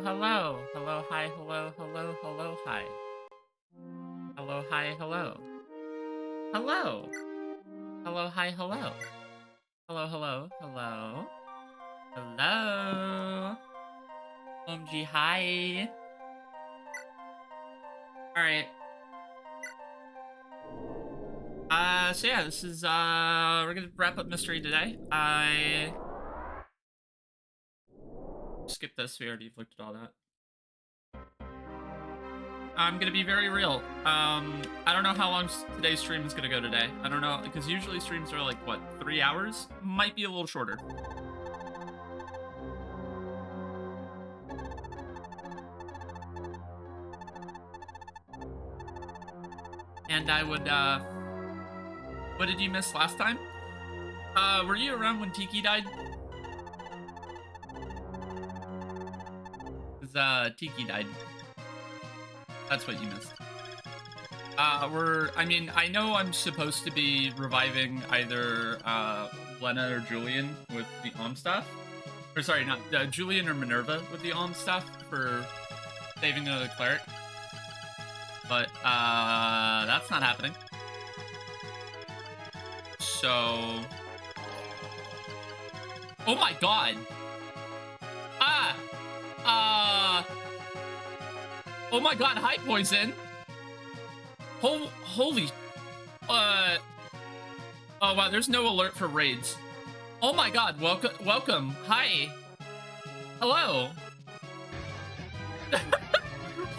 hello. Hello, hi, hello, hello, hello, hi. Hello, hi, hello. Hello. Hello, hi, hello. Hello, hello, hello. Hello. OMG, hi. Alright. So yeah, this is, we're gonna wrap up mystery today. I skipped this, we already looked at all that. I'm gonna be very real. I don't know how long today's stream is gonna go today. I don't know, because usually streams are like, what, 3 hours? Might be a little shorter. And I would, what did you miss last time? Were you around when Tiki died? Because, Tiki died. That's what you missed. I mean, I know I'm supposed to be reviving either, Lena or Julian with the Om stuff. Or sorry, not, Julian or Minerva with the Om stuff for saving another cleric. But, that's not happening. So... Oh my god! Oh my god, hi, Poison! Holy... Oh wow, there's no alert for raids. Oh my god, welcome, hi! Hello!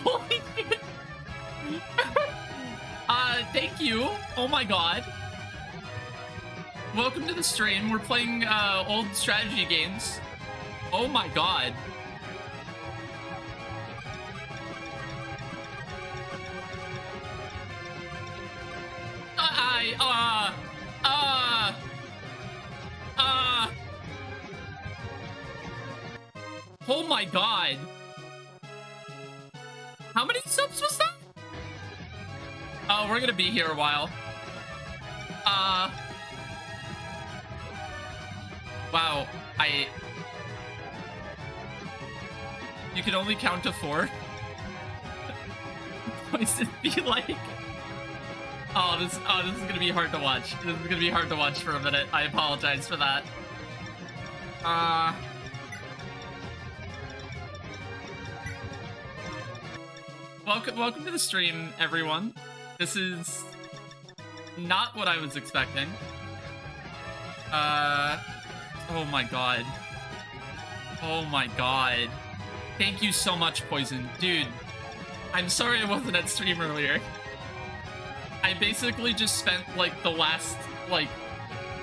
Holy shit! Thank you! Oh my god! Welcome to the stream, we're playing, old strategy games. Oh my god. Oh my god. How many subs was that? Oh, we're gonna be here a while. Wow, you can only count to 4? Poison be like... Oh, this is gonna be hard to watch. This is gonna be hard to watch for a minute. I apologize for that. Welcome to the stream, everyone. This is not what I was expecting. Oh my god. Oh my god. Thank you so much, Poison. Dude, I'm sorry I wasn't at stream earlier. I basically just spent, like, the last, like,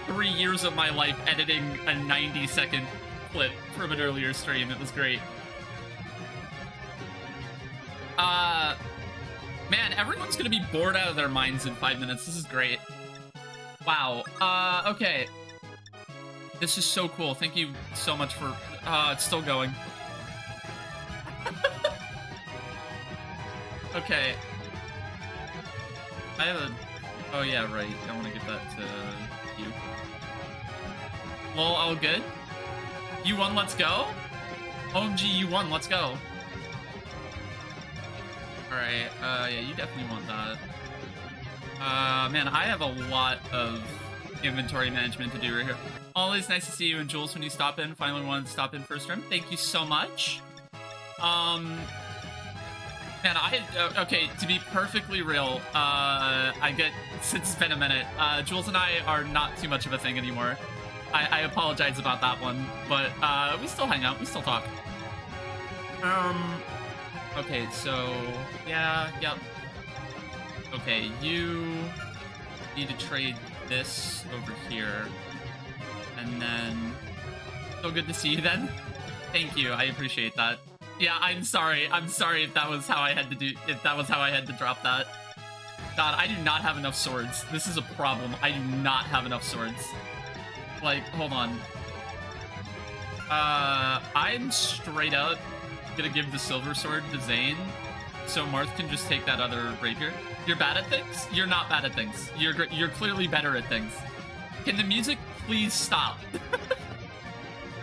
3 years of my life editing a 90-second clip from an earlier stream. It was great. Man, everyone's gonna be bored out of their minds in 5 minutes. This is great. Wow. Okay. This is so cool. Thank you so much for... it's still going. Okay. I have a... Oh, yeah, right. I want to give that to you. Lol, all good? You won, let's go? OMG, you won, let's go. Alright, yeah, you definitely want that. Man, I have a lot of inventory management to do right here. Always nice to see you and Jules when you stop in. Finally wanted to stop in for a stream. Thank you so much. Man, okay, to be perfectly real, since it's been a minute, Jules and I are not too much of a thing anymore. I apologize about that one, but, we still hang out, we still talk. Okay, so, yeah, yep. Okay, you need to trade this over here, and then, so good to see you then. Thank you, I appreciate that. Yeah, I'm sorry if that was how I had to drop that. God, I do not have enough swords. This is a problem. I do not have enough swords. Like, hold on. I'm straight up gonna give the silver sword to Zane, so Marth can just take that other rapier. You're bad at things? You're not bad at things. You're clearly better at things. Can the music please stop?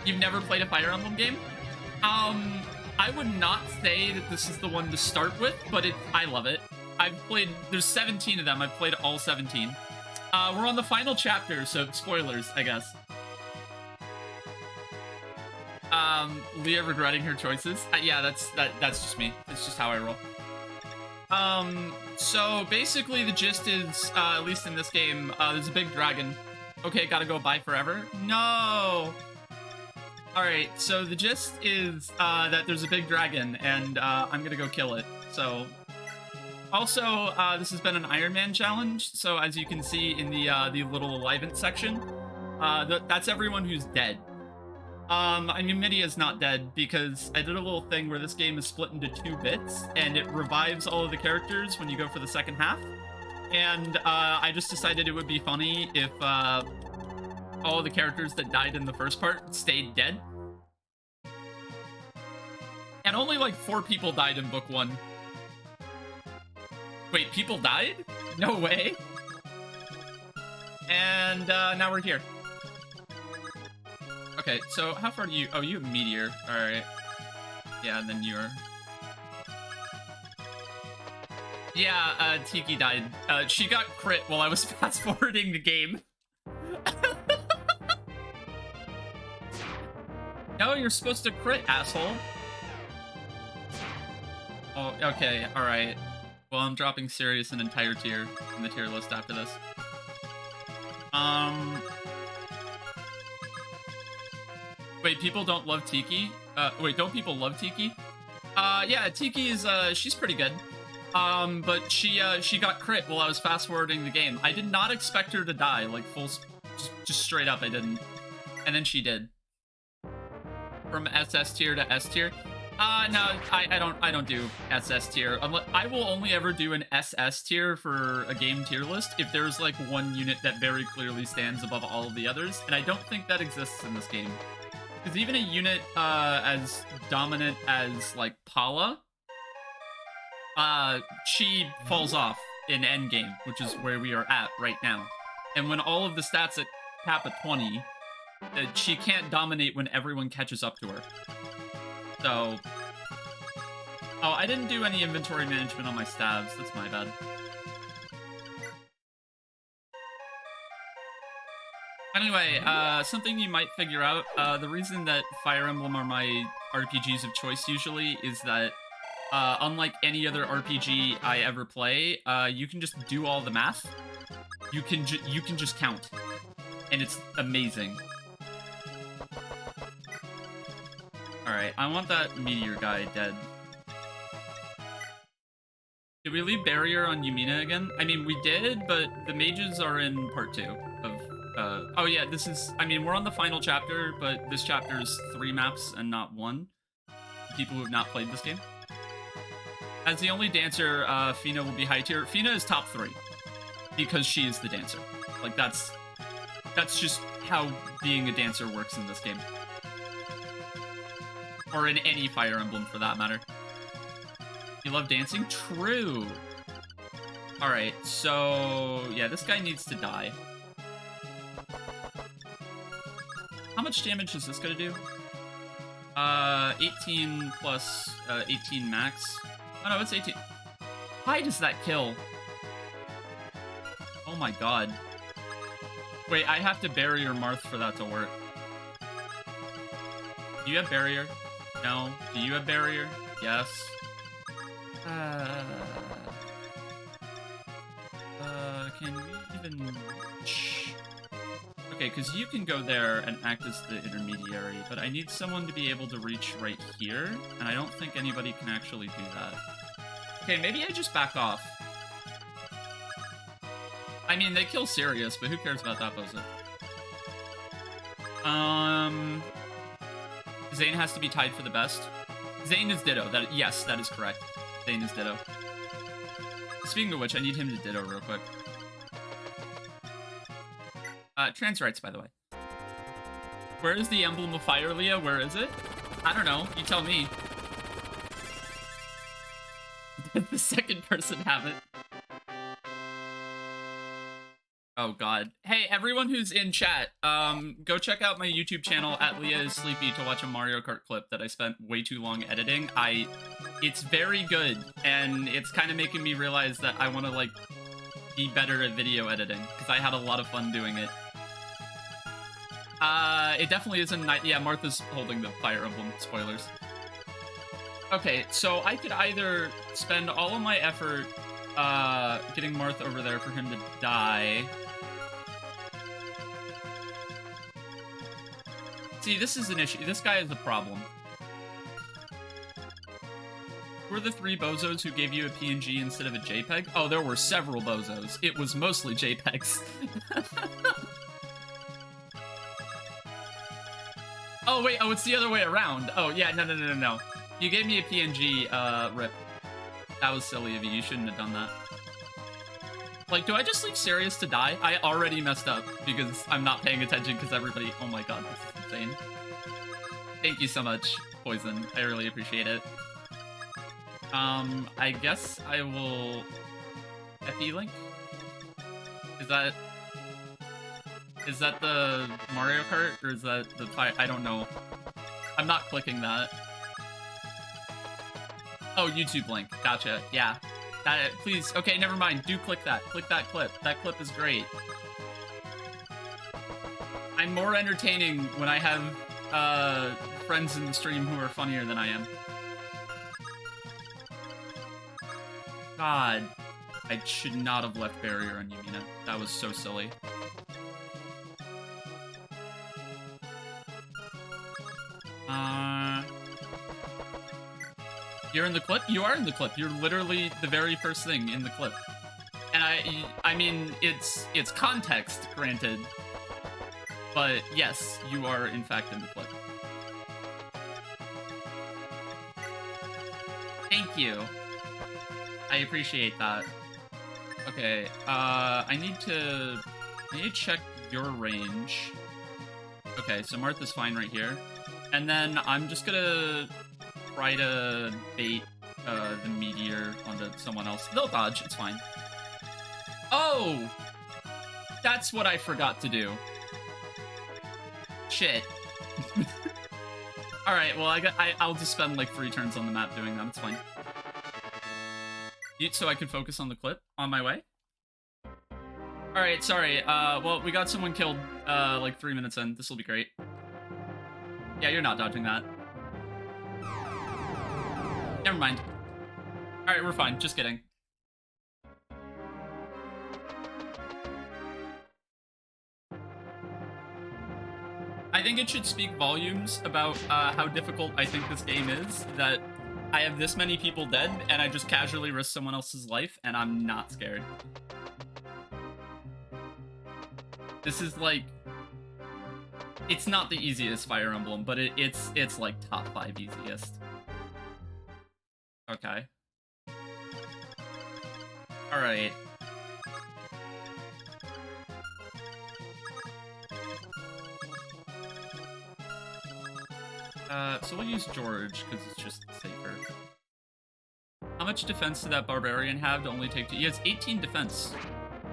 You've never played a Fire Emblem game? I would not say that this is the one to start with, but I love it. I've played, there's 17 of them. I've played all 17. We're on the final chapter, so spoilers, I guess. Leah regretting her choices. Yeah, that's just me. It's just how I roll. So basically the gist is, at least in this game, there's a big dragon. Okay, gotta go bye forever. No! Alright, so the gist is, that there's a big dragon, and, I'm gonna go kill it. So, also, this has been an Ironman challenge, so as you can see in the little Alivant section, that's everyone who's dead. I mean, Midia's not dead because I did a little thing where this game is split into 2 bits, and it revives all of the characters when you go for the second half. And I just decided it would be funny if all of the characters that died in the first part stayed dead. And only like 4 people died in book 1. Wait, people died? No way. And now we're here. Okay, so how far do you... Oh, you have Meteor. Alright. Yeah, and then you're... Yeah, Tiki died. She got crit while I was fast-forwarding the game. No, you're supposed to crit, asshole. Oh, okay, alright. Well, I'm dropping Sirius an entire tier in the tier list after this. Wait, people don't love Tiki? Wait, don't people love Tiki? Yeah, Tiki is, she's pretty good. But she got crit while I was fast-forwarding the game. I did not expect her to die, like, just straight up, I didn't. And then she did. From SS tier to S tier? No, I don't do SS tier. I will only ever do an SS tier for a game tier list if there's, like, one unit that very clearly stands above all of the others, and I don't think that exists in this game. Because even a unit as dominant as, like, Paula, she falls off in endgame, which is where we are at right now. And when all of the stats at cap at 20, she can't dominate when everyone catches up to her. So... Oh, I didn't do any inventory management on my stabs. That's my bad. Anyway, something you might figure out, the reason that Fire Emblem are my RPGs of choice usually is that, unlike any other RPG I ever play, you can just do all the math. You can just count. And it's amazing. Alright, I want that meteor guy dead. Did we leave barrier on Yumina again? I mean, we did, but the mages are in part 2 of... oh yeah, this is... I mean, we're on the final chapter, but this chapter is 3 maps and not 1. People who have not played this game. As the only dancer, Fina will be high tier. Fina is top 3. Because she is the dancer. Like, that's just how being a dancer works in this game. Or in any Fire Emblem, for that matter. You love dancing? True! Alright, so... Yeah, this guy needs to die. How much damage is this gonna do? 18 plus 18 max. Oh no, it's 18. Why does that kill? Oh my god. Wait, I have to barrier Marth for that to work. Do you have barrier? No. Do you have barrier? Yes. Can we even... Okay, because you can go there and act as the intermediary, but I need someone to be able to reach right here, and I don't think anybody can actually do that. Okay, maybe I just back off. I mean, they kill Sirius, but who cares about that poser? Zane has to be tied for the best. Zane is Ditto. Yes, that is correct. Zane is Ditto. Speaking of which, I need him to Ditto real quick. Trans rights, by the way. Where is the Emblem of Fire, Leah? Where is it? I don't know. You tell me. The second person have it. Oh god. Hey, everyone who's in chat, go check out my YouTube channel at Leah is Sleepy to watch a Mario Kart clip that I spent way too long editing. It's very good, and it's kind of making me realize that I want to, like, be better at video editing, because I had a lot of fun doing it. It definitely isn't. Yeah, Martha's holding the Fire Emblem spoilers. Okay, so I could either spend all of my effort getting Marth over there for him to die. See, this is an issue. This guy is the problem. Who were the 3 bozos who gave you a PNG instead of a JPEG? Oh, there were several bozos. It was mostly JPEGs. Oh, wait. Oh, it's the other way around. Oh, yeah. No. You gave me a PNG, rip. That was silly of you. You shouldn't have done that. Like, do I just leave Sirius to die? I already messed up because I'm not paying attention because everybody... Oh my god, this is insane. Thank you so much, Poison. I really appreciate it. I guess I will... FE Link? Is that the Mario Kart? Or is that the... I don't know. I'm not clicking that. Oh, YouTube link. Gotcha. Yeah. That, please. Okay, never mind. Do click that. Click that clip. That clip is great. I'm more entertaining when I have friends in the stream who are funnier than I am. God. I should not have left barrier on Yumina. That was so silly. You're in the clip? You are in the clip. You're literally the very first thing in the clip. And I mean, it's context, granted. But yes, you are in fact in the clip. Thank you. I appreciate that. Okay, I need to check your range. Okay, so Martha's fine right here. And then I'm just gonna try to bait the meteor onto someone else. They'll dodge, it's fine. Oh! That's what I forgot to do. Shit. Alright, well, I'll just spend like 3 turns on the map doing that, it's fine. So I could focus on the clip on my way? Alright, sorry. Well, we got someone killed like 3 minutes in. This will be great. Yeah, you're not dodging that. Never mind. Alright, we're fine. Just kidding. I think it should speak volumes about how difficult I think this game is, that I have this many people dead, and I just casually risk someone else's life, and I'm not scared. This is like... It's not the easiest Fire Emblem, but it's like top 5 easiest. Okay. Alright. So we'll use George, because it's just safer. How much defense did that Barbarian have to only take 2? He has 18 defense.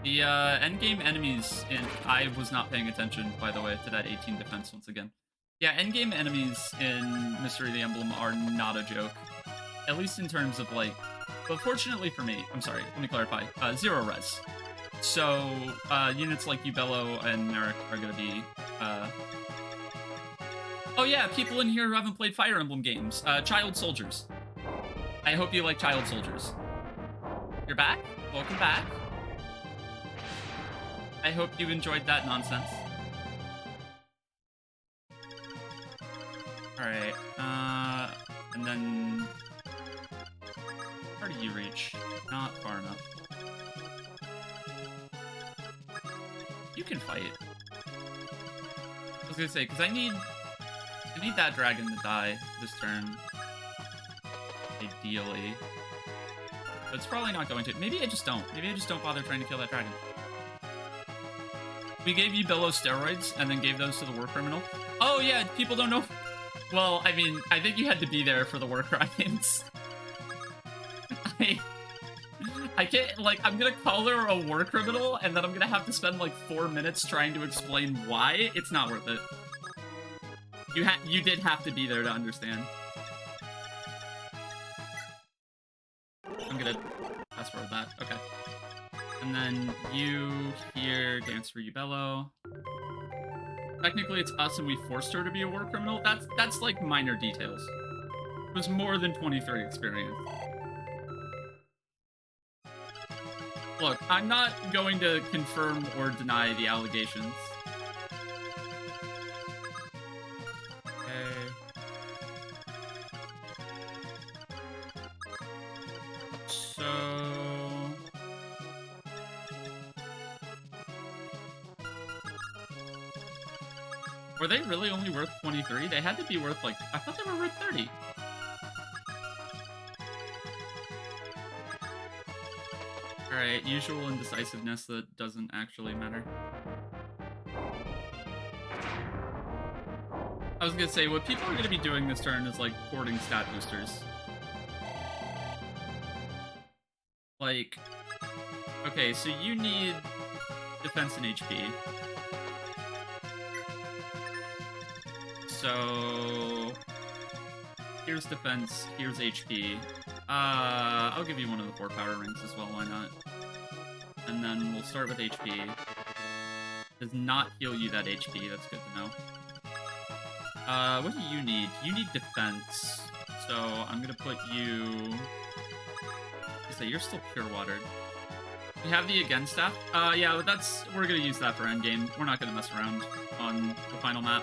The endgame enemies in... I was not paying attention, by the way, to that 18 defense once again. Yeah, endgame enemies in Mystery of the Emblem are not a joke. At least in terms of, like... But fortunately for me... I'm sorry, let me clarify. 0 res. So, units like Ubello and Merrick are gonna be... Oh yeah, people in here who haven't played Fire Emblem games. Child Soldiers. I hope you like Child Soldiers. You're back? Welcome back. I hope you enjoyed that nonsense. Alright, and then... Where do you reach? Not far enough. You can fight. I was gonna say, because I need that dragon to die this turn. Ideally. But it's probably not going to. Maybe I just don't. Maybe I just don't bother trying to kill that dragon. We gave you Bello steroids and then gave those to the war criminal. Oh yeah, people don't know. Well, I mean, I think you had to be there for the war crimes. I can't, like, I'm gonna call her a war criminal, and then I'm gonna have to spend, like, 4 minutes trying to explain why. It's not worth it. You did have to be there to understand. I'm gonna fast forward that. Okay. And then you here, dance for you, bellow. Technically, it's us, and we forced her to be a war criminal. That's like minor details. It was more than 23 experience. Look, I'm not going to confirm or deny the allegations. Okay. So... were they really only worth 23? They had to be worth, like, I thought they were worth 30. Alright, usual indecisiveness that doesn't actually matter. I was gonna say, what people are gonna be doing this turn is, like, hoarding stat boosters. Like, okay, so you need defense and HP. So, here's defense, here's HP. I'll give you one of the 4 power rings as well, why not? And then we'll start with HP. Does not heal you that HP, that's good to know. What do you need? You need defense. So, I'm gonna put you... say you're still pure watered. We have the again staff. Yeah, we're gonna use that for endgame. We're not gonna mess around on the final map.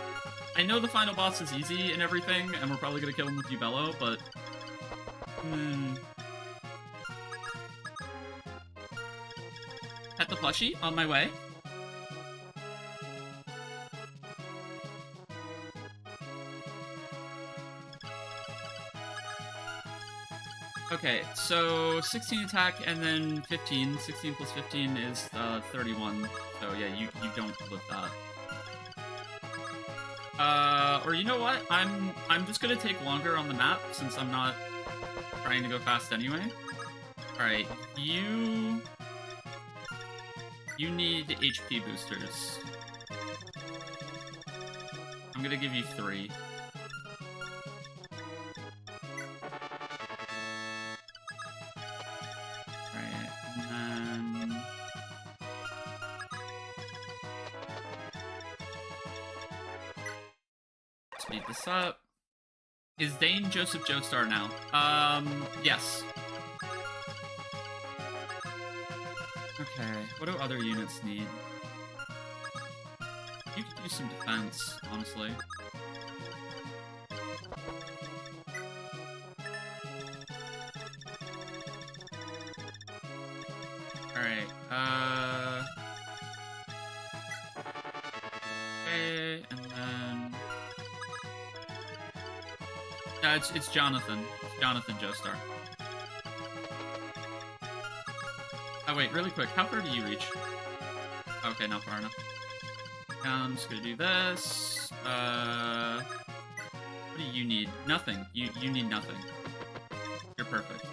I know the final boss is easy and everything, and we're probably gonna kill him with Ubello, but... Pet the plushie, on my way. Okay, so 16 attack and then 15. 16 plus 15 is 31. So yeah, you don't live that. Or you know what? I'm just gonna take longer on the map since I'm not trying to go fast anyway. Alright, you need HP boosters. I'm gonna give you 3. Alright, and then... speed this up. Is Dane Joseph Joestar now? Yes. Okay, what do other units need? You could use some defense, honestly. Alright, okay, and then... it's Jonathan. It's Jonathan Joestar. Oh, wait, really quick. How far do you reach? Okay, not far enough. I'm just gonna do this. What do you need? Nothing. You need nothing. You're perfect.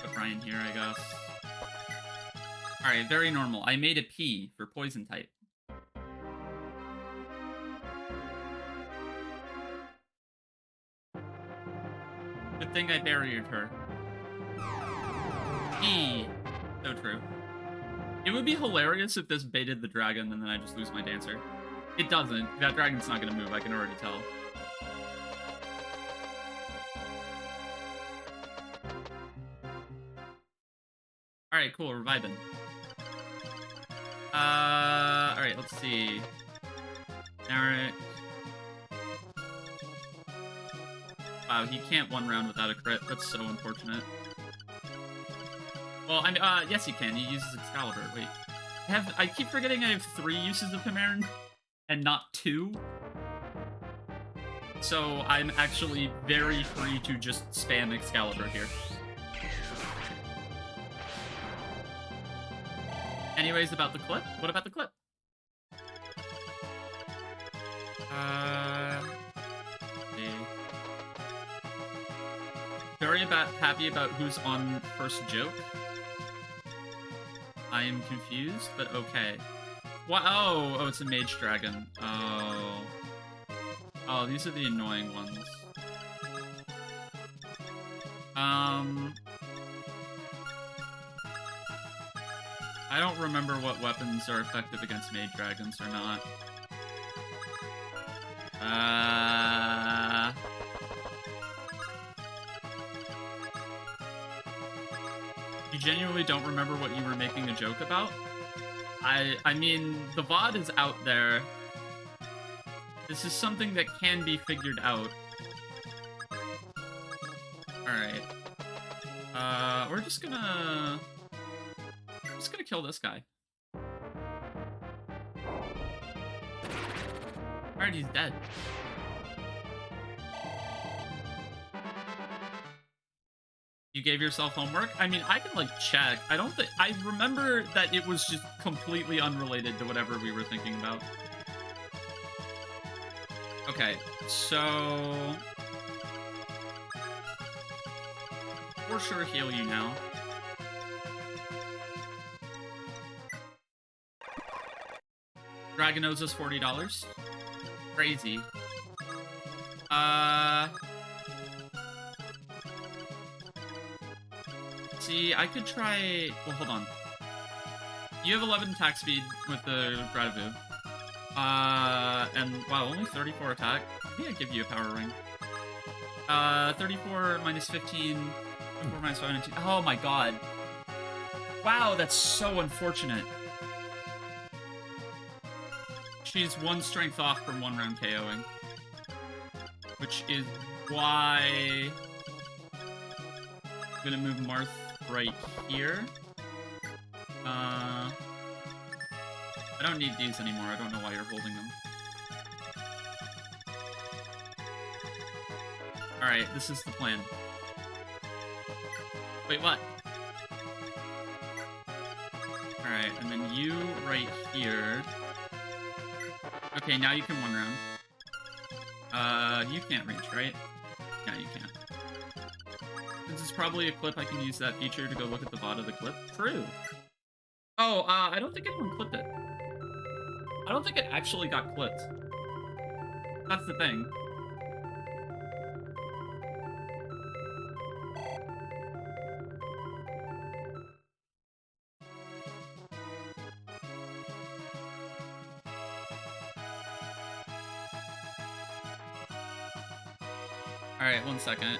Put Ryan here, I guess. Alright, very normal. I made a P for poison type. Good thing I barriered her. E. So true. It would be hilarious if this baited the dragon and then I just lose my dancer. It doesn't. That dragon's not gonna move, I can already tell. Alright, cool, we're vibing. Alright, let's see. Eric. Wow, he can't one round without a crit. That's so unfortunate. Well, I mean, yes he can. He uses Excalibur. Wait. I keep forgetting I have 3 uses of Chimeran, and not 2. So I'm actually very free to just spam Excalibur here. Anyways, about the clip? What about the clip? Let's see. very happy about who's on first joke. I am confused, but okay. What? Oh, it's a mage dragon. Oh, these are the annoying ones. I don't remember what weapons are effective against mage dragons or not. You genuinely don't remember what you were making a joke about? I mean, the VOD is out there. This is something that can be figured out. Alright. We're just gonna kill this guy. Alright, he's dead. You gave yourself homework? I mean, I can, like, check. I remember that it was just completely unrelated to whatever we were thinking about. Okay, so... for sure heal you now. Dragon owes us $40. Crazy. See, I could try... well, hold on. You have 11 attack speed with the Gratavu. And, wow, only 34 attack. Maybe I'd give you a power ring. 34 minus 15... 4 minus 5 and 2. Oh my god. Wow, that's so unfortunate. She's 1 strength off from 1 round KOing. Which is why... I'm gonna move Marth right here. I don't need these anymore. I don't know why you're holding them. Alright, this is the plan. Wait, what? Alright, and then you right here. Okay, now you can 1 round. You can't reach, right? No, you can't. This is probably a clip, I can use that feature to go look at the VOD of the clip. True. Oh, I don't think anyone clipped it. I don't think it actually got clipped. That's the thing. Alright, 1 second.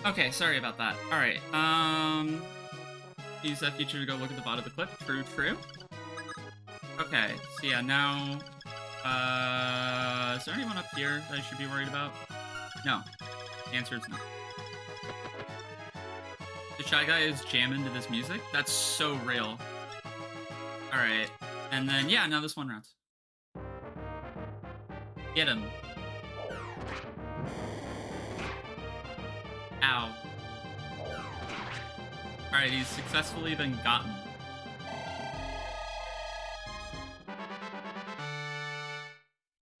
Okay, sorry about that. Alright, use that feature to go look at the VOD of the clip. True, true. Okay, so yeah, now... is there anyone up here that I should be worried about? No. The answer is no. The Shy Guy is jamming to this music? That's so real. Alright. And then, yeah, now this 1 round. Get him. Ow. Alright, he's successfully been gotten.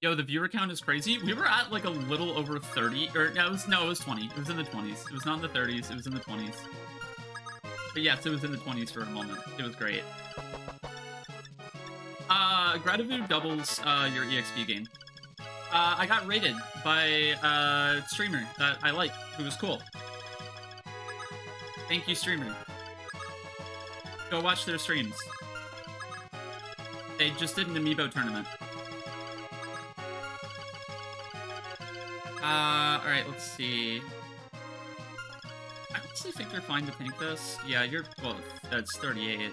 Yo, the viewer count is crazy. We were at like a little over 30, or no, it was 20. It was in the 20s. It was not in the 30s, it was in the 20s. But yes, it was in the 20s for a moment. It was great. Gratavu doubles your EXP gain. I got rated by a streamer that I like, who was cool. Thank you, streamer. Go watch their streams. They just did an amiibo tournament. Alright, let's see. I honestly think they're fine to tank this. Yeah, you're... well, that's 38.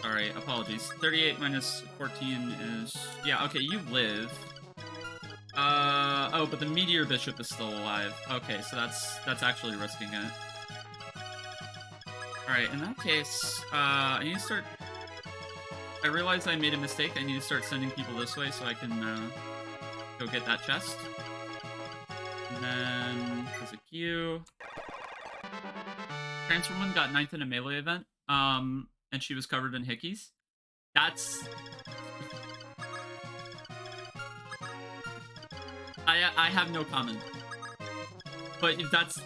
Sorry, apologies. 38 minus 14 is... yeah, okay, you live. Oh, but the Meteor Bishop is still alive. Okay, so that's actually risking it. Alright, in that case, I need to start... I realized I made a mistake. I need to start sending people this way so I can, go get that chest. And Kazukiyu. Trans woman got 9th in a melee event. And she was covered in hickeys. That's... I have no comment. But that's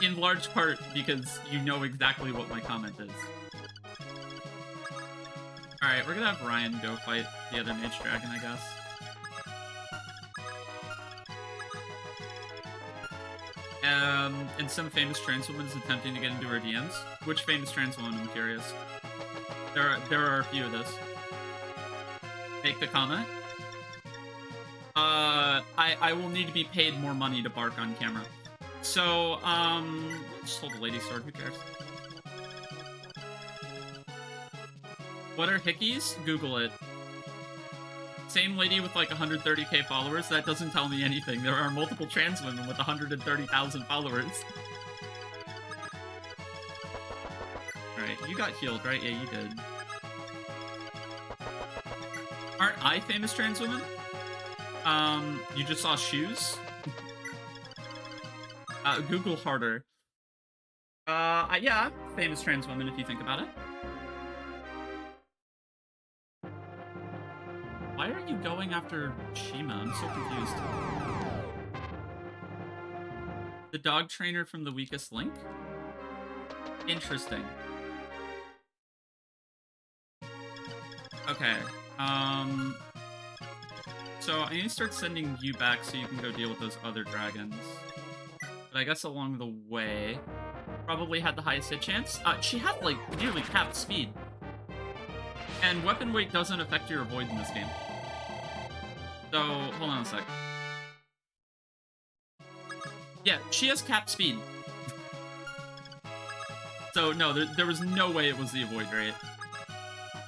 in large part because you know exactly what my comment is. Alright, we're gonna have Ryan go fight the other Mage Dragon, I guess. And some famous trans woman is attempting to get into her DMs. Which famous trans woman? I'm curious. There are a few of this. Make the comment. I will need to be paid more money to bark on camera. So, just hold the lady sword, who cares? What are hickeys? Google it. Same lady with like 130k followers? That doesn't tell me anything. There are multiple trans women with 130,000 followers. Alright, you got healed, right? Yeah, you did. Aren't I famous trans women? You just saw shoes? Google harder. Yeah, famous trans women if you think about it. Why are you going after Shima? I'm so confused. The dog trainer from The Weakest Link? Interesting. Okay, so I need to start sending you back so you can go deal with those other dragons. But I guess along the way, probably had the highest hit chance. She had, like, nearly capped speed. And weapon weight doesn't affect your avoid in this game. So, hold on a sec. Yeah, she has capped speed. So, no, there was no way it was the avoid rate.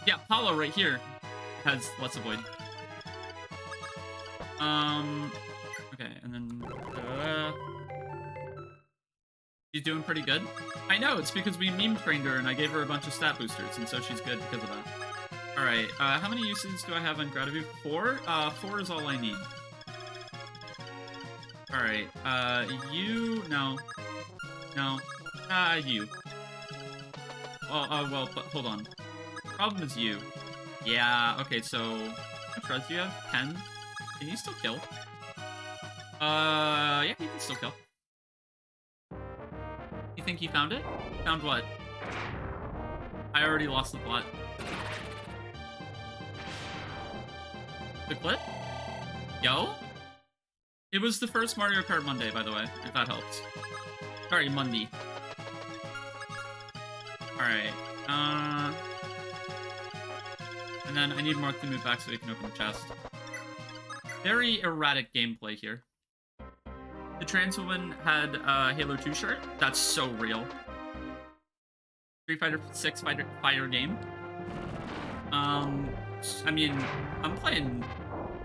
Yeah, Paulo right here has less avoid. Okay, and then, she's doing pretty good. I know, it's because we meme trained her and I gave her a bunch of stat boosters, and so she's good because of that. Alright, how many uses do I have on Gradavu? 4? 4 is all I need. Alright, you... No. No. You. Well, but hold on. Problem is you. Yeah, okay, so... How much res do you have? 10? Can you still kill? Yeah, you can still kill. You think you found it? Found what? I already lost the plot. The clip? Yo? It was the first Mario Kart Monday, by the way, if that helps. Sorry, Monday. Alright, and then I need Mark to move back so he can open the chest. Very erratic gameplay here. The trans woman had a Halo 2 shirt. That's so real. Street Fighter 6 fire game. I mean, I'm playing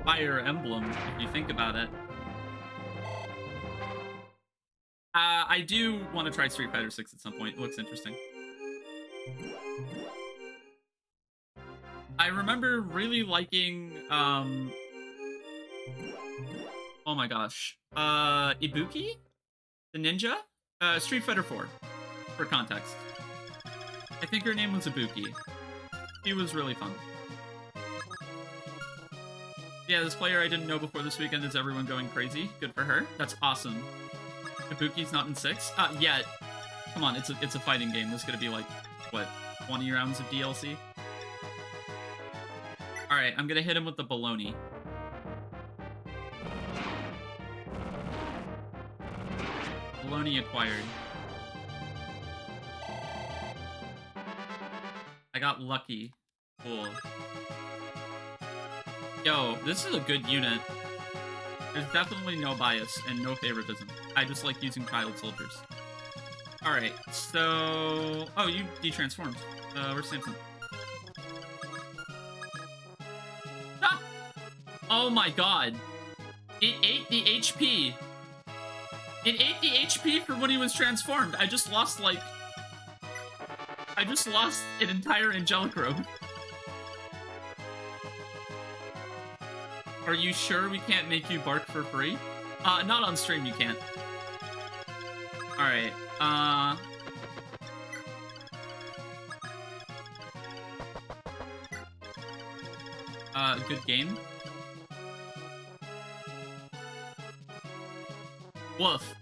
Fire Emblem, if you think about it. I do want to try Street Fighter 6 at some point. It looks interesting. I remember really liking, oh my gosh. Ibuki? The ninja? Street Fighter 4, for context. I think her name was Ibuki. She was really fun. Yeah, this player I didn't know before this weekend is everyone going crazy. Good for her. That's awesome. Ibuki's not in 6? Yet. Come on, it's a fighting game. There's gonna be like, what, 20 rounds of DLC? Alright, I'm gonna hit him with the baloney. Baloney acquired. I got lucky. Cool. Yo, this is a good unit. There's definitely no bias and no favoritism. I just like using child soldiers. Alright, so... Oh, you de-transformed. Where's Samson? Ah! Oh my god. It ate the HP. It ate the HP from when he was transformed. I just lost, like... I just lost an entire angelic robe. Are you sure we can't make you bark for free? Not on stream, you can't. Alright, good game. Woof.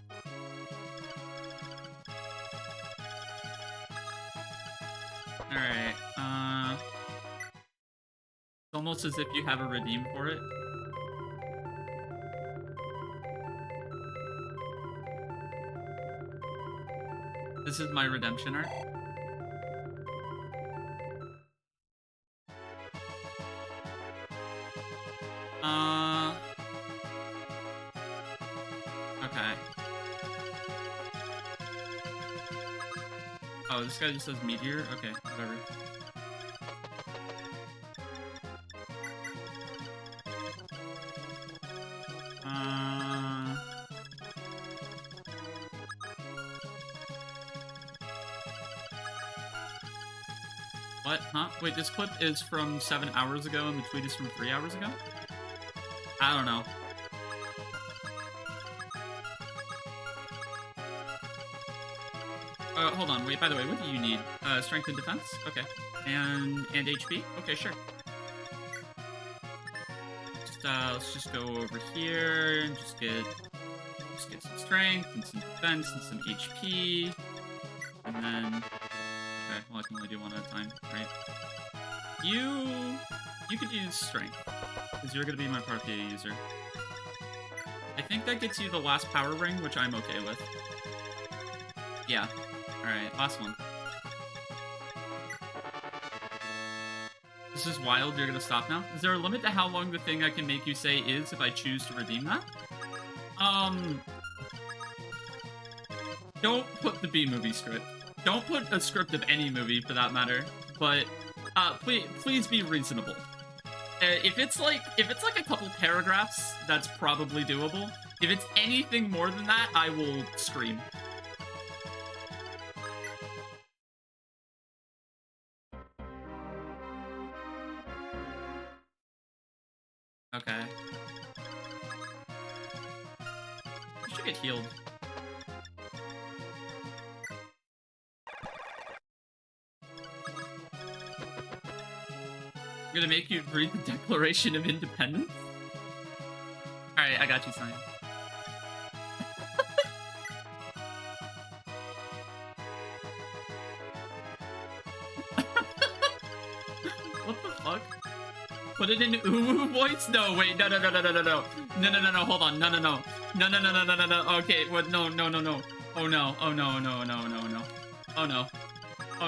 Alright, it's almost as if you have a redeem for it. This is my redemption art. Okay. Oh, this guy just says meteor? Okay, whatever. What? Huh? Wait, this clip is from 7 hours ago and the tweet is from 3 hours ago? I don't know. Hold on. Wait, by the way, what do you need? Strength and defense? Okay. And HP? Okay, sure. Let's just go over here and just get some strength and some defense and some HP. And then... Okay, well, I can only do one at a time, right? You could use strength, because you're going to be my Parthia user. I think that gets you the last power ring, which I'm okay with. Yeah. Alright, last one. This is wild, you're gonna stop now? Is there a limit to how long the thing I can make you say is if I choose to redeem that? Don't put the B-movie script. Don't put a script of any movie, for that matter. But, please be reasonable. If it's like a couple paragraphs, that's probably doable. If it's anything more than that, I will scream. Okay. You should get healed. I'm gonna make you read the Declaration of Independence? Alright, I got you, Simon. What the fuck? Put it in ooh voice? No, wait, no. No, hold on, no. No. Okay, what, no. Oh no. Oh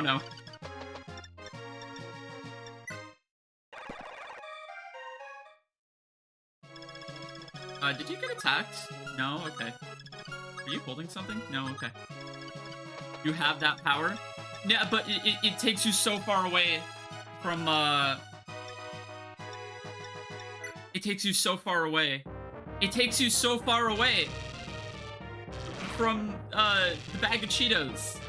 no. Did you get attacked? No? Okay. Are you holding something? No? Okay. You have that power? Yeah, but it takes you so far away from, It takes you so far away. It takes you so far away from, the bag of Cheetos.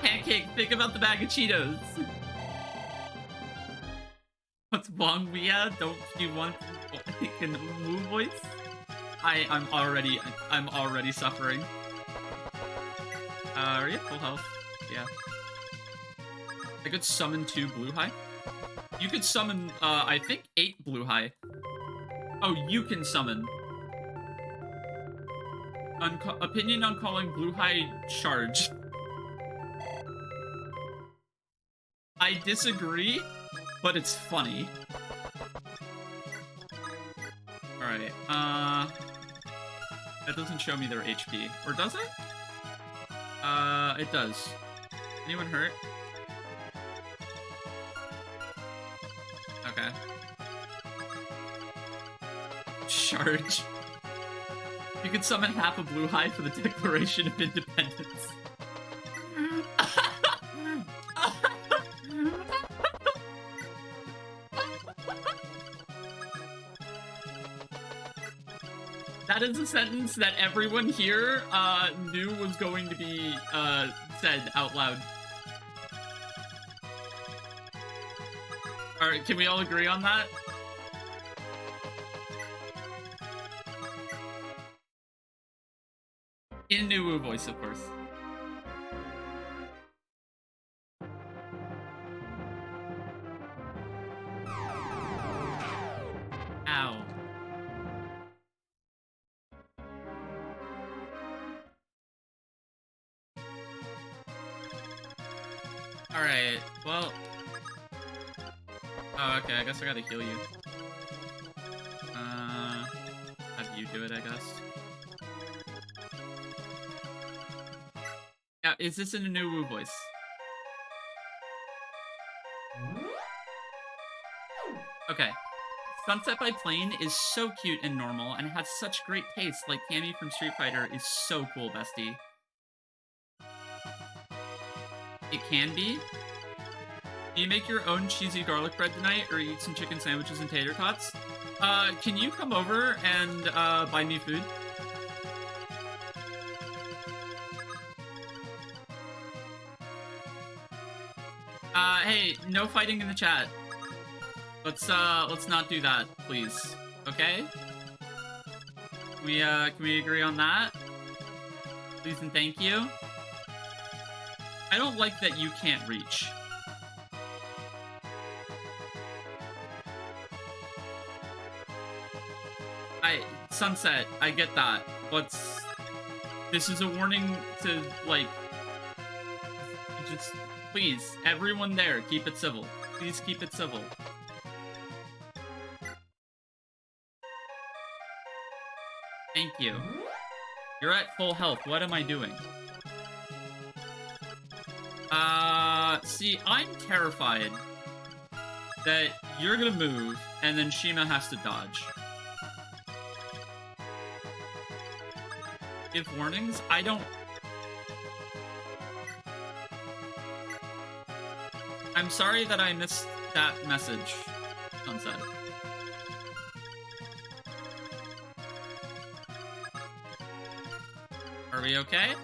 Pancake, think about the bag of Cheetos. What's wrong, Mia? Don't you want a move voice? I'm already suffering. Are you at full health? Yeah. I could summon 2 blue high. You could summon, I think 8 blue high. Oh, you can summon. Opinion on calling blue high charge. I disagree, but it's funny. Alright, that doesn't show me their HP. Or does it? It does. Anyone hurt? Okay. Charge. You could summon half a blue high for the Declaration of Independence. That is a sentence that everyone here knew was going to be said out loud. Alright, can we all agree on that? In Nuwu voice, of course. Ow. Alright, well... Oh, okay, I guess I gotta heal you. Have you do it, I guess. Yeah, is this in a Nuwu voice? Okay. Sunset by Plane is so cute and normal and has such great taste, like Cammy from Street Fighter is so cool, bestie. It can be. Do you make your own cheesy garlic bread tonight or eat some chicken sandwiches and tater tots? Can you come over and buy me food? Hey, no fighting in the chat. Let's not do that, please. Okay? Can we agree on that? Please and thank you. I don't like that you can't reach. Sunset, I get that. This is a warning to, like, just, please, everyone there, keep it civil. Please keep it civil. Thank you. You're at full health. What am I doing? See, I'm terrified that you're gonna move, and then Shima has to dodge. Give warnings? I don't... I'm sorry that I missed that message, Sunset. Are we okay?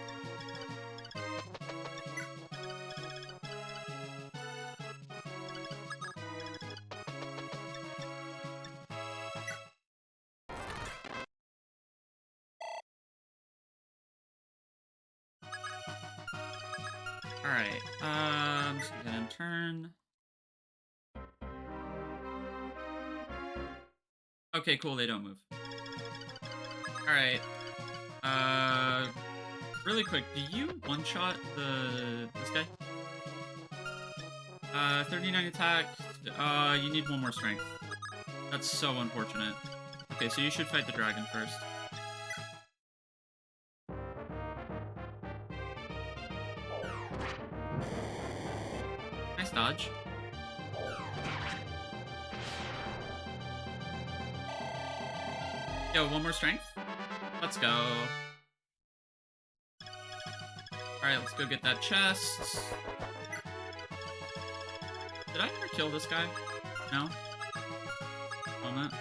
Alright, I'm just gonna turn. Okay, cool, they don't move. Alright. Really quick, do you one-shot this guy? 39 attack. You need one more strength. That's so unfortunate. Okay, so you should fight the dragon first. Nice dodge. Yo, one more strength? Let's go. Alright, let's go get that chest. Did I ever kill this guy? No? Moment.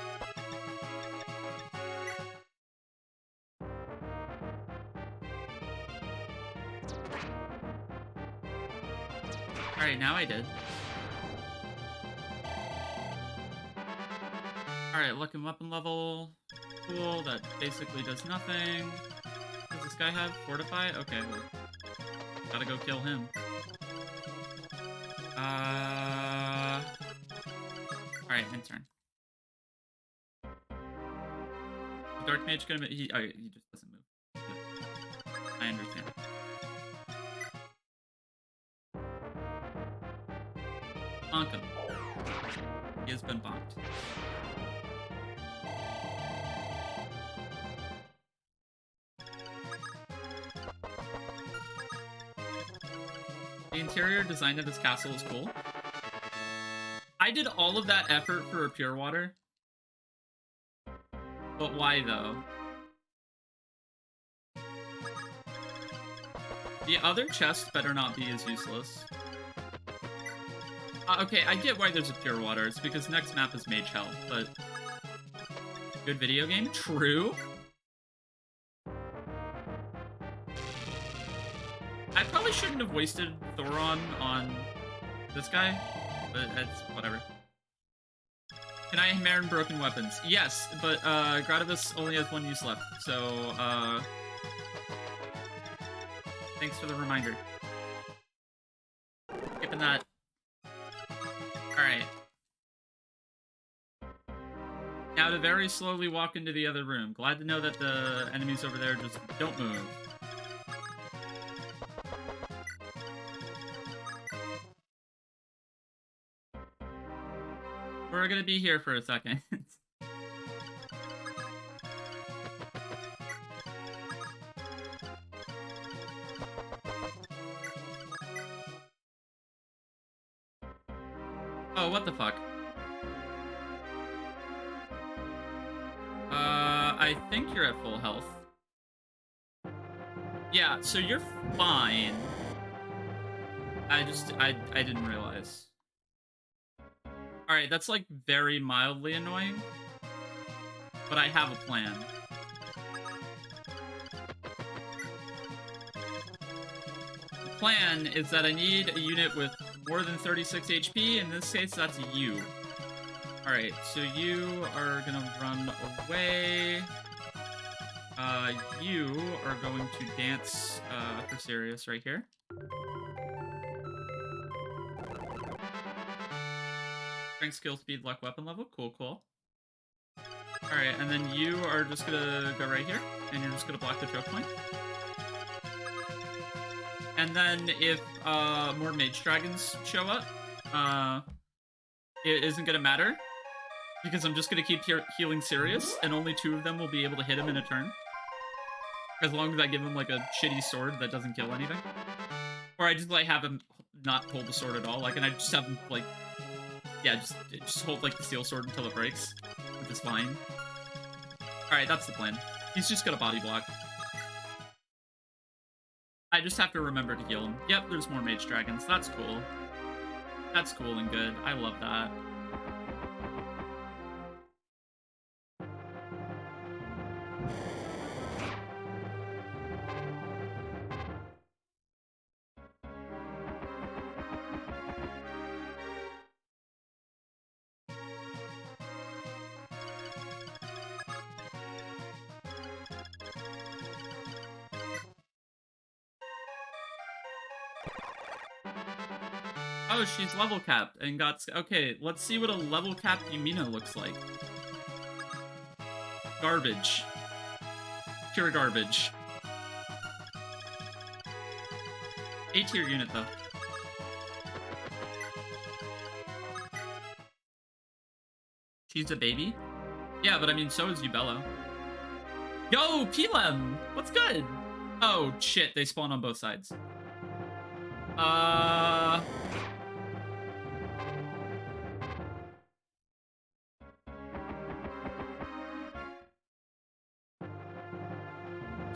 Alright, now I did. Alright, luck and weapon level. Cool, that basically does nothing. Does this guy have Fortify? Okay, well, gotta go kill him. Alright, end turn. The Dark Mage gonna he just doesn't move. I understand. Bonk him. He has been bonked. The interior design of this castle is cool. I did all of that effort for a pure water. But why, though? The other chest better not be as useless. Okay, I get why there's a pure water. It's because next map is Mage Hell, but... Good video game? True. I probably shouldn't have wasted Thoron on this guy, but it's whatever. Can I Marin broken weapons? Yes, but Gradavis only has one use left, so Thanks for the reminder. Skipping that. Alright. Now to very slowly walk into the other room. Glad to know that the enemies over there just don't move. We're gonna be here for a second. Oh, what the fuck? I think you're at full health. Yeah, so you're fine. I didn't realize. Alright, that's like very mildly annoying. But I have a plan. The plan is that I need a unit with more than 36 HP. In this case, that's you. Alright, so you are gonna run away. You are going to dance for Sirius right here. Strength, skill, speed, luck, weapon level. Cool, cool. Alright, and then you are just gonna go right here, and you're just gonna block the choke point. And then if more mage dragons show up, it isn't gonna matter, because I'm just gonna keep healing Sirius, and only 2 of them will be able to hit him in a turn. As long as I give him, like, a shitty sword that doesn't kill anything. Or I just, like, have him not hold the sword at all. Like, and I just have him, like... Yeah, just hold, like, the steel sword until it breaks. Which is fine. Alright, that's the plan. He's just gonna body block. I just have to remember to heal him. Yep, there's more mage dragons. That's cool. That's cool and good. I love that. Oh, she's level capped and got... Okay, let's see what a level capped Yumina looks like. Garbage. Pure garbage. A-tier unit, though. She's a baby? Yeah, but I mean, so is Ubello. Yo, Pilem! What's good? Oh, shit, they spawn on both sides.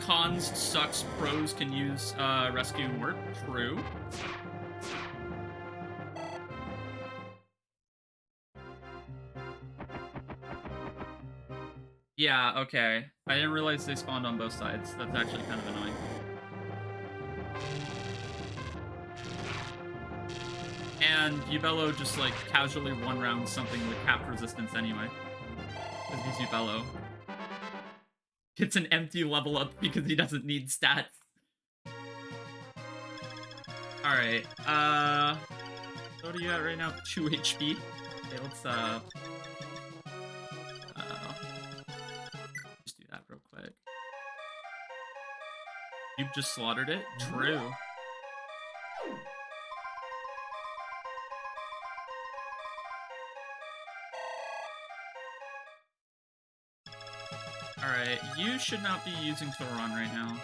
Cons sucks, pros can use rescue and work. True. Yeah, okay. I didn't realize they spawned on both sides. That's actually kind of annoying. And Ubello just, like, casually one-rounds something with capped resistance anyway. Because he's Ubello. Gets an empty level up because he doesn't need stats. Alright, what are you at right now? 2 HP? Okay, let's, just do that real quick. You've just slaughtered it? True. Alright, you should not be using Thoron right now.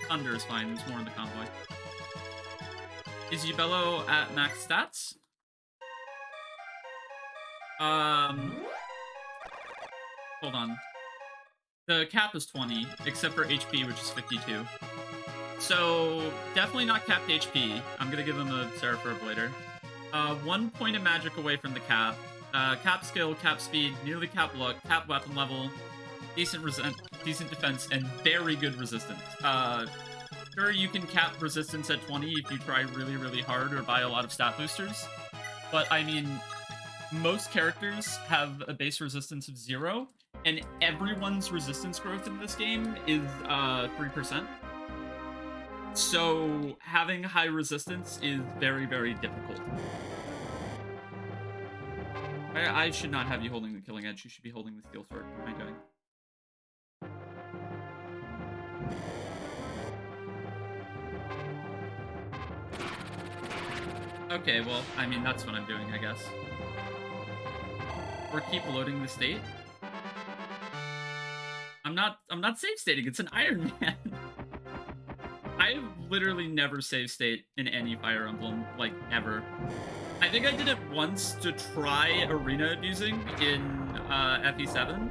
Thunder is fine, there's more in the convoy. Is Ubello at max stats? Hold on. The cap is 20, except for HP, which is 52. So, definitely not capped HP. I'm gonna give him a Seraph Orb later. 1 point of magic away from the cap. Cap skill, cap speed, nearly cap luck, cap weapon level, decent defense, and very good resistance. Sure, you can cap resistance at 20 if you try really, really hard or buy a lot of stat boosters. But, I mean, most characters have a base resistance of 0, and everyone's resistance growth in this game is 3%. So having high resistance is very, very difficult. I should not have you holding the Killing Edge. You should be holding the Steel Sword. What am I doing? Okay, well, I mean, that's what I'm doing, I guess. Or keep loading the state. I'm not save stating. It's an Iron Man. I've literally never save state in any Fire Emblem, like, ever. I think I did it once to try arena abusing in FE7,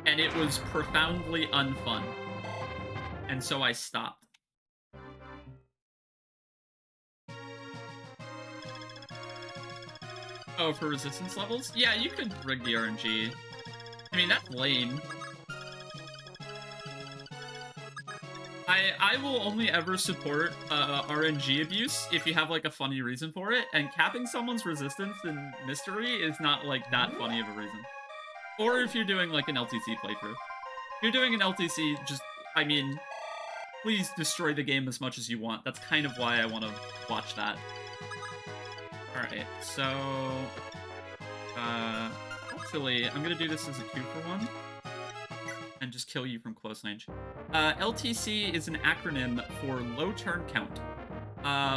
and it was profoundly unfun. And so I stopped. Oh, for resistance levels? Yeah, you could rig the RNG. I mean, that's lame. I will only ever support RNG abuse if you have, like, a funny reason for it, and capping someone's resistance in Mystery is not, like, that funny of a reason. Or if you're doing, like, an LTC playthrough. If you're doing an LTC, just, I mean, please destroy the game as much as you want. That's kind of why I want to watch that. Alright, so... actually, I'm gonna do this as a 2-for-1. And just kill you from close range. LTC is an acronym for low turn count,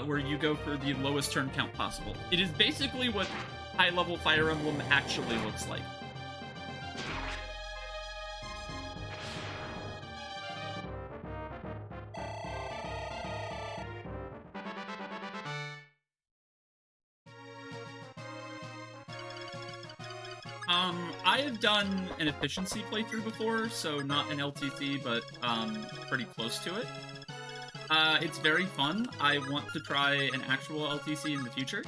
where you go for the lowest turn count possible. It is basically what high-level Fire Emblem actually looks like. I have done an efficiency playthrough before, so not an LTC, but pretty close to it. It's very fun. I want to try an actual LTC in the future,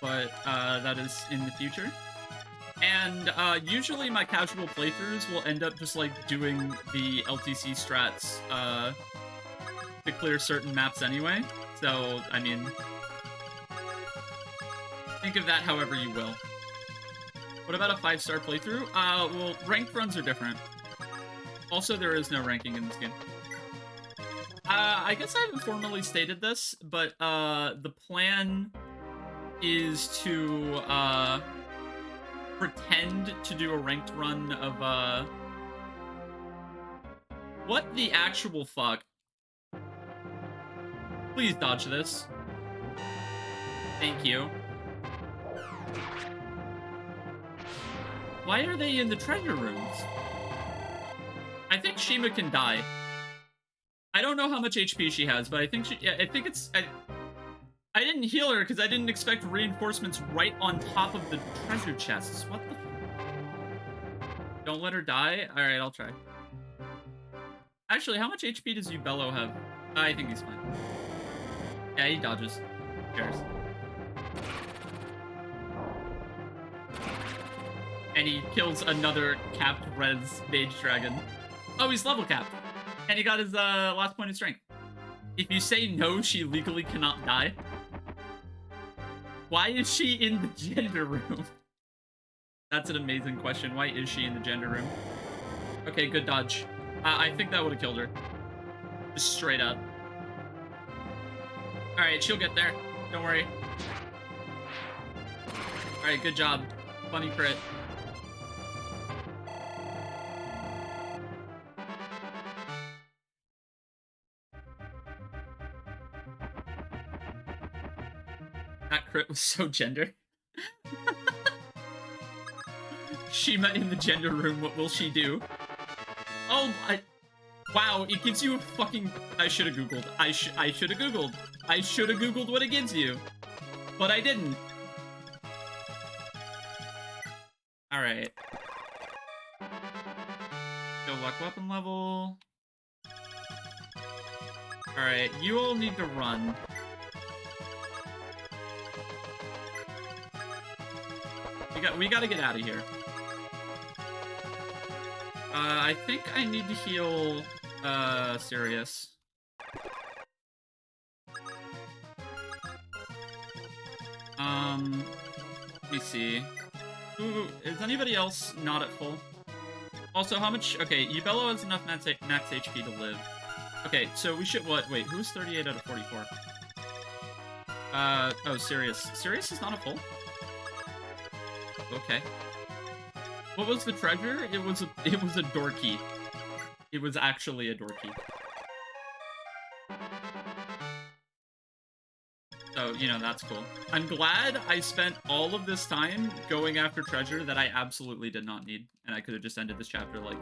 but that is in the future. And usually my casual playthroughs will end up just, like, doing the LTC strats to clear certain maps anyway. So, I mean, think of that however you will. What about a 5-star playthrough? Well, ranked runs are different. Also, there is no ranking in this game. I guess I haven't formally stated this, but the plan is to pretend to do a ranked run of what the actual fuck? Please dodge this. Thank you. Why are they in the treasure rooms? I think Shima can die. I don't know how much HP she has, but I think it's... I didn't heal her because I didn't expect reinforcements right on top of the treasure chests. What the... Don't let her die? Alright, I'll try. Actually, how much HP does Ubello have? I think he's fine. Yeah, he dodges. Who cares? And he kills another capped res mage dragon. Oh, he's level capped. And he got his last point of strength. If you say no, she legally cannot die. Why is she in the gender room? That's an amazing question. Why is she in the gender room? Okay, good dodge. I think that would have killed her. Just straight up. Alright, she'll get there. Don't worry. Alright, good job. Funny crit. That crit was so gender. Shima in the gender room, what will she do? Oh, wow, it gives you a fucking... I should have Googled. I should have Googled. I should have Googled what it gives you. But I didn't. Alright. Go luck weapon level. Alright, you all need to run. We gotta get out of here. I think I need to heal, Sirius. Let me see. Ooh, is anybody else not at full? Also, how much... Okay, Ubello has enough max HP to live. Okay, so we should... What? Wait, who's 38 out of 44? Oh, Sirius. Sirius is not a full? Okay. What was the treasure? It was a door key. It was actually a door key. So, you know, that's cool. I'm glad I spent all of this time going after treasure that I absolutely did not need. And I could have just ended this chapter, like,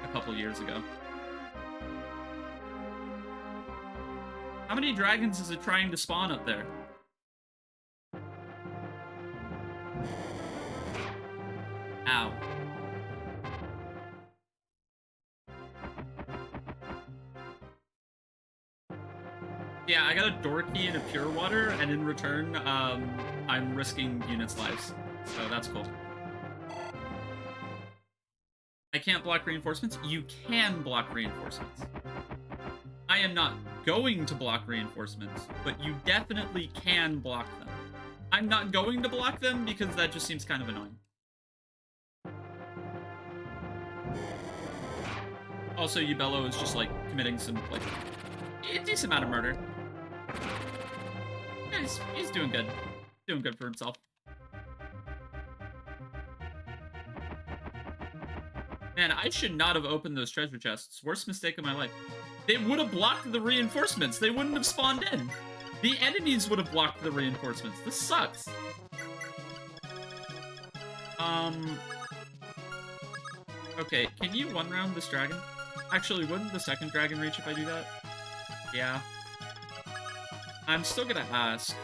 a couple years ago. How many dragons is it trying to spawn up there? Ow. Yeah, I got a door key and a pure water, and in return, I'm risking units' lives. So that's cool. I can't block reinforcements? You can block reinforcements. I am not going to block reinforcements, but you definitely can block them. I'm not going to block them because that just seems kind of annoying. Also, Ubello is just, like, committing some, like, a decent amount of murder. Yeah, he's doing good. Doing good for himself. Man, I should not have opened those treasure chests. Worst mistake of my life. They would have blocked the reinforcements. They wouldn't have spawned in. The enemies would have blocked the reinforcements. This sucks. Okay, can you one-round this dragon? Actually, wouldn't the second dragon reach if I do that? Yeah. I'm still gonna ask.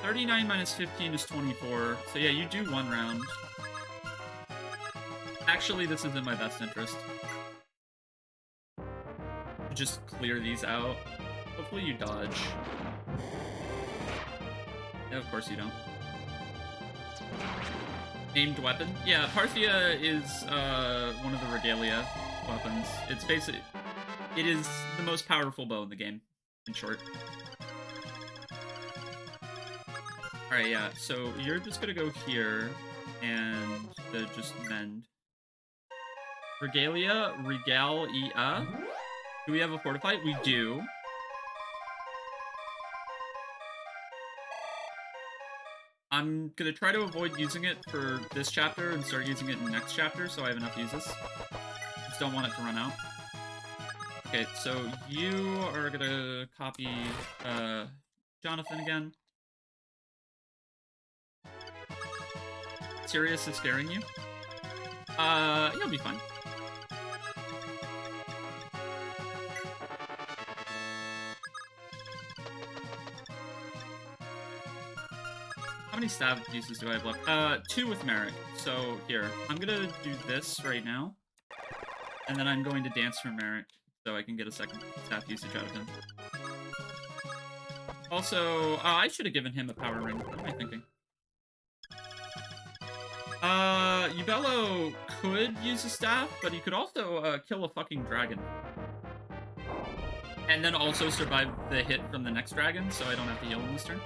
39 minus 15 is 24. So yeah, you do one round. Actually, this is in my best interest. Just clear these out. Hopefully you dodge. Yeah, of course you don't. Aimed weapon? Yeah, Parthia is one of the regalia weapons. It's basically... It is the most powerful bow in the game, in short. Alright, yeah, so you're just gonna go here and just mend. Regalia, regalia. Do we have a fortify? We do. I'm gonna try to avoid using it for this chapter and start using it in the next chapter so I have enough uses. Just don't want it to run out. Okay, so you are gonna copy Jonathan again. Sirius is scaring you? You'll be fine. How many stab uses do I have left? 2 with Merrick. So, here. I'm gonna do this right now. And then I'm going to dance for Merrick, so I can get a second stab usage out of him. Also, I should have given him a power ring. What am I thinking? Ubello could use a staff, but he could also, kill a fucking dragon. And then also survive the hit from the next dragon, so I don't have to heal him this turn.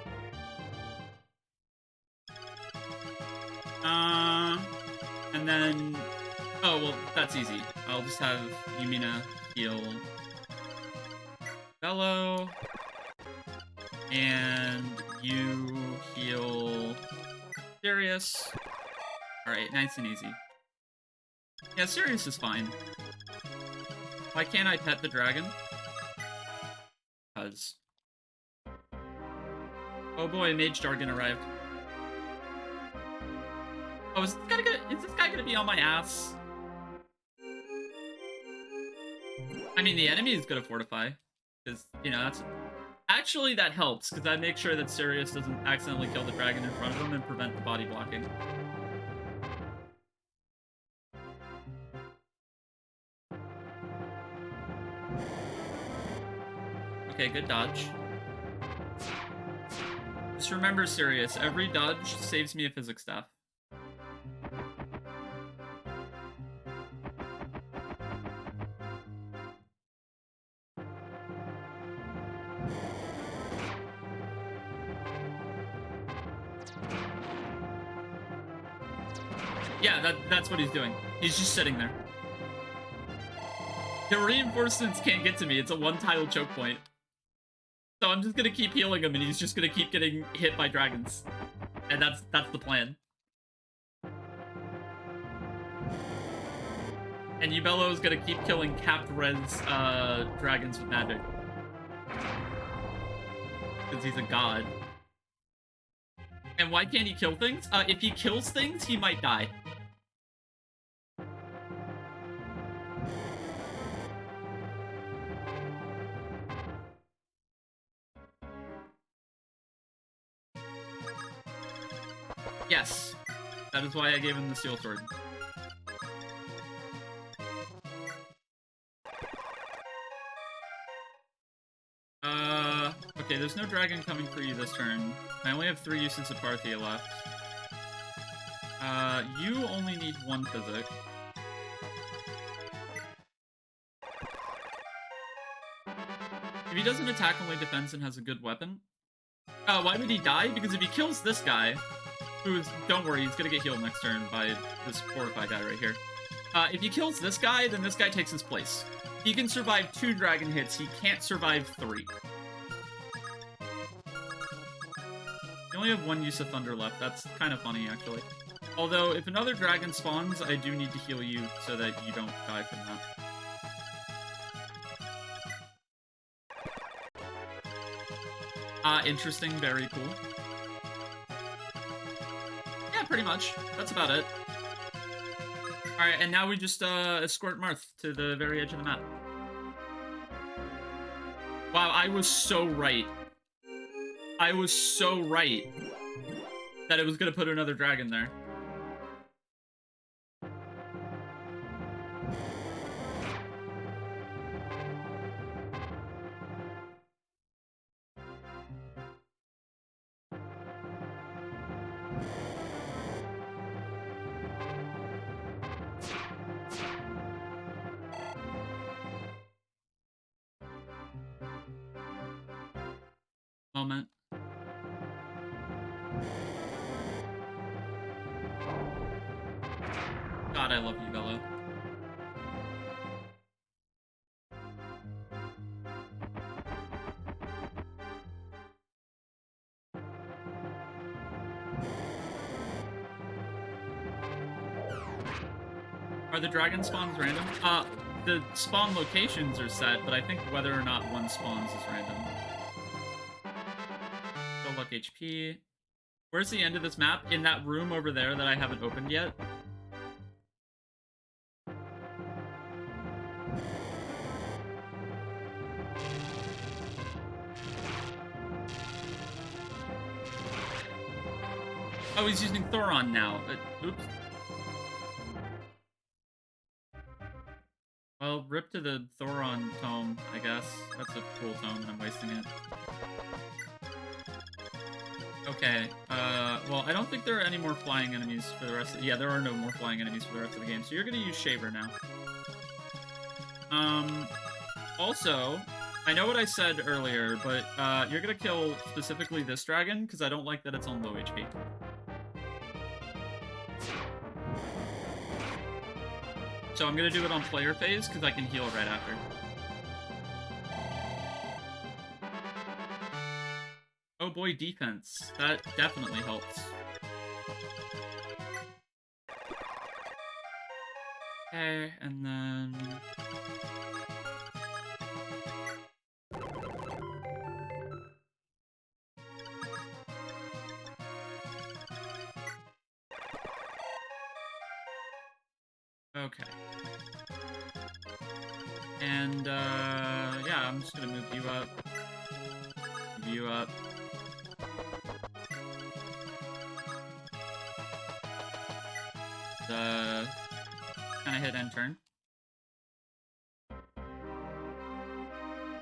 And then... Oh, well, that's easy. I'll just have Yumina heal Bello, and you heal Sirius. Alright, nice and easy. Yeah, Sirius is fine. Why can't I pet the dragon? Because... Oh boy, Mage Jargon arrived. Oh, is this guy gonna be on my ass? I mean, the enemy is gonna fortify. Because, you know, that's... Actually, that helps, because I make sure that Sirius doesn't accidentally kill the dragon in front of him and prevent the body blocking. Okay, good dodge. Just remember, Sirius, every dodge saves me a physics staff. Yeah, that's what he's doing. He's just sitting there. The reinforcements can't get to me. It's a one-tile choke point. So I'm just gonna keep healing him, and he's just gonna keep getting hit by dragons. And that's the plan. And Yubello is gonna keep killing capped res dragons with magic. Because he's a god. And why can't he kill things? If he kills things, he might die. Yes. That is why I gave him the steel sword. Okay, there's no dragon coming for you this turn. I only have 3 uses of Parthia left. You only need 1 physic. If he doesn't attack, only defense, and has a good weapon. Why would he die? Because if he kills this guy, don't worry, he's gonna get healed next turn by this fortified guy right here. If he kills this guy, then this guy takes his place. He can survive 2 dragon hits, he can't survive 3. You only have 1 use of Thunder left. That's kind of funny, actually. Although, if another dragon spawns, I do need to heal you so that you don't die from that. Interesting. Very cool. Yeah, pretty much. That's about it. Alright, and now we just escort Marth to the very edge of the map. Wow, I was so right. I was so right that it was gonna put another dragon there. Moment. God, I love you, Bella. Are the dragon spawns random? The spawn locations are set, but I think whether or not one spawns is random. Go luck HP. Where's the end of this map? In that room over there that I haven't opened yet? Oh, he's using Thoron now. Oops. Well, rip to the Thoron tome, I guess. That's a cool tome, and I'm wasting it. Okay, well, I don't think there are any more flying enemies for the rest of yeah, there are no more flying enemies for the rest of the game, so you're gonna use Shaver now. Also, I know what I said earlier, but, you're gonna kill specifically this dragon, because I don't like that it's on low HP. So I'm gonna do it on player phase, because I can heal right after. Oh boy, defense. That definitely helps. Okay, and then... Okay. And, yeah, I'm just gonna move you up. Move you up. Kinda hit end turn.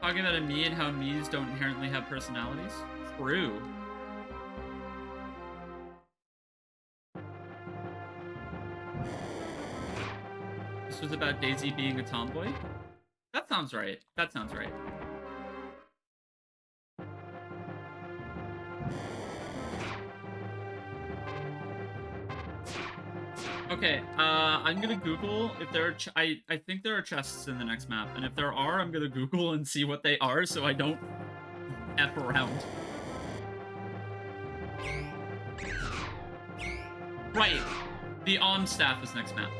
Talking about a Mii and how Miis don't inherently have personalities? True. This was about Daisy being a tomboy? That sounds right. That sounds right. Okay, I'm gonna Google if there are I think there are chests in the next map, and if there are, I'm gonna Google and see what they are so I don't F around. Right, the staff is next map.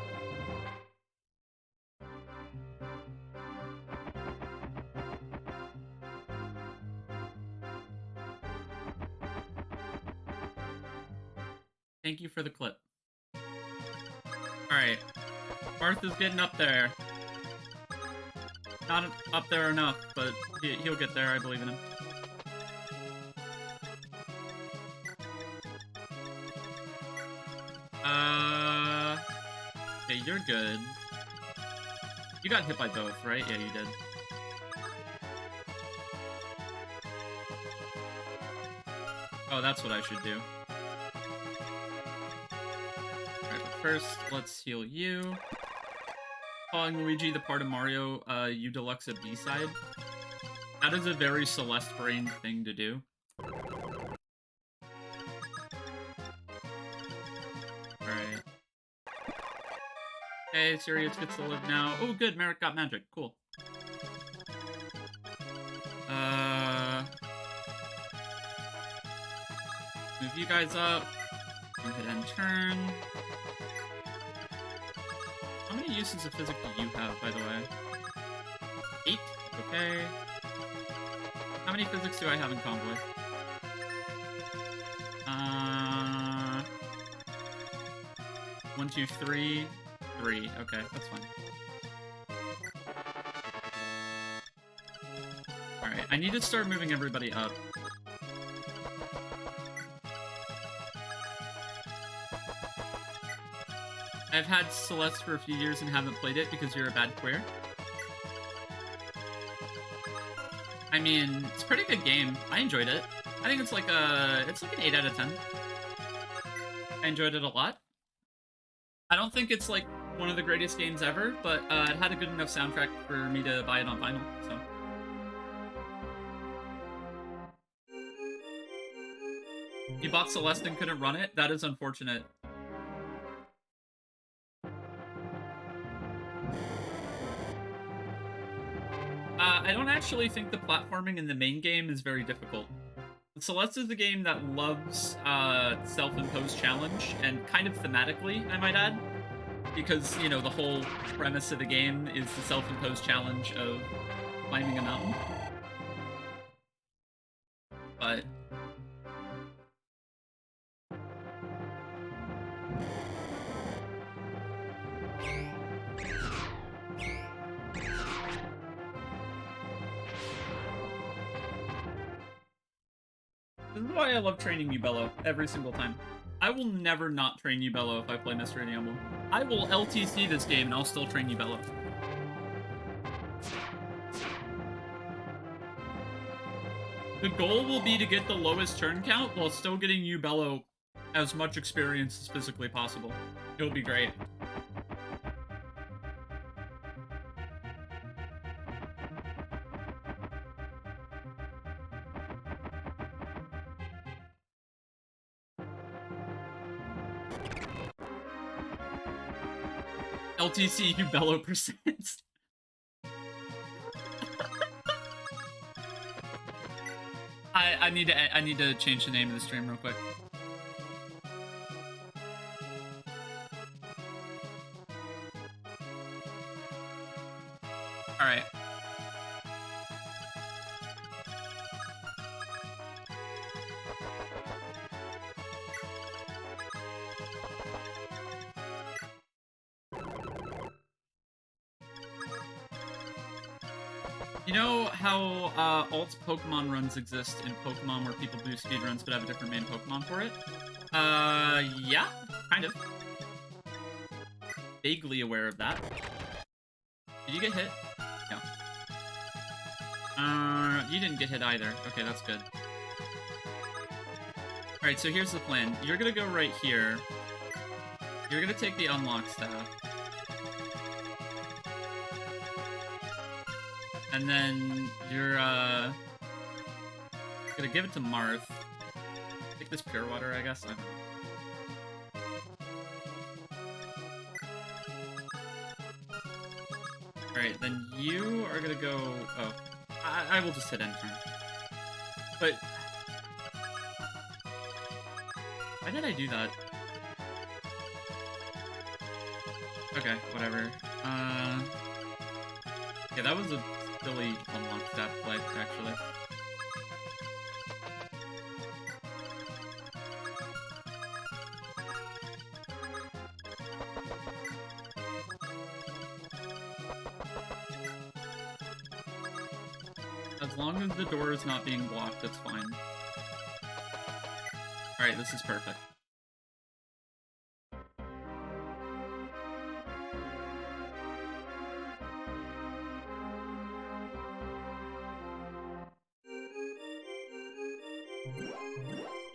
Thank you for the clip. Alright. Barth is getting up there. Not up there enough, but he'll get there, I believe in him. Okay, you're good. You got hit by both, right? Yeah, you did. Oh, that's what I should do. Alright, but first, let's heal you. Calling Luigi the part of Mario U Deluxe a B-side. That is a very Celeste-brained thing to do. Alright. Okay, Sirius gets to live now. Oh, good, Merrick got magic. Cool. Move you guys up. You hit end turn. How many uses of physic do you have, by the way? 8? Okay. How many physics do I have in Convoy? 1, 2, 3. 3. Okay, that's fine. Alright, I need to start moving everybody up. I've had Celeste for a few years and haven't played it because you're a bad queer. I mean, it's a pretty good game. I enjoyed it. I think it's like an 8 out of 10. I enjoyed it a lot. I don't think it's like one of the greatest games ever, but it had a good enough soundtrack for me to buy it on vinyl, so. You bought Celeste and couldn't run it? That is unfortunate. I don't actually think the platforming in the main game is very difficult. Celeste is a game that loves self-imposed challenge, and kind of thematically, I might add. Because, you know, the whole premise of the game is the self-imposed challenge of climbing a mountain. But... this is why I love training you, Bello, every single time. I will never not train you, Bello, if I play Mystery of the Emblem. I will LTC this game, and I'll still train you, Bello. The goal will be to get the lowest turn count while still getting you, Bello, as much experience as physically possible. It'll be great. LTC, you Bello percent. I need to change the name of the stream real quick. All right. You know how alt Pokemon runs exist in Pokemon where people do speedruns but have a different main Pokemon for it? Yeah, kind of. Vaguely aware of that. Did you get hit? No. You didn't get hit either. Okay, that's good. Alright, so here's the plan. You're gonna go right here. You're gonna take the unlock staff. And then you're gonna give it to Marth. Take this pure water, I guess. I don't know. Alright, then you are gonna go... Oh, I will just hit end turn. But... Why did I do that? Okay, whatever. Yeah, that was a silly unlock stat play, actually. As long as the door is not being blocked, that's fine. Alright, this is perfect.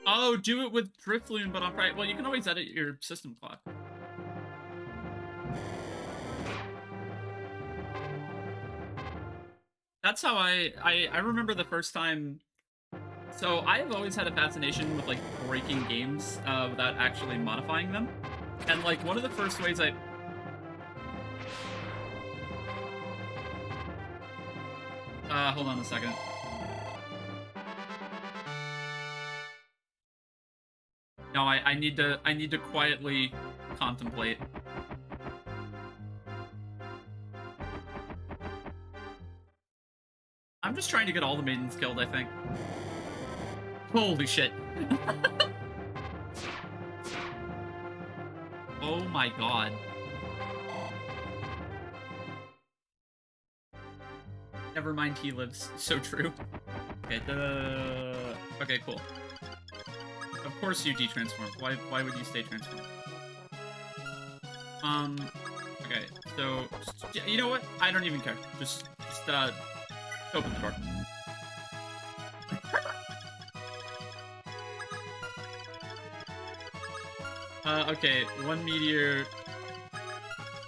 Oh, do it with Drifloon, but on Friday. Well, you can always edit your system clock. That's how I remember the first time. So I've always had a fascination with like breaking games without actually modifying them, and like one of the first ways I. Hold on a second. No, I need to quietly contemplate. I'm just trying to get all the maidens killed, I think. Holy shit. Oh my god. Never mind, he lives. So true. Okay, okay, cool. Of course you detransform. Why would you stay transformed? Okay, so you know what? I don't even care. Just open the door. Okay, 1 meteor,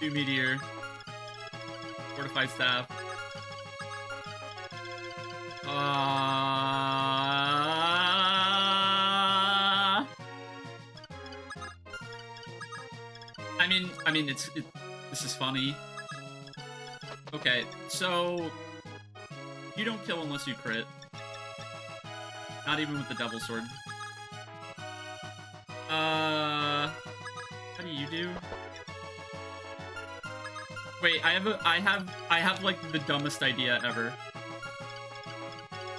2 meteor, fortified staff. I mean, this is funny. Okay, so you don't kill unless you crit. Not even with the double sword. How do you do? Wait, I have like the dumbest idea ever.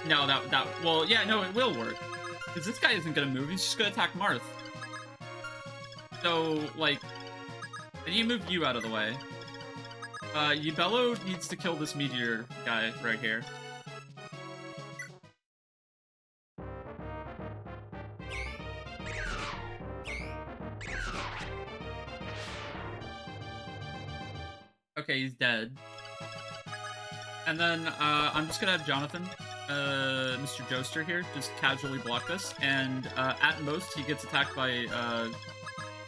No, well, yeah, no, it will work. Because this guy isn't gonna move, he's just gonna attack Marth. So, like, I need to move you out of the way. Yubello needs to kill this meteor guy right here. Okay, he's dead. And then, I'm just gonna have Jonathan, Mr. Joester here, just casually block this, and, at most, he gets attacked by,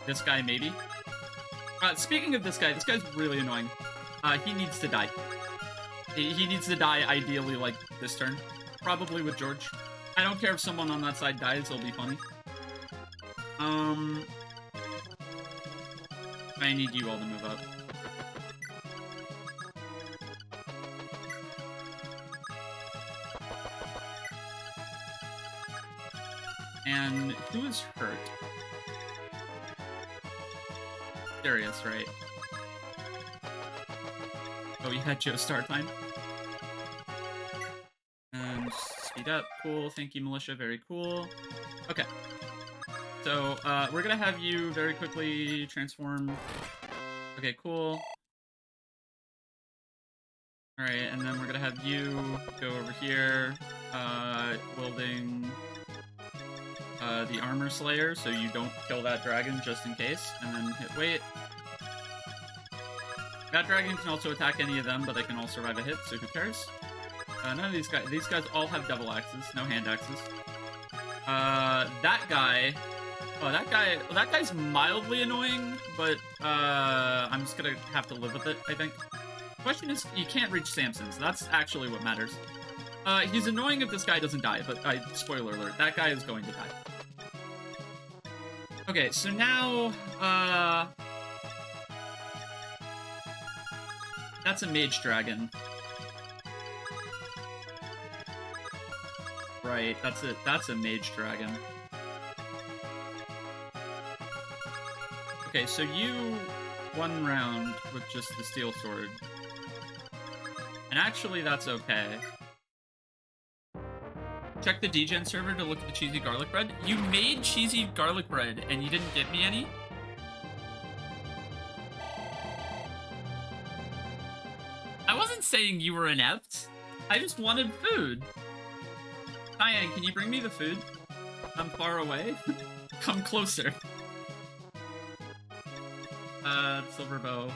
this guy, maybe. Speaking of this guy's really annoying. He needs to die. He needs to die, ideally, like, this turn. Probably with George. I don't care if someone on that side dies, it'll be funny. I need you all to move up. And who is hurt? Darius, right? Oh, you had Joe start time. And speed up. Cool. Thank you, Militia. Very cool. Okay. So, we're gonna have you very quickly transform. Okay, cool. Alright, and then we're gonna have you go over here, wielding the Armor Slayer, so you don't kill that dragon just in case, and then hit wait. That dragon can also attack any of them, but they can all survive a hit, so who cares? None of these guys all have double axes, no hand axes. That guy... Oh, that guy's mildly annoying, but, I'm just gonna have to live with it, I think. Question is, you can't reach Samson, so that's actually what matters. He's annoying if this guy doesn't die, but, spoiler alert, that guy is going to die. Okay, so now, That's a mage dragon. Right, that's a mage dragon. Okay, so you one round with just the steel sword. And actually, that's okay. Check the degen server to look at the cheesy garlic bread. You made cheesy garlic bread and you didn't get me any? I wasn't saying you were inept. I just wanted food. Diane, can you bring me the food? I'm far away. Come closer. Silver bow.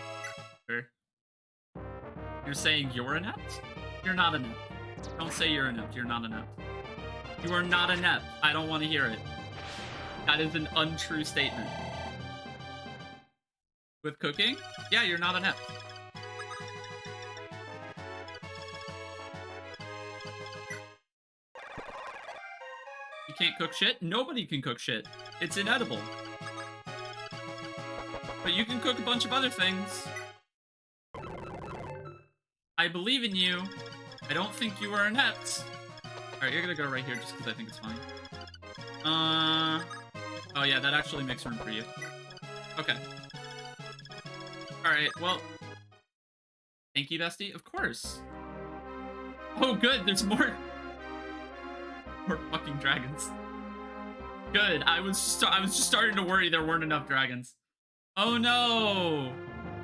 Sure. You're saying you're inept? You're not inept. Don't say you're inept. You're not inept. You are not inept. I don't want to hear it. That is an untrue statement. With cooking? Yeah, you're not inept. You can't cook shit? Nobody can cook shit. It's inedible. But you can cook a bunch of other things. I believe in you. I don't think you are inept. Alright, you're gonna go right here just because I think it's funny. Oh yeah, that actually makes room for you. Okay. Alright, well... Thank you, bestie. Of course. Oh, good, there's more... More fucking dragons. Good, I was just starting to worry there weren't enough dragons. Oh no!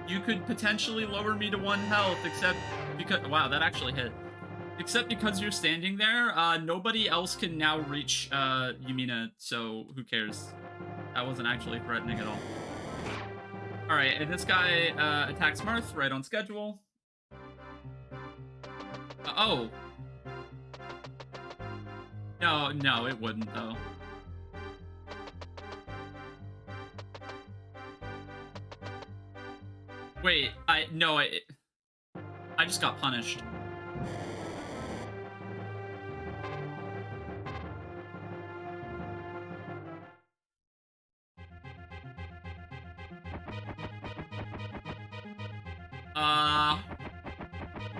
You could potentially lower me to 1 health, except because... Wow, that actually hit. Except because you're standing there, nobody else can now reach Yumina, so who cares? That wasn't actually threatening at all. Alright, and this guy attacks Marth right on schedule. Oh. No, it wouldn't, though. Wait, I just got punished.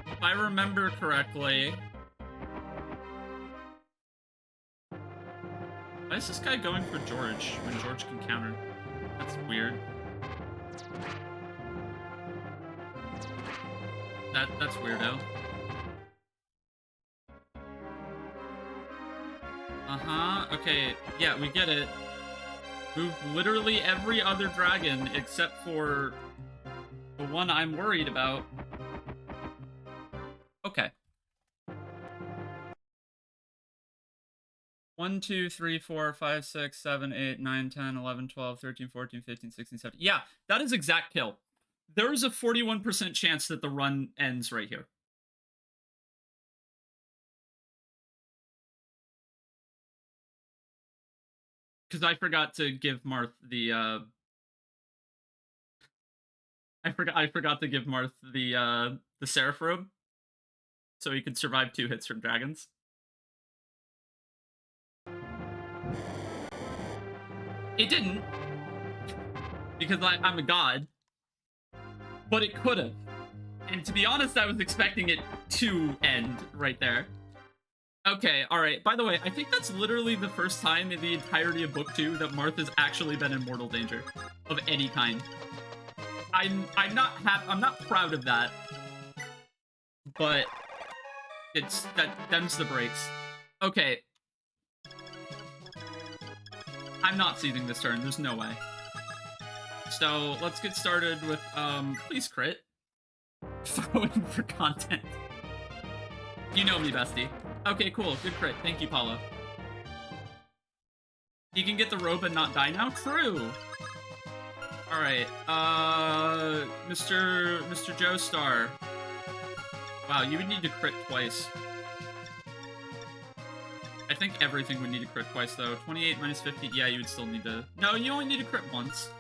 If I remember correctly... Why is this guy going for George when George can counter? That's weird. That's weirdo. Uh-huh, okay, yeah, we get it. Move literally every other dragon except for the one I'm worried about. Okay. 1, 2, 3, 4, 5, 6, 7, 8, 9, 10, 11, 12, 13, 14, 15, 16, 17. Yeah, that is exact kill. There is a 41% chance that the run ends right here. Because I forgot to give Marth the I forgot to give Marth the Seraph robe, so he could survive 2 hits from dragons. It didn't, because I'm a god, but it could have. And to be honest, I was expecting it to end right there. Okay, alright. By the way, I think that's literally the first time in the entirety of Book 2 that Marth has actually been in mortal danger of any kind. I'm not proud of that, but them's the breaks. Okay. I'm not seizing this turn, there's no way. So, let's get started with, please crit. Throwing for content. You know me, bestie. Okay, cool, good crit. Thank you, Paula. You can get the robe and not die now? True! Alright, Mr. Joestar. Wow, you would need to crit twice. I think everything would need to crit twice, though. 28 minus 50, yeah, you would still need to... No, you only need to crit once.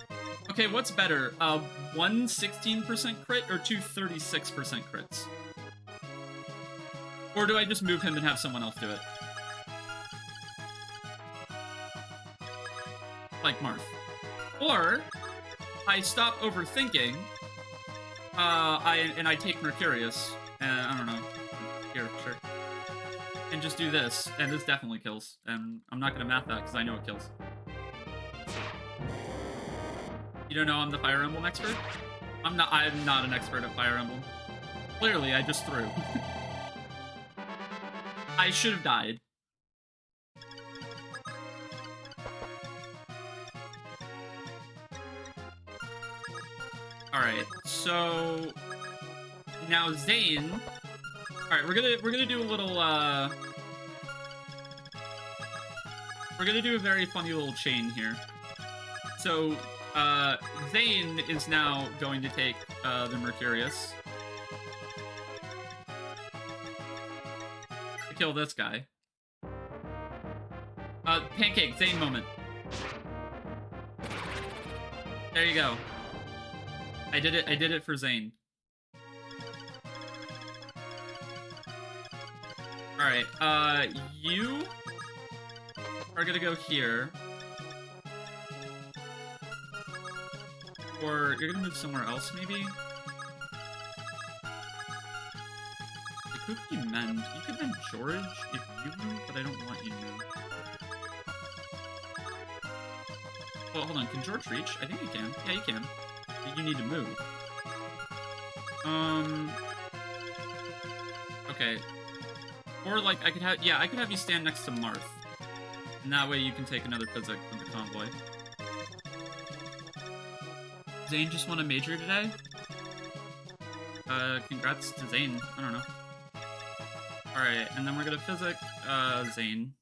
Okay, what's better? 1 16% crit or 2 36% crits? Or do I just move him and have someone else do it? Like Marth. Or, I stop overthinking, I take Mercurius, and I don't know. Here, sure. And just do this, and this definitely kills. And I'm not gonna math that, because I know it kills. You don't know I'm the Fire Emblem expert? I'm not an expert at Fire Emblem. Clearly, I just threw. I should have died. Alright, so now Zane. Alright, we're gonna do a little we're gonna do a very funny little chain here. So Zane is now going to take the Mercurius to kill this guy. Pancake, Zane moment. There you go. I did it for Zane. Alright, you are gonna go here. Or you're gonna move somewhere else, maybe? It could be Mend. You could Mend George if you move, but I don't want you to move. Well, hold on. Can George reach? I think he can. Yeah, he can. You need to move. Okay. Or, like, I could have you stand next to Marth. And that way you can take another physic from the convoy. Zane just won a major today? Congrats to Zane. I don't know. Alright, and then we're gonna physic, Zane.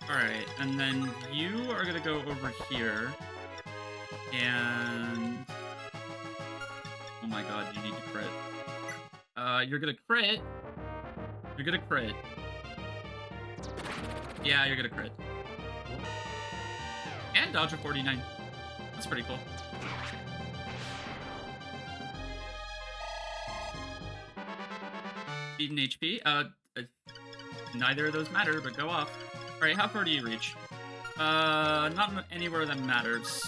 Alright, and then you are gonna go over here. And... oh my god, you need to crit. You're gonna crit. You're gonna crit. Yeah, you're gonna crit. And dodge a 49. That's pretty cool. Speed and HP. Neither of those matter, but go off. Alright, how far do you reach? Not anywhere that matters.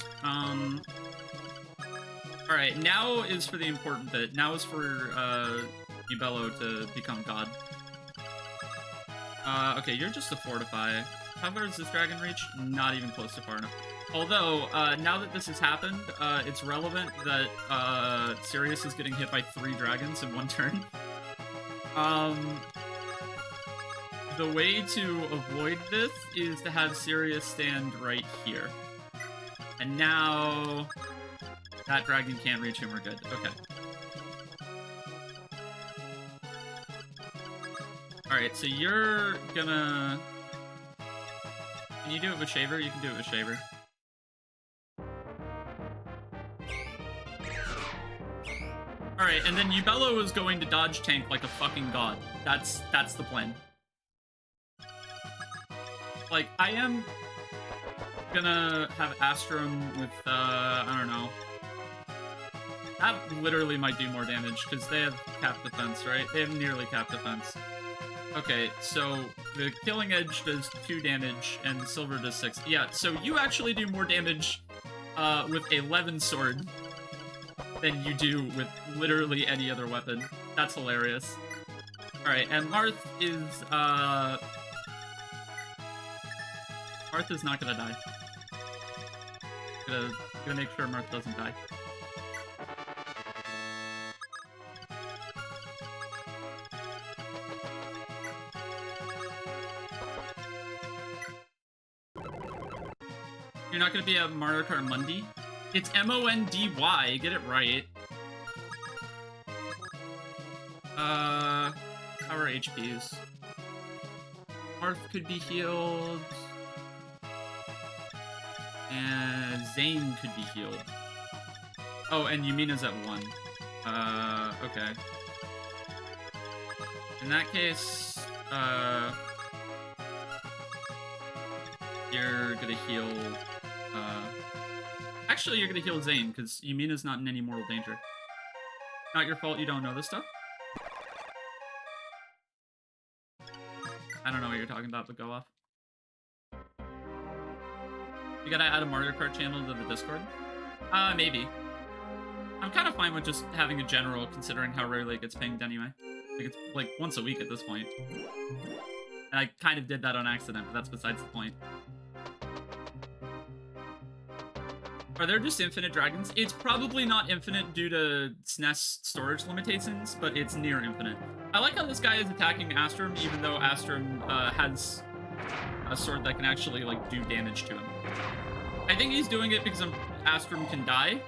Alright, now is for the important bit. Now is for, Ubello to become God. Okay, you're just a fortify. How far does this dragon reach? Not even close to far enough. Although, now that this has happened, it's relevant that, Sirius is getting hit by 3 dragons in one turn. The way to avoid this is to have Sirius stand right here. And now... that dragon can't reach him, we're good. Okay. Alright, so you're gonna... can you do it with Shaver? You can do it with Shaver. Alright, and then Ubello is going to dodge tank like a fucking god. That's the plan. Like, I am gonna have Astrum with, I don't know. That literally might do more damage, because they have cap defense, right? They have nearly cap defense. Okay, so the Killing Edge does 2 damage, and the Silver does 6. Yeah, so you actually do more damage with a Levin sword than you do with literally any other weapon. That's hilarious. Alright, and Marth is, Marth is not gonna die. Gonna make sure Marth doesn't die. You're not gonna be a Mario Kart Monday? It's M-O-N-D-Y, get it right. How are HPs? Marth could be healed. And Zane could be healed. Oh, and Yumina's at 1. Okay. In that case, you're gonna heal, actually, you're gonna heal Zane, because Yumina's not in any mortal danger. Not your fault you don't know this stuff. I don't know what you're talking about, but go off. You gotta add a Mario Kart channel to the Discord? Maybe. I'm kind of fine with just having a general, considering how rarely it gets pinged anyway. Like, it's like once a week at this point. And I kind of did that on accident, but that's besides the point. Are there just infinite dragons? It's probably not infinite due to SNES storage limitations, but it's near infinite. I like how this guy is attacking Astrum, even though Astrum has a sword that can actually, like, do damage to him. I think he's doing it because Astrum can die,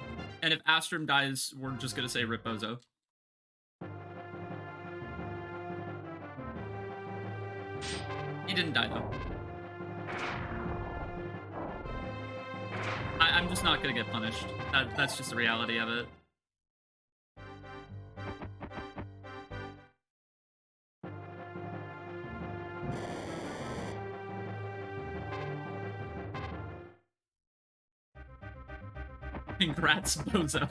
and if Astrum dies, we're just gonna say Rip Bozo. He didn't die, though. I'm just not gonna get punished. That's just the reality of it. Congrats, Bozo.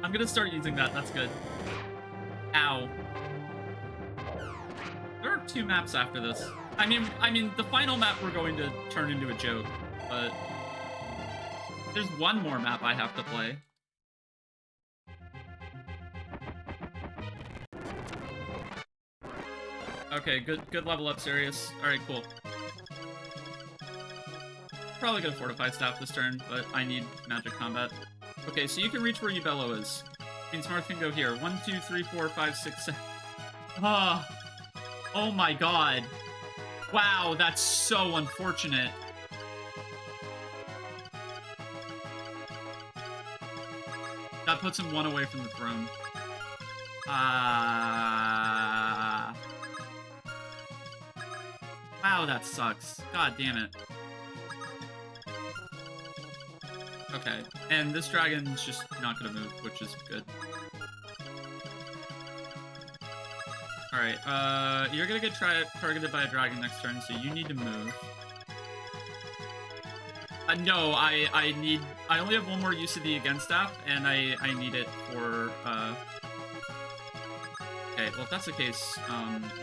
I'm gonna start using that. That's good. Ow. There are 2 maps after this. I mean, the final map we're going to turn into a joke, but there's 1 more map I have to play. Okay, good level up, Sirius. Alright, cool. Probably gonna Fortify Staff this turn, but I need magic combat. Okay, so you can reach where Ubello is. Means Marth can go here. 1, 2, 3, 4, 5, 6, 7. Ah. Oh my god. Wow, that's so unfortunate. That puts him 1 away from the throne. Wow, that sucks. God damn it. Okay, and this dragon's just not gonna move, which is good. Alright, you're gonna get targeted by a dragon next turn, so you need to move. No, I only have 1 more use of the Against Staff, and I need it for, Okay, well if that's the case,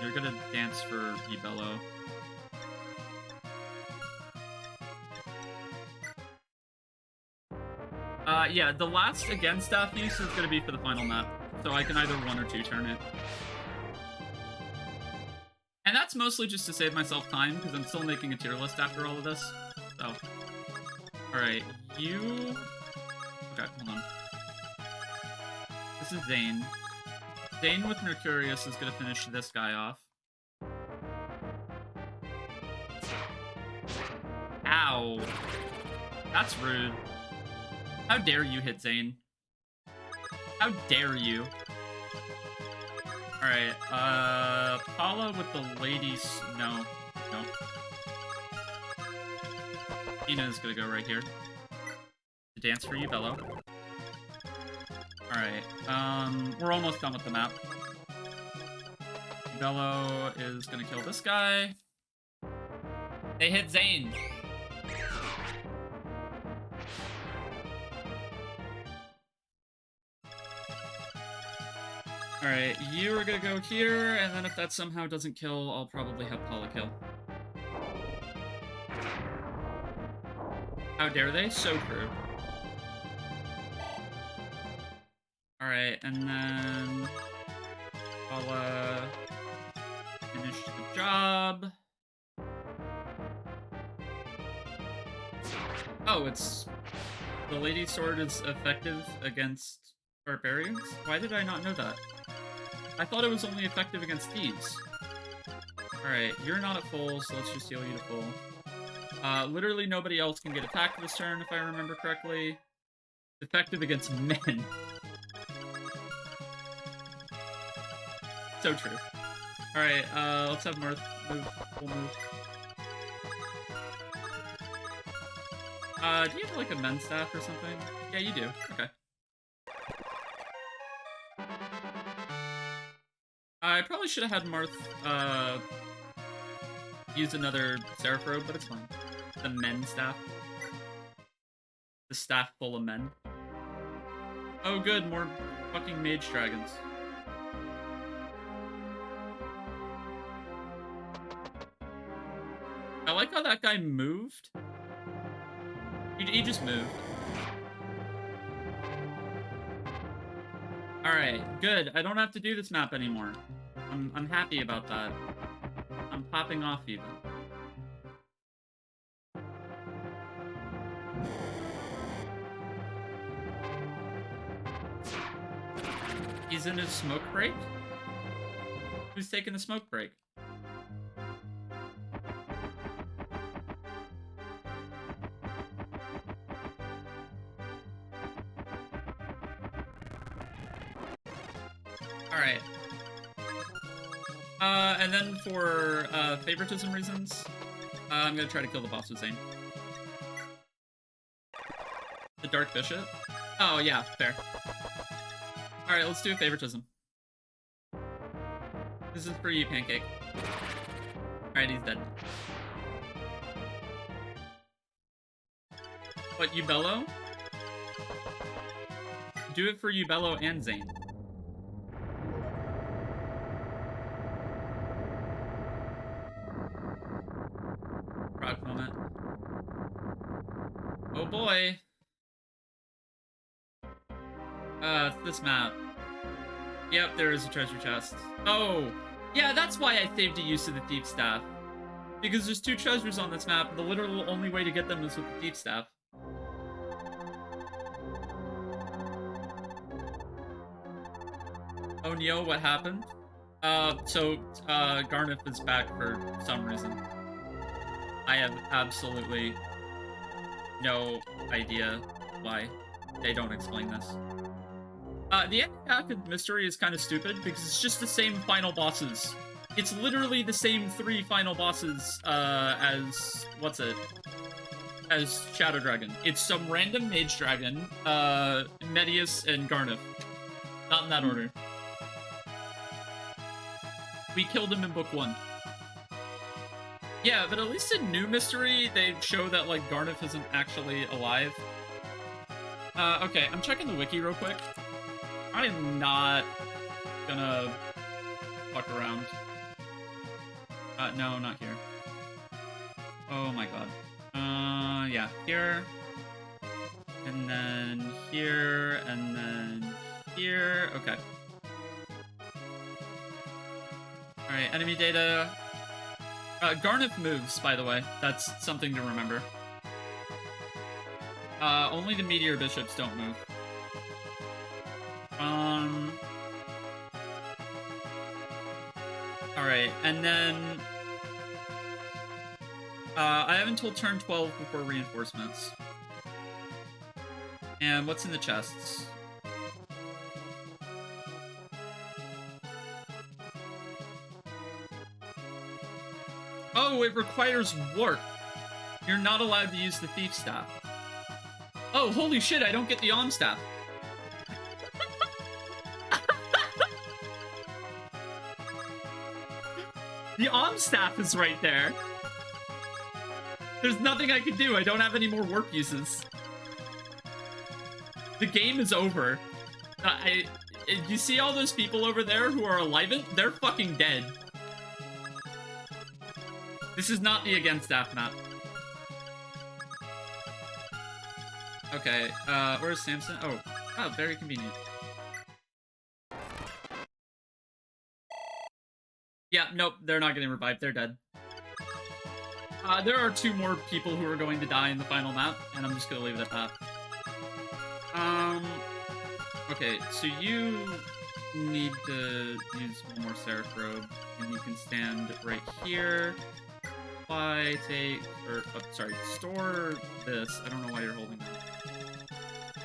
you're gonna dance for Ebello. Yeah, the last Against Staff use is gonna be for the final map, so I can either 1 or 2 turn it. And that's mostly just to save myself time, because I'm still making a tier list after all of this. So. Alright, you... Okay, hold on. This is Zane. Zane with Mercurius is going to finish this guy off. Ow. That's rude. How dare you hit Zane? How dare you? Alright, Paula with the ladies... No. Ina's gonna go right here. To dance for you, Bello. Alright, we're almost done with the map. Bello is gonna kill this guy. They hit Zane! Alright, you are gonna go here, and then if that somehow doesn't kill, I'll probably have Paula kill. How dare they? So true. Alright, and then Paula finished the job. Oh, it's... The Lady Sword is effective against barbarians? Why did I not know that? I thought it was only effective against thieves. Alright, you're not at full, so let's just heal you to full. Literally nobody else can get attacked this turn, if I remember correctly. It's effective against men. So true. Alright, let's have Marth move. Full move. Do you have, like, a men's staff or something? Yeah, you do. Okay. I probably should have had Marth, use another Seraph Robe, but it's fine. The men's staff. The staff full of men. Oh good, more fucking mage dragons. I like how that guy moved. He just moved. Alright, good. I don't have to do this map anymore. I'm happy about that. I'm popping off even. He's in his smoke break? Who's taking the smoke break? Alright. And then for favoritism reasons, I'm gonna try to kill the boss with Zane. The Dark Bishop? Oh, yeah, fair. Alright, let's do a favoritism. This is for you, Pancake. Alright, he's dead. What, Ubello? Do it for Ubello and Zane. Rock moment. Oh boy. It's this map. Yep, there is a treasure chest. Oh, yeah, that's why I saved a use of the Thief Staff. Because there's 2 treasures on this map, and the literal only way to get them is with the Thief Staff. Oh, Neo, what happened? Garneth is back for some reason. I have absolutely no idea why. They don't explain this. The Active Mystery is kind of stupid because it's just the same final bosses. It's literally the same 3 final bosses as Shadow Dragon. It's some random Mage Dragon, Medius, and Garneth. Not in that order. We killed him in book 1. Yeah, but at least in New Mystery, they show that, like, Garneth isn't actually alive. Okay, I'm checking the wiki real quick. I am not gonna fuck around. No, not here. Oh my god. Yeah, here. And then here, and then here. Okay. Alright, enemy data. Garneth moves, by the way. That's something to remember. Only the Meteor Bishops don't move. Alright, and then... I have until turn 12 before reinforcements. And what's in the chests? Oh, it requires warp. You're not allowed to use the Thief Staff. Oh, holy shit, I don't get the Om Staff. The Om Staff is right there. There's nothing I can do. I don't have any more warp uses. The game is over. You see all those people over there who are alive? They're fucking dead. This is not the Against Staff map. Okay, where's Samson? Oh, very convenient. Yeah, nope, they're not getting revived. They're dead. There are 2 more people who are going to die in the final map, and I'm just gonna leave it at that. Okay, so you need to use one more Seraph Robe, and you can stand right here. Store this. I don't know why you're holding that.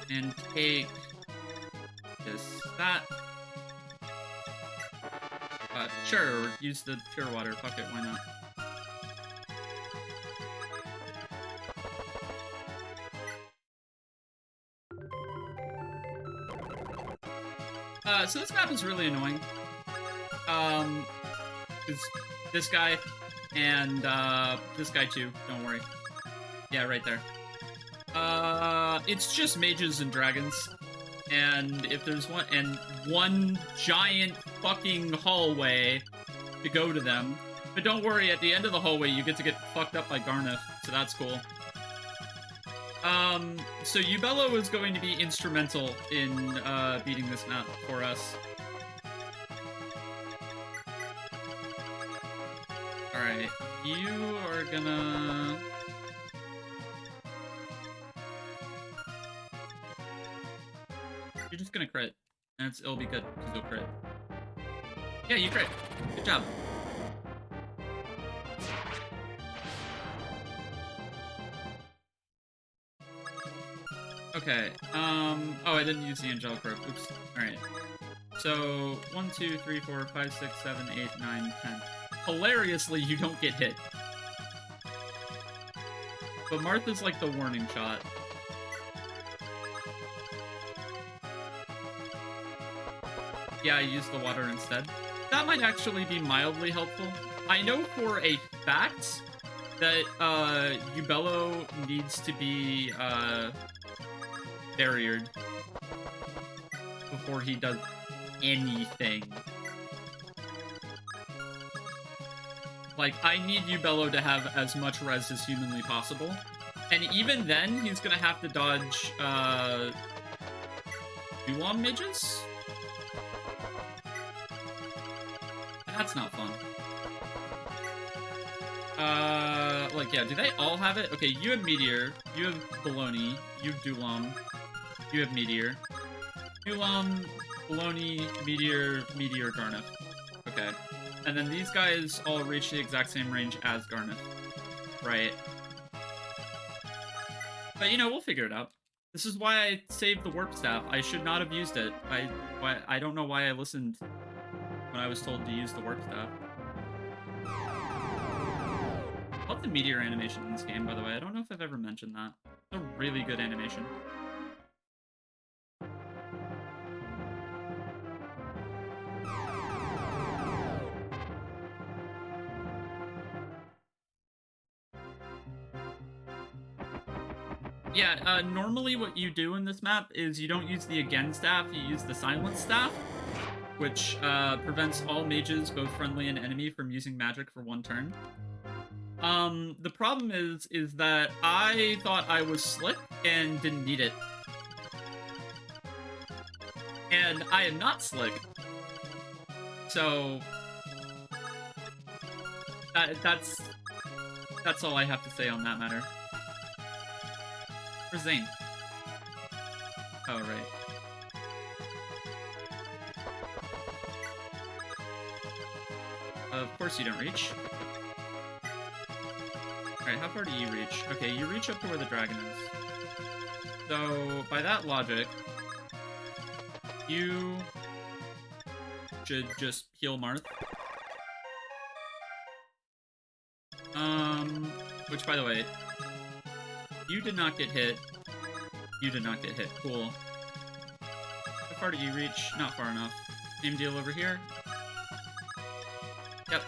And take that. Sure, use the pure water. Fuck it, why not? So this map is really annoying. It's this guy and this guy too. Don't worry. Yeah, right there. It's just mages and dragons, and if there's one giant fucking hallway to go to them. But don't worry, at the end of the hallway, you get to get fucked up by Garneth, so that's cool. So Ubello is going to be instrumental in beating this map for us. Alright, you are gonna... You're just gonna crit, and it'll be good, because you'll crit. Yeah, you crit. Good job. Okay, oh, I didn't use the angelic rope. Oops. Alright. So, 1, 2, 3, 4, 5, 6, 7, 8, 9, 10. Hilariously, you don't get hit. But Martha's like the warning shot. Yeah, I used the water instead. That might actually be mildly helpful. I know for a fact that Ubello needs to be barriered before he does anything. Like, I need Ubello to have as much res as humanly possible. And even then, he's gonna have to dodge Dulon mages? That's not fun. Like, yeah, do they all have it? Okay, you have Meteor, you have Baloney, you have Dulon, you have Meteor. Dulon, Baloney, Meteor, Meteor, Garnet. Okay. And then these guys all reach the exact same range as Garnet. Right. But, you know, we'll figure it out. This is why I saved the warp staff. I should not have used it. I don't know why I listened when I was told to use the warp staff. I love the meteor animation in this game, by the way. I don't know if I've ever mentioned that. It's a really good animation. Yeah, normally what you do in this map is you don't use the again staff, you use the silence staff, which prevents all mages, both friendly and enemy, from using magic for one turn. The problem is that I thought I was slick and didn't need it. And I am not slick. So that's all I have to say on that matter. Where's Zane? Oh, right. Of course you don't reach. Alright, how far do you reach? Okay, you reach up to where the dragon is. So, by that logic, you should just heal Marth. Which, by the way, you did not get hit. You did not get hit. Cool. How far do you reach? Not far enough. Same deal over here. Yep.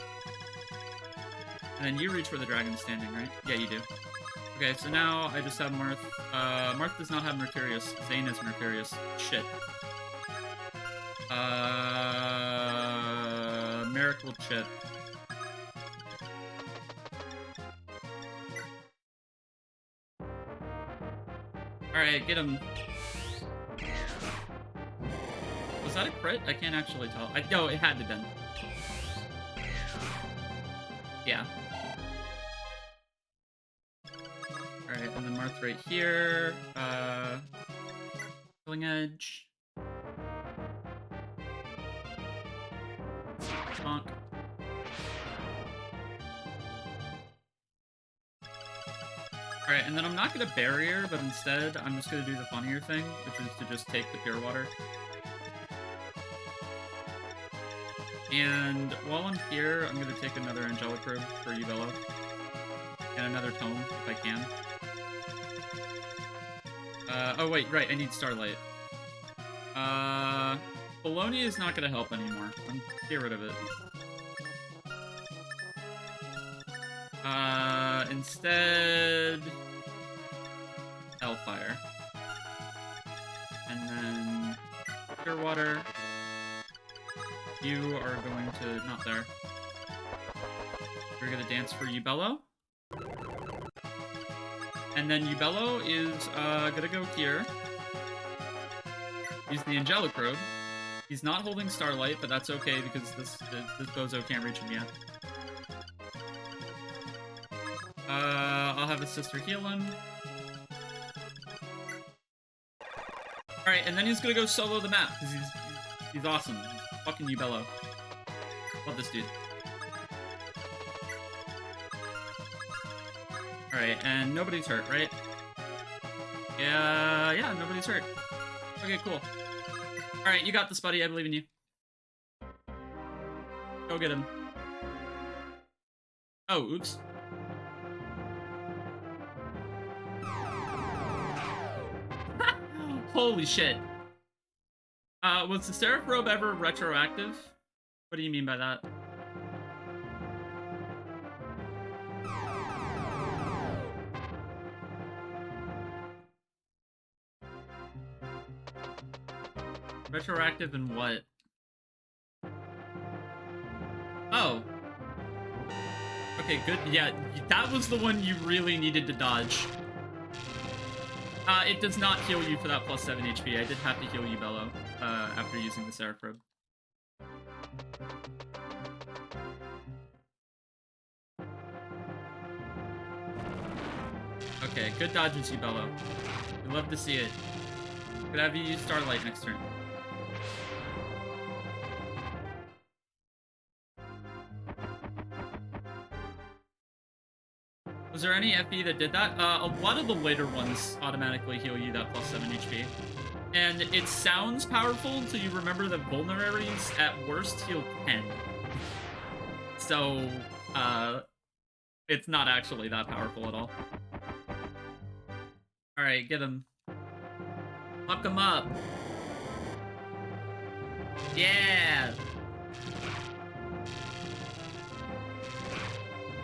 And then you reach where the dragon's standing, right? Yeah, you do. Okay, so now I just have Marth. Marth does not have Mercurius. Zane is Mercurius. Shit. Miracle Chip. Alright, get him. Was that a crit? I can't actually tell. No, it had to been. Yeah. Alright, and then Marth right here. Killing Edge. Bonk. Alright, and then I'm not gonna barrier, but instead I'm just gonna do the funnier thing, which is to just take the pure water. And while I'm here, I'm gonna take another angelic robe for Ubello. And another tome, if I can. Oh wait, right, I need Starlight. Baloney is not gonna help anymore. Get rid of it. Instead... Hellfire. And then... Pure Water. You are going to... Not there. We're gonna dance for Ubello. And then Ubello is gonna go here. Use the Angelic Robe. He's not holding Starlight, but that's okay because this bozo can't reach him yet. I'll have his sister heal him. Alright, and then he's gonna go solo the map, because he's awesome. He's fucking Ubello. Love this dude. Alright, and nobody's hurt, right? Yeah, nobody's hurt. Okay, cool. Alright, you got this, buddy. I believe in you. Go get him. Oh, oops. Holy shit. Was the Seraph Robe ever retroactive? What do you mean by that? Retroactive in what? Oh. Okay, good. Yeah, that was the one you really needed to dodge. It does not heal you for that plus 7 HP. I did have to heal you, Bello, after using the Seraph Robe. Okay, good dodges, you, Bello. We love to see it. Could have you use Starlight next turn. Was there any FE that did that? A lot of the later ones automatically heal you that plus 7 HP. And it sounds powerful until you remember that vulneraries at worst heal 10. So, it's not actually that powerful at all. Alright, get him. Fuck him up. Yeah!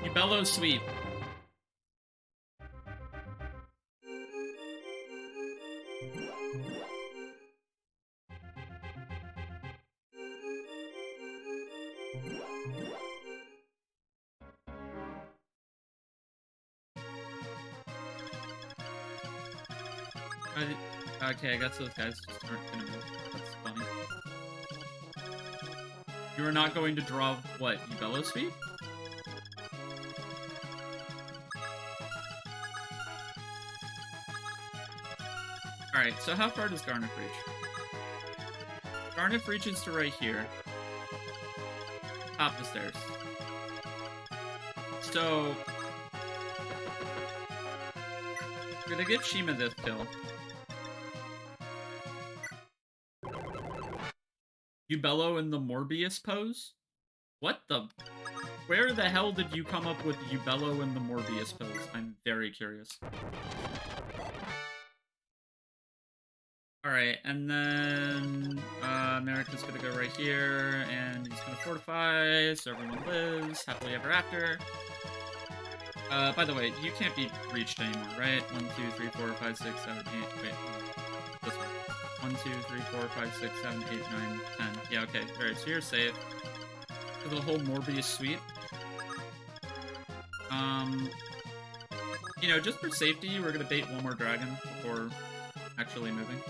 Ubello sweep. Okay, I guess those guys just aren't gonna move. That's funny. You are not going to draw what? Ubello sweep? Alright, so how far does Garnet reach? Garnet reaches to right here. Top the stairs. So... we're gonna give Shima this kill. Ubello in the Morbius pose? What the... where the hell did you come up with Ubello in the Morbius pose? I'm very curious. Alright, and then... America's gonna go right here, and he's gonna fortify, so everyone lives happily ever after. By the way, you can't be reached anymore, right? 1, 2, 3, 4, 5, 6, 7, 8... wait, this one. 1, 2, 3, 4, 5, 6, 7, 8, 9, 10. Yeah, okay. Alright, so you're safe. For the whole Morbius suite. You know, just for safety, we're gonna bait one more dragon before actually moving.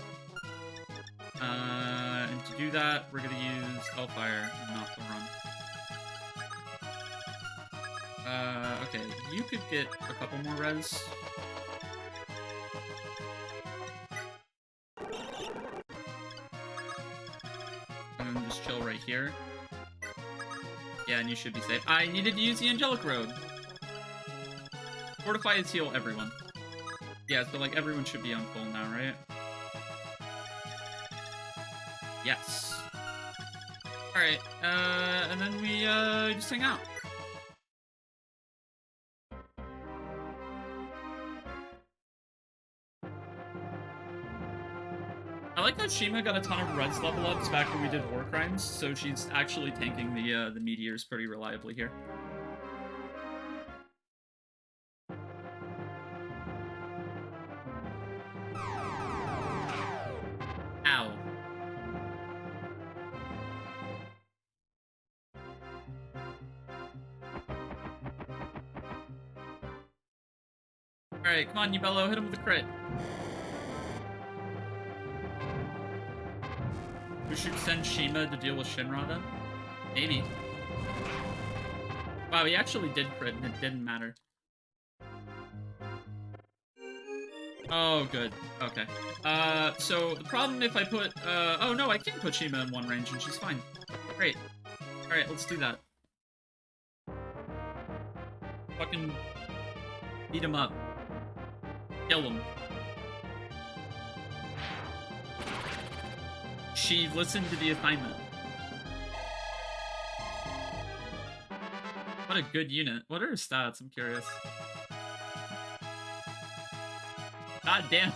And to do that, we're gonna use Hellfire and not the run. Okay, you could get a couple more res. And then just chill right here. Yeah, and you should be safe. I needed to use the Angelic Robe. Fortify is heal everyone. Yeah, so like everyone should be on full now, right? Yes. Alright, and then we, just hang out. I like that Shima got a ton of res level ups back when we did War Crimes, so she's actually tanking the meteors pretty reliably here. Ow. Alright, come on, Yubello, hit him with a crit. We should send Shima to deal with Shinra then? Maybe. Wow, he actually did crit and it didn't matter. Oh, good. Okay. So the problem if I put, oh no, I can put Shima in one range and she's fine. Great. Alright, let's do that. Fucking beat him up. Kill him. She listened to the assignment. What a good unit. What are her stats? I'm curious. God damn.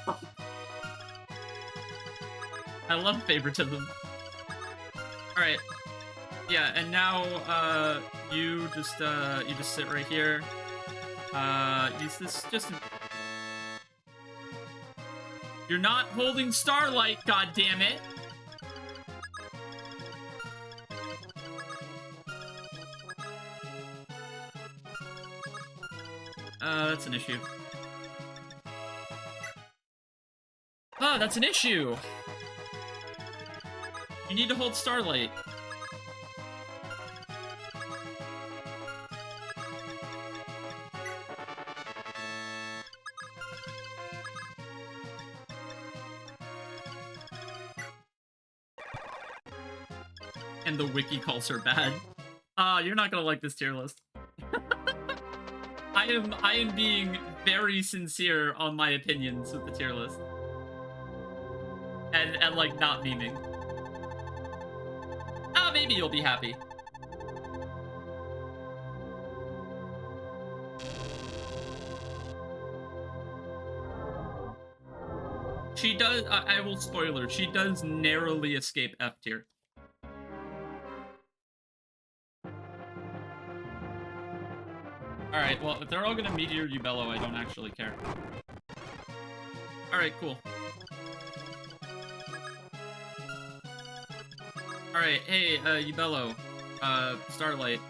I love favoritism. Alright. Yeah, and now, you just sit right here. Use this just... You're not holding Starlight, goddammit! That's an issue. Oh, that's an issue! You need to hold Starlight. And the wiki calls her bad. You're not gonna like this tier list. I am being very sincere on my opinions with the tier list. And like, not memeing. Maybe you'll be happy. She does, I will spoiler, she does narrowly escape F tier. Alright, well, if they're all gonna Meteor Yubello, I don't actually care. Alright, cool. Alright, hey, Yubello, Starlight.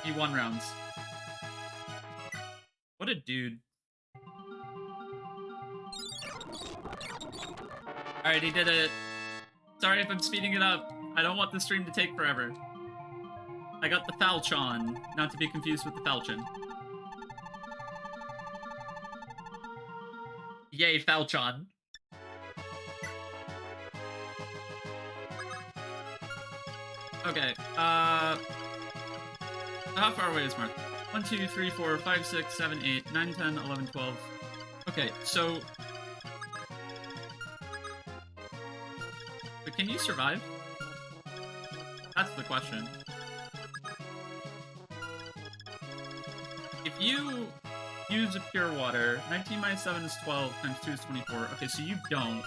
E1 rounds. What a dude. Alright, he did it. Sorry if I'm speeding it up. I don't want the stream to take forever. I got the Falchon, not to be confused with the Falchion. Yay, Falchon. Okay, how far away is Mark? 1, 2, 3, 4, 5, 6, 7, 8, 9, 10, 11, 12. Okay, so... But can you survive? That's the question. If you use a pure water, 19 minus 7 is 12, times 2 is 24. Okay, so you don't.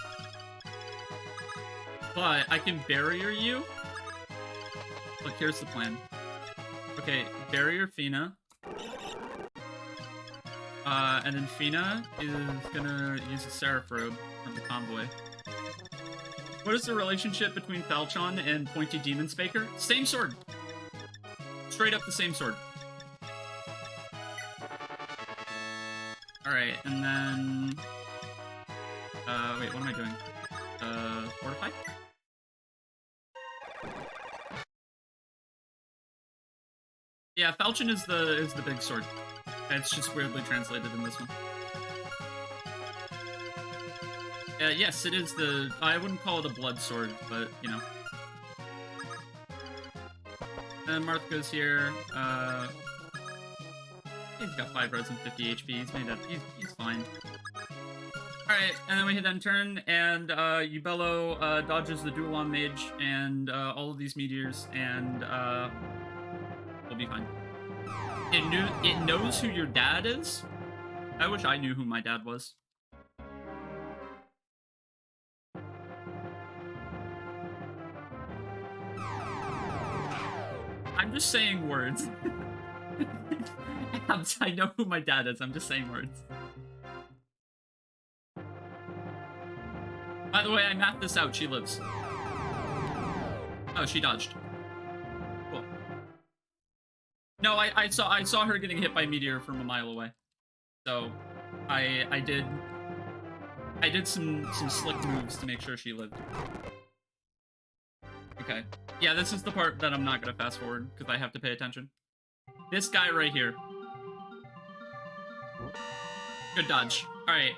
But I can barrier you. Look, here's the plan. Okay, barrier Fina. And then Fina is gonna use a Seraph Robe from the convoy. What is the relationship between Falchon and Pointy Demon Spaker? Same sword. Straight up the same sword. Alright, and then... wait, what am I doing? Fortify? Yeah, Falchion is the big sword. It's just weirdly translated in this one. Yes, it is the... I wouldn't call it a blood sword, but, you know. And Marth goes here. He's got 5 res and 50 HP. He's made up. He's fine. Alright, and then we hit end turn, and Yubello dodges the Dualon Mage and all of these meteors, and we'll be fine. It knows who your dad is. I wish I knew who my dad was. I'm just saying words. I know who my dad is, I'm just saying words. By the way, I mapped this out, she lives. Oh, she dodged. Cool. No, I saw her getting hit by a meteor from a mile away. So I did some slick moves to make sure she lived. Okay. Yeah, this is the part that I'm not gonna fast forward because I have to pay attention. This guy right here. Good dodge. Alright.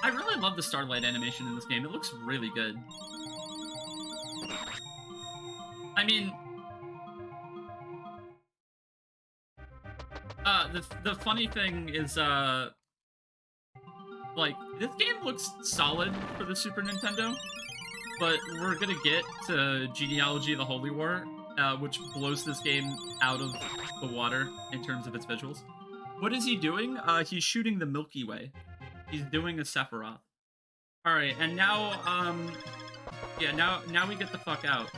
I really love the starlight animation in this game. It looks really good. I mean, the funny thing is, like, this game looks solid for the Super Nintendo, but we're gonna get to Genealogy of the Holy War, which blows this game out of the water in terms of its visuals. What is he doing? He's shooting the Milky Way. He's doing a Sephiroth. Alright, and now, yeah, now we get the fuck out.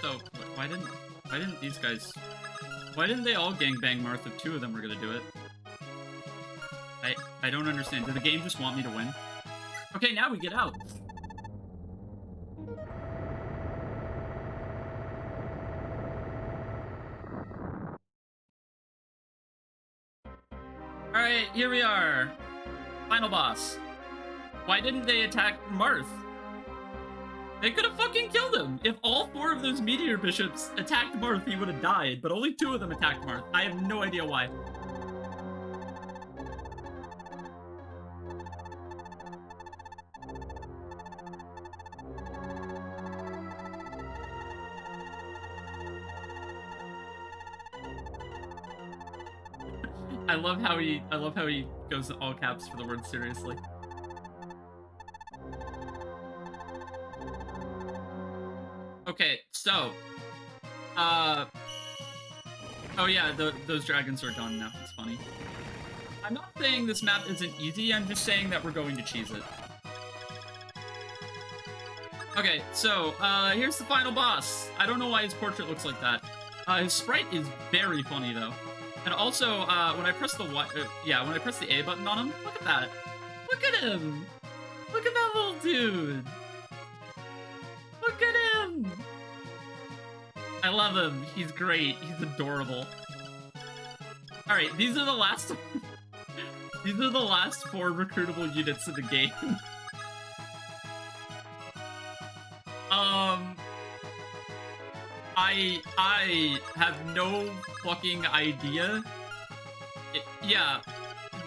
So, why didn't these guys... Why didn't they all gangbang Marth if two of them were gonna do it? I don't understand. Did the game just want me to win? Okay, now we get out. Alright, here we are. Final boss. Why didn't they attack Marth? They could have fucking killed him! If all 4 of those meteor bishops attacked Marth, he would have died, but only 2 of them attacked Marth. I have no idea why. I love how he goes in all caps for the word seriously. Okay, so, oh yeah, those dragons are gone now. It's funny. I'm not saying this map isn't easy. I'm just saying that we're going to cheese it. Okay, so here's the final boss. I don't know why his portrait looks like that. His sprite is very funny though, and also when I press the when I press the A button on him, look at that. Look at him. Look at that little dude. Look at him! I love him. He's great. He's adorable. Alright, these are the last... these are the last 4 recruitable units in the game. I have no fucking idea. Yeah.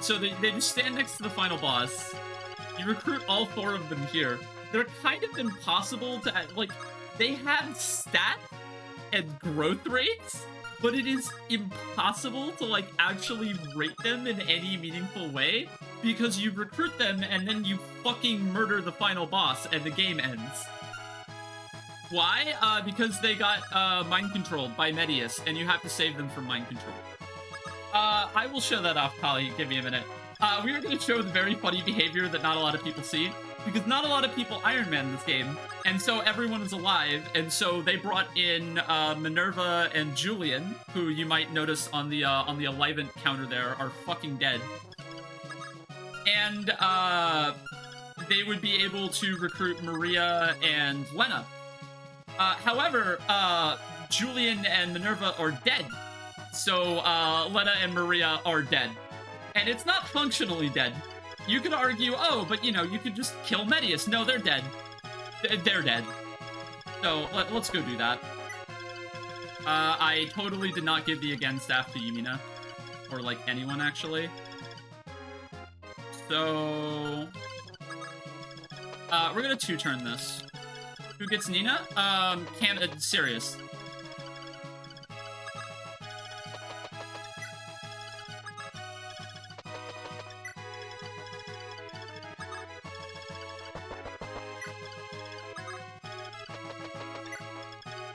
So they just stand next to the final boss. You recruit all 4 of them here. They're kind of impossible to, like, they have stats and growth rates, but it is impossible to, like, actually rate them in any meaningful way because you recruit them and then you fucking murder the final boss and the game ends. Why? Because they got mind-controlled by Medius, and you have to save them from mind control. I will show that off, Kali. Give me a minute. We are going to show the very funny behavior that not a lot of people see, because not a lot of people Ironman this game, and so everyone is alive, and so they brought in Minerva and Julian, who you might notice on the Alivant counter there are fucking dead. And they would be able to recruit Maria and Lena. However, Julian and Minerva are dead, so Lena and Maria are dead. And it's not functionally dead. You could argue, oh, but you know, you could just kill Medius. No, they're dead. They're dead. So let's go do that. I totally did not give the again staff to Yumina, or like anyone actually. So we're gonna 2-turn this. Who gets Nina? Sirius.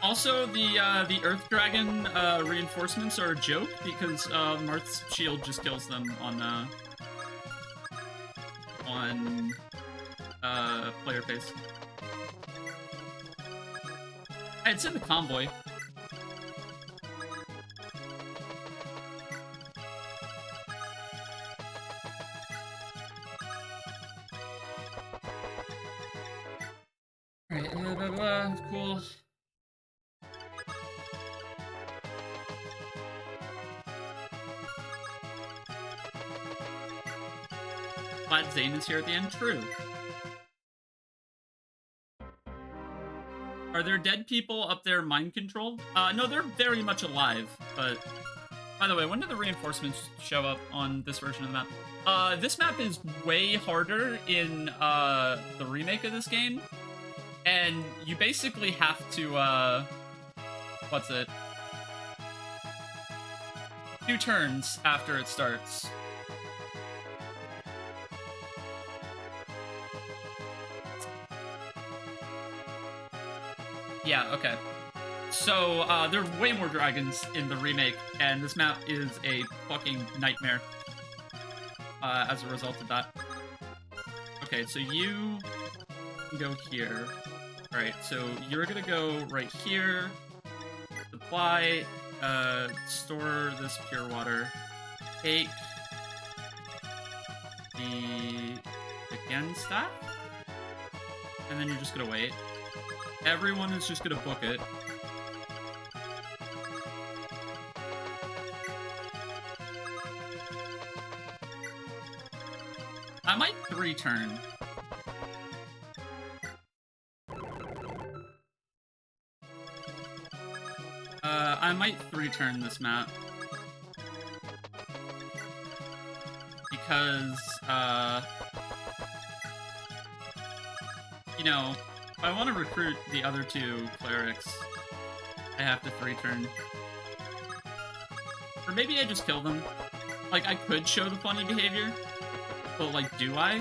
Also, the Earth Dragon reinforcements are a joke because Marth's shield just kills them on player face. It's in the convoy. Alright, cool. Glad Zane is here at the end. True. Are there dead people up there mind controlled? No, they're very much alive, but... By the way, when did the reinforcements show up on this version of the map? This map is way harder in the remake of this game, and you basically have to, what's it? 2 turns after it starts. Yeah, okay. So, there are way more dragons in the remake, and this map is a fucking nightmare as a result of that. Okay, so you go here. Alright, so you're gonna go right here, supply, store this pure water, take the again staff, and then you're just gonna wait. Everyone is just gonna book it. I might 3-turn. I might 3-turn this map. Because, you know, if I want to recruit the other 2 clerics, I have to 3-turn. Or maybe I just kill them. Like, I could show the funny behavior, but, like, do I?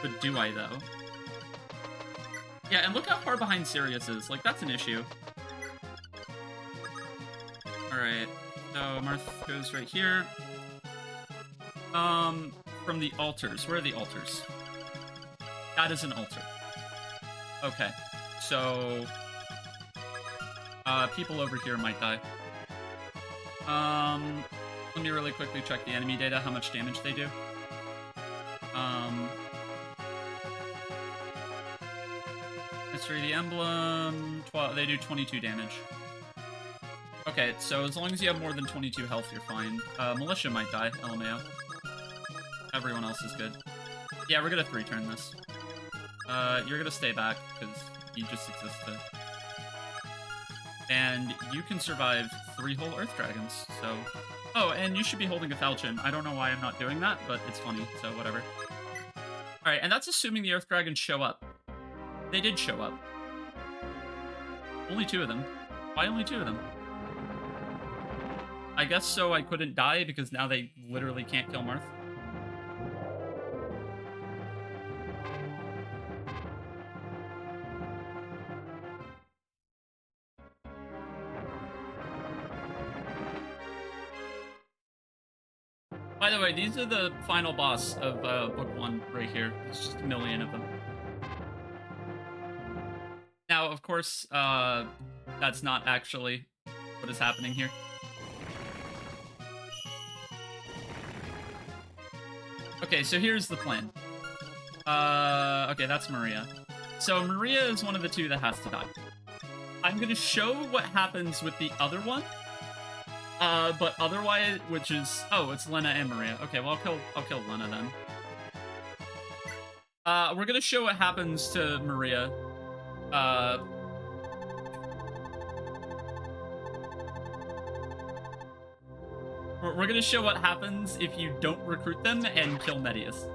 But do I, though? Yeah, and look how far behind Sirius is. Like, that's an issue. Alright, so Marth goes right here. From the altars. Where are the altars? That is an altar. Okay, so... people over here might die. Let me really quickly check the enemy data, how much damage they do. History of the Emblem... they do 22 damage. Okay, so as long as you have more than 22 health, you're fine. Militia might die, LMAO. Everyone else is good. Yeah, we're gonna 3-turn this. You're gonna stay back, because you just exist to... And you can survive 3 whole Earth Dragons, so... Oh, and you should be holding a falchion. I don't know why I'm not doing that, but it's funny, so whatever. Alright, and that's assuming the Earth Dragons show up. They did show up. Only 2 of them. Why only 2 of them? I guess so I couldn't die, because now they literally can't kill Marth. By the way, these are the final boss of Book 1 right here. There's just a million of them. Now, of course, that's not actually what is happening here. Okay, so here's the plan. Okay, that's Maria. So Maria is one of the 2 that has to die. I'm gonna show what happens with the other one. But otherwise, which is... Oh, it's Lena and Maria. Okay, well, I'll kill Lena then. We're gonna show what happens to Maria. We're gonna show what happens if you don't recruit them and kill Medius.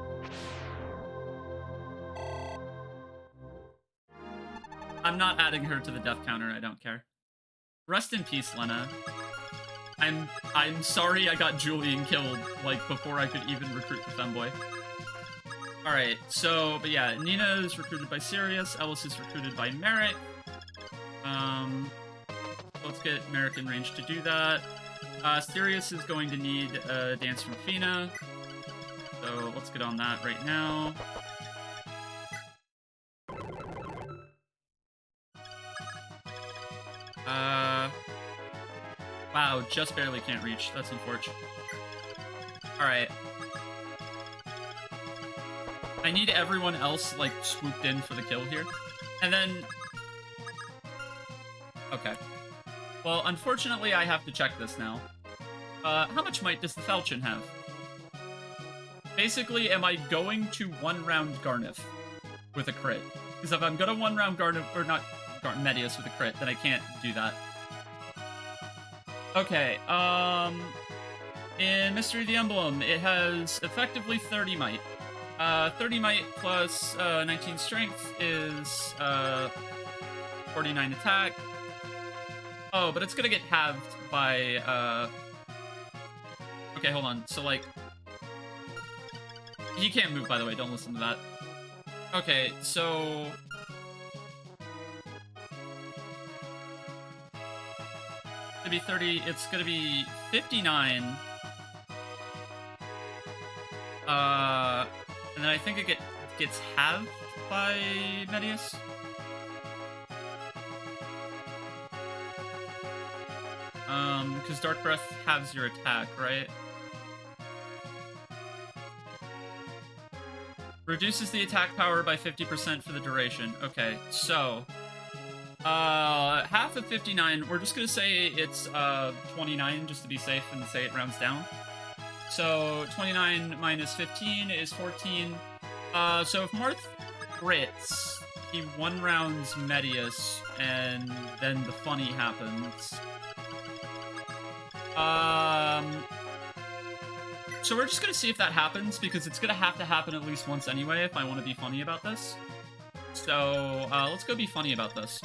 I'm not adding her to the death counter, I don't care. Rest in peace, Lena. I'm sorry I got Julian killed, like, before I could even recruit the femboy. Alright, so, but yeah, Nina is recruited by Sirius, Ellis is recruited by Merrick. Let's get American range to do that. Sirius is going to need a dance from Fina. So let's get on that right now. Wow, just barely can't reach. That's unfortunate. Alright. I need everyone else, like, swooped in for the kill here. And then... Okay. Well, unfortunately, I have to check this now. How much might does the Falchion have? Basically, am I going to one-round Garnif with a crit? Because if I'm gonna one-round Garnif, or not Medius with a crit, then I can't do that. Okay, in Mystery of the Emblem, it has effectively 30 might. 30 might plus 19 strength is 49 attack. Oh, but it's gonna get halved by, Okay, hold on. So, like... He can't move, by the way. Don't listen to that. Okay, so... It's gonna be 30... It's gonna be 59. And then I think it gets halved by Medius. Because Dark Breath halves your attack, right? Reduces the attack power by 50% for the duration. Okay, so... half of 59, we're just gonna say it's 29, just to be safe and say it rounds down. So 29 minus 15 is 14. So if Marth crits, he one-rounds Medius, and then the funny happens. So we're just gonna see if that happens, because it's gonna have to happen at least once anyway if I want to be funny about this. So, let's go be funny about this.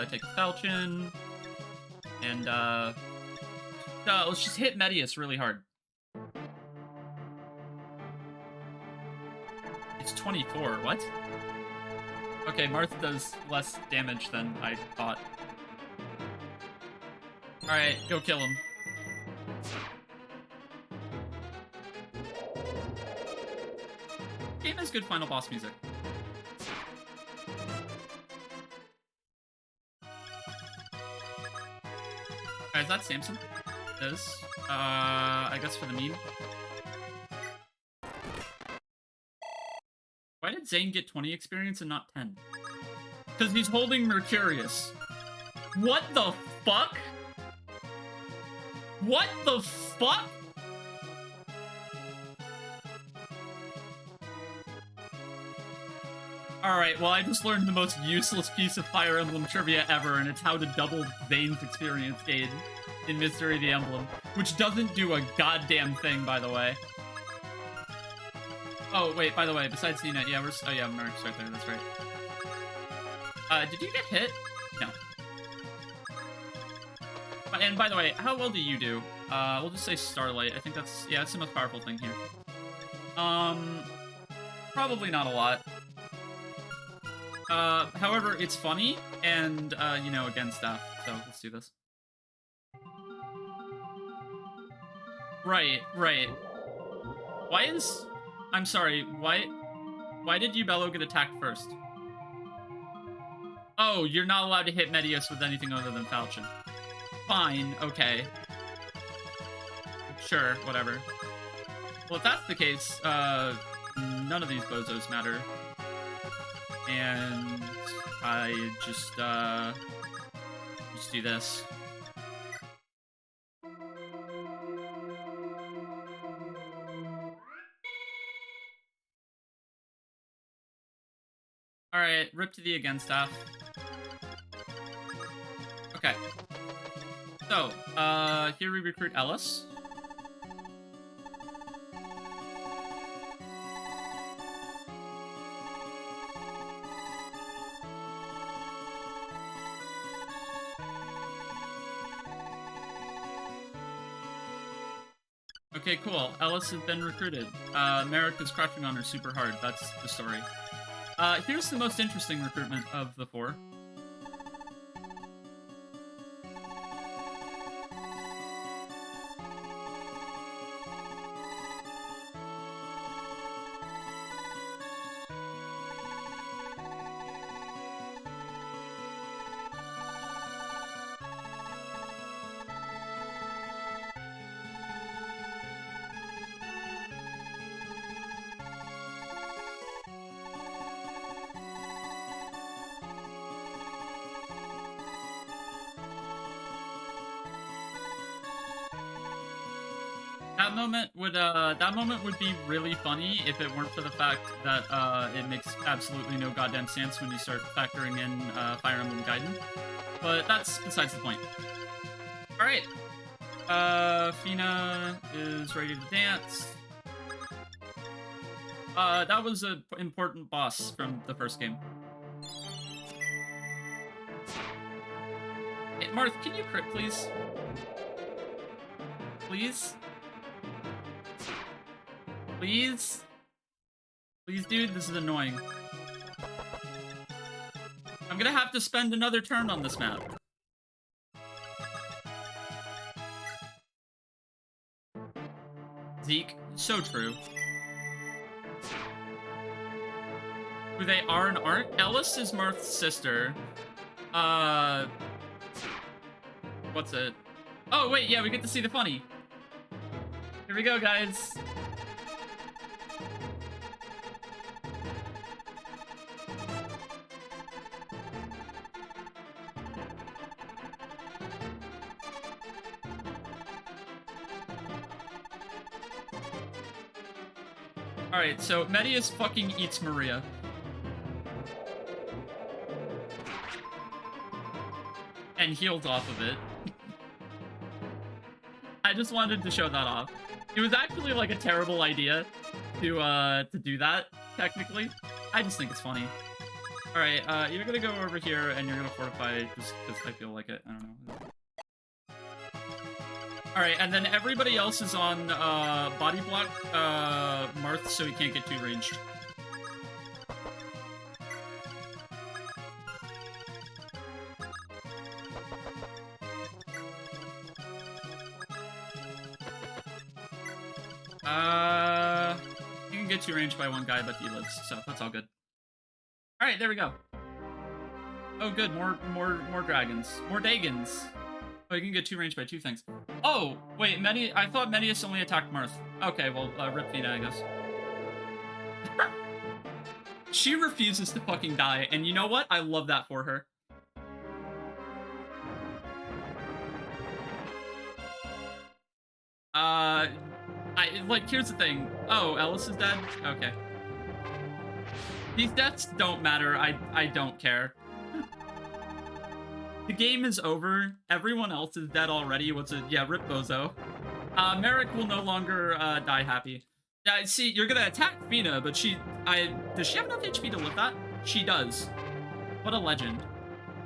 Take the Falchion, and, let's just hit Medius really hard. It's 24, what? Okay, Marth does less damage than I thought. Alright, go kill him. Game has good final boss music. Alright, is that Samson? It is. I guess for the meme. Why did Zane get 20 experience and not 10? Because he's holding Mercurius. What the fuck? What the fuck? Alright, well, I just learned the most useless piece of Fire Emblem trivia ever, and it's how to double Zane's experience gain in Mystery of the Emblem, which doesn't do a goddamn thing, by the way. Oh, wait, by the way, besides Nina, yeah, we're... Oh, yeah, Merc's right there, that's right. Did you get hit? No. And by the way, how well do you do? We'll just say Starlight. I think that's... Yeah, that's the most powerful thing here. Probably not a lot. However, it's funny, and, you know, again, stuff. So, let's do this. Right, right. Why is... I'm sorry, why did Yubello get attacked first? Oh, you're not allowed to hit Medius with anything other than Falchion. Fine, okay. Sure, whatever. Well, if that's the case, none of these bozos matter. And I just do this. Alright, rip to the again staff. Okay. So, here we recruit Ellis. Okay, cool. Ellis has been recruited. Merrick is crushing on her super hard. That's the story. Here's the most interesting recruitment of the four. That moment would be really funny if it weren't for the fact that it makes absolutely no goddamn sense when you start factoring in Fire Emblem Gaiden. But that's besides the point. All right, Fina is ready to dance. That was an important boss from the first game. Hey, Marth, can you crit, please? Please? Please? Please, dude, this is annoying. I'm gonna have to spend another turn on this map. Zeke, so true. Who they are and aren't? Ellis is Marth's sister. What's it? Oh, wait, yeah, we get to see the funny. Here we go, guys. Alright, so Medius fucking eats Maria. And heals off of it. I just wanted to show that off. It was actually like a terrible idea to do that, technically. I just think it's funny. Alright, you're gonna go over here and you're gonna fortify just because I feel like it. I don't know. Alright, and then everybody else is on body block Marth so he can't get too ranged. You can get too ranged by one guy, but he lives, so that's all good. Alright, there we go. Oh good, more dragons. More Dagons. Oh, you can get 2 ranged by 2 things. Oh, wait, I thought Medius only attacked Marth. Okay, well, rip Fina, I guess. She refuses to fucking die, and you know what? I love that for her. Here's the thing. Oh, Ellis is dead? Okay. These deaths don't matter. I don't care. The game is over. Everyone else is dead already. What's it? Yeah, rip Bozo. Merrick will no longer die happy. Yeah, see, you're gonna attack Fina, but does she have enough HP to lift that? She does. What a legend.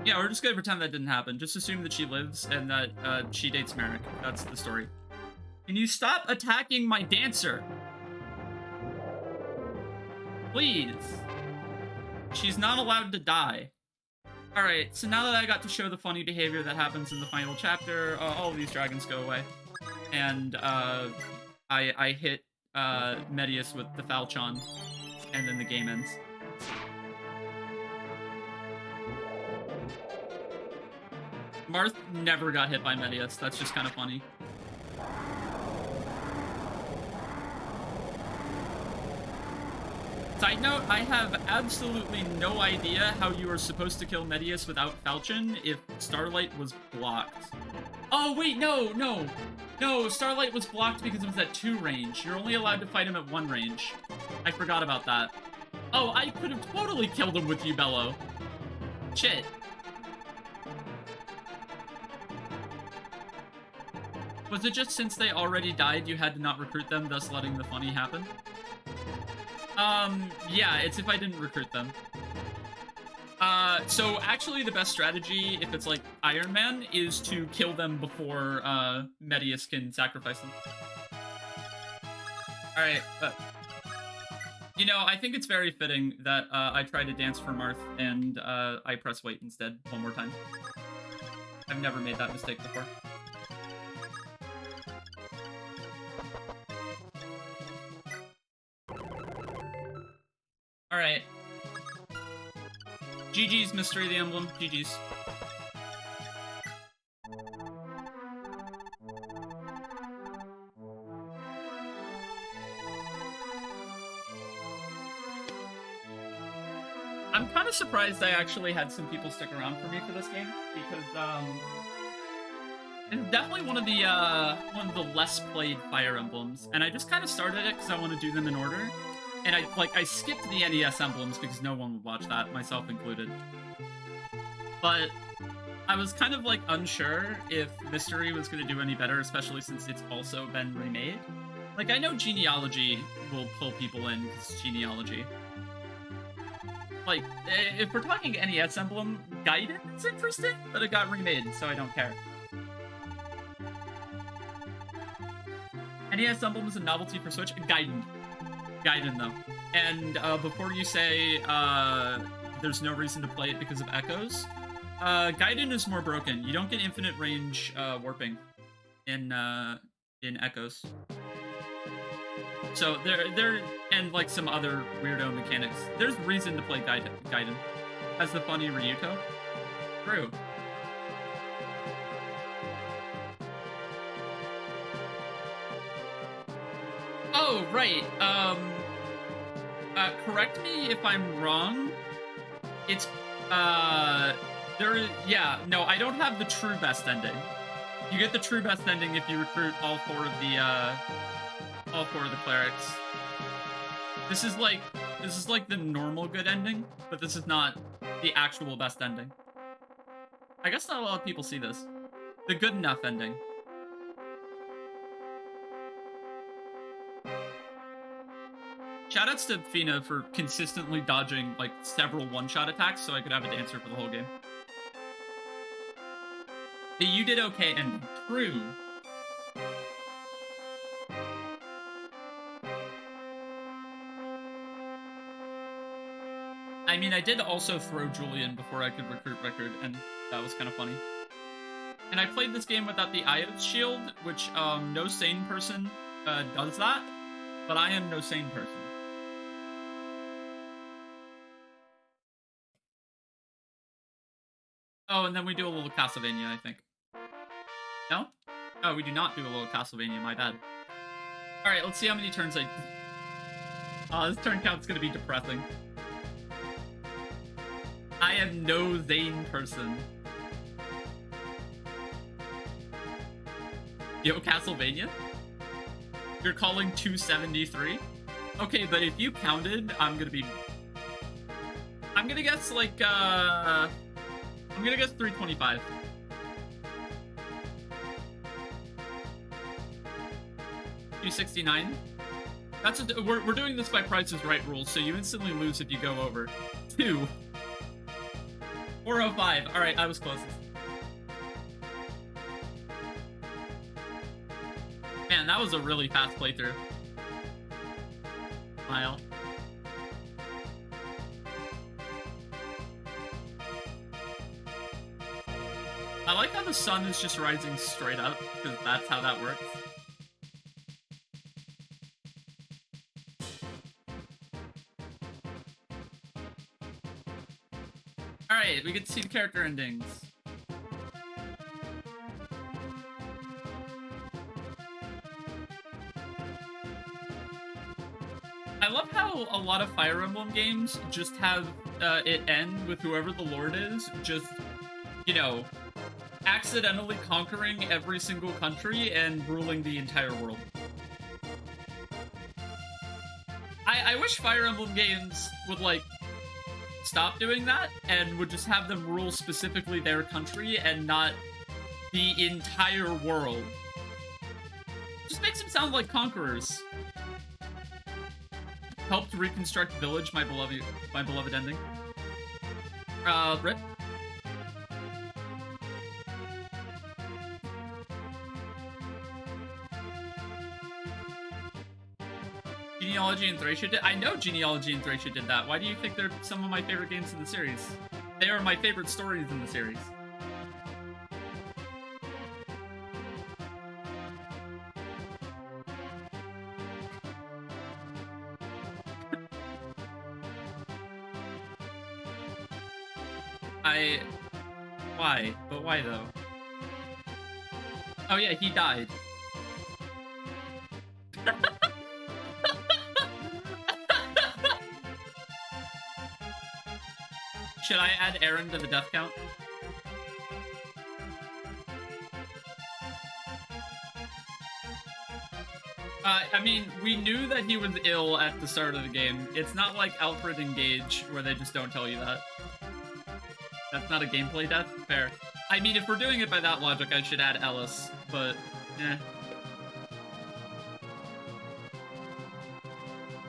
Yeah, we're just gonna pretend that didn't happen. Just assume that she lives and that she dates Merrick. That's the story. Can you stop attacking my dancer? Please. She's not allowed to die. Alright, so now that I got to show the funny behavior that happens in the final chapter, all of these dragons go away. And I hit Medius with the Falchion, and then the game ends. Marth never got hit by Medius. That's just kind of funny. Side note, I have absolutely no idea how you are supposed to kill Medius without Falchion if Starlight was blocked. Oh, wait, no. No, Starlight was blocked because it was at 2 range. You're only allowed to fight him at 1 range. I forgot about that. Oh, I could have totally killed him with Ubello. Shit. Was it just since they already died you had to not recruit them, thus letting the funny happen? Yeah, it's if I didn't recruit them. So actually the best strategy, if it's like Iron Man, is to kill them before, Medius can sacrifice them. Alright, you know, I think it's very fitting that, I try to dance for Marth and, I press wait instead one more time. I've never made that mistake before. Alright. GG's, Mystery of the Emblem. GG's. I'm kind of surprised I actually had some people stick around for me for this game, because, It's definitely one of the less played Fire Emblems, and I just kind of started it because I want to do them in order. And I skipped the NES emblems because no one would watch that, myself included. But I was kind of like unsure if Mystery was going to do any better, especially since it's also been remade. Like, I know Genealogy will pull people in because it's Genealogy. Like, if we're talking NES emblem, Gaiden is interesting, but it got remade, so I don't care. NES emblem is a novelty for Switch. Gaiden, though. And before you say there's no reason to play it because of echoes, Gaiden is more broken. You don't get infinite range warping in echoes. So there and like some other weirdo mechanics. There's reason to play Gaiden. Has the funny Ryuto. True. Oh, right. Correct me if I'm wrong. It's, yeah, no, I don't have the true best ending. You get the true best ending if you recruit all four of the clerics. This is like the normal good ending, but this is not the actual best ending. I guess not a lot of people see this. The good enough ending. Shoutouts to Fina for consistently dodging like several one-shot attacks so I could have a dancer for the whole game. The you did okay and true. I mean, I did also throw Julian before I could recruit Rickard, and that was kind of funny. And I played this game without the IOS shield, which no sane person does that, but I am no sane person. Oh, and then we do a little Castlevania, I think. No? Oh, we do not do a little Castlevania, my bad. Alright, let's see how many turns I... this turn count's gonna be depressing. I am no Zane person. Yo, Castlevania? You're calling 273? Okay, but if you counted, I'm gonna guess like, I'm gonna guess 325. $269. That's we're doing this by Price is Right rules, so you instantly lose if you go over. 2. 405. All right, I was closest. Man, that was a really fast playthrough. Smile. I like how the sun is just rising straight up, because that's how that works. Alright, we get to see the character endings. I love how a lot of Fire Emblem games just have it end with whoever the Lord is, just, you know, accidentally conquering every single country and ruling the entire world. I wish Fire Emblem games would, like, stop doing that and would just have them rule specifically their country and not the entire world. Just makes them sound like conquerors. Helped reconstruct Village, my beloved ending. Rip? Genealogy and Thracia did. I know Genealogy and Thracia did that. Why do you think they're some of my favorite games in the series? They are my favorite stories in the series. Why? But why though? Oh yeah, he died. Should I add Aaron to the death count? I mean, we knew that he was ill at the start of the game. It's not like Alfred and Gage, where they just don't tell you that. That's not a gameplay death? Fair. I mean, if we're doing it by that logic, I should add Ellis, but, eh.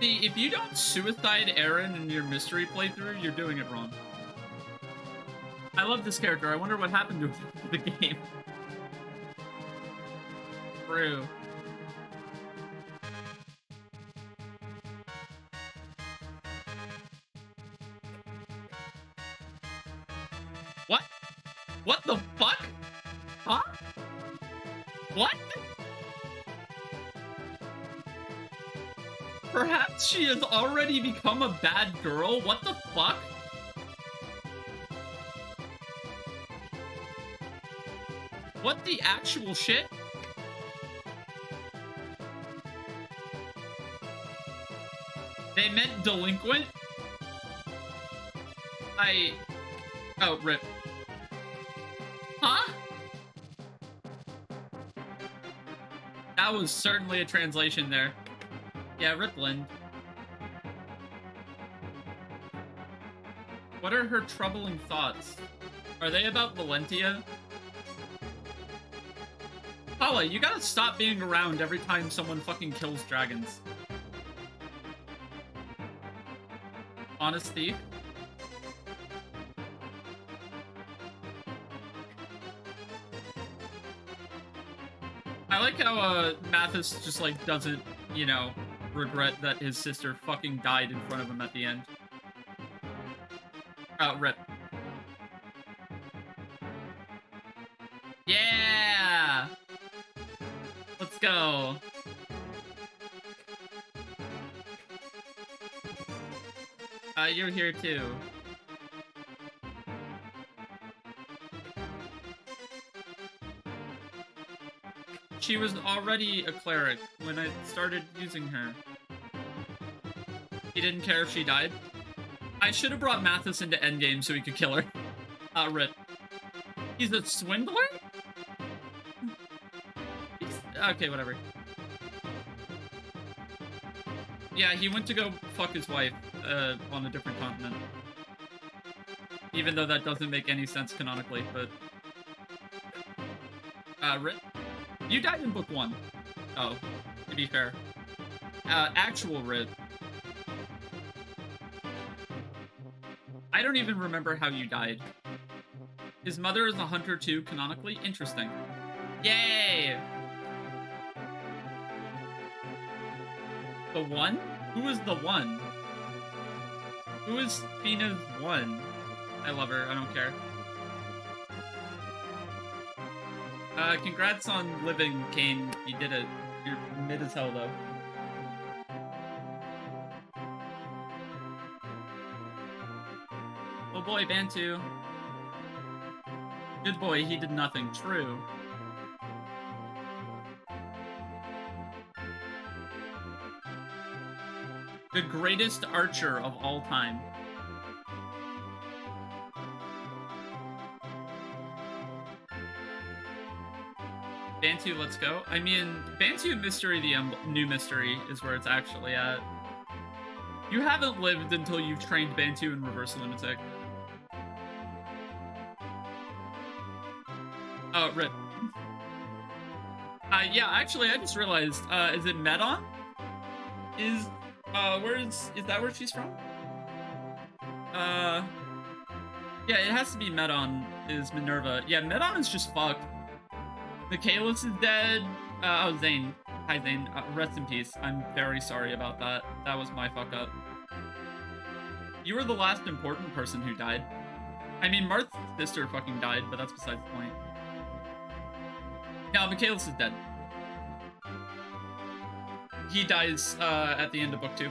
See, if you don't suicide Aaron in your mystery playthrough, you're doing it wrong. I love this character. I wonder what happened to him in the game. True. What? What the fuck? Huh? What? Perhaps she has already become a bad girl? What the fuck? What the actual shit? They meant delinquent? Oh, rip. Huh? That was certainly a translation there. Yeah, Ripland. What are her troubling thoughts? Are they about Valentia? Paula, you gotta stop being around every time someone fucking kills dragons. Honest thief? I like how, Mathis just, like, doesn't, you know, regret that his sister fucking died in front of him at the end. Rip. Yeah! Let's go. You're here too. She was already a cleric when I started using her. He didn't care if she died. I should have brought Mathis into endgame so he could kill her. Rip. He's a swindler? Okay, whatever. Yeah, he went to go fuck his wife on a different continent. Even though that doesn't make any sense canonically, but... Rip. You died in book 1. Oh, to be fair. Actual Rip. I don't even remember how you died. His mother is a hunter too, canonically? Interesting. Yay! The one? Who is the one? Who is Fina's one? I love her, I don't care. Congrats on living, Kane. You did it. You're mid as hell, though. Oh boy, Bantu. Good boy, he did nothing. True. The greatest archer of all time. Bantu, let's go. I mean, Bantu Mystery, the new mystery, is where it's actually at. You haven't lived until you've trained Bantu in Reverse Lunatic. Oh, rip. Yeah, actually, I just realized, is it Medon? Is that where she's from? Yeah, it has to be Medon, is Minerva. Yeah, Medon is just fucked. Michaelis is dead. Oh, Zane. Hi, Zane. Rest in peace. I'm very sorry about that. That was my fuck up. You were the last important person who died. I mean, Marth's sister fucking died, but that's besides the point. No, Michaelis is dead. He dies, at the end of book 2.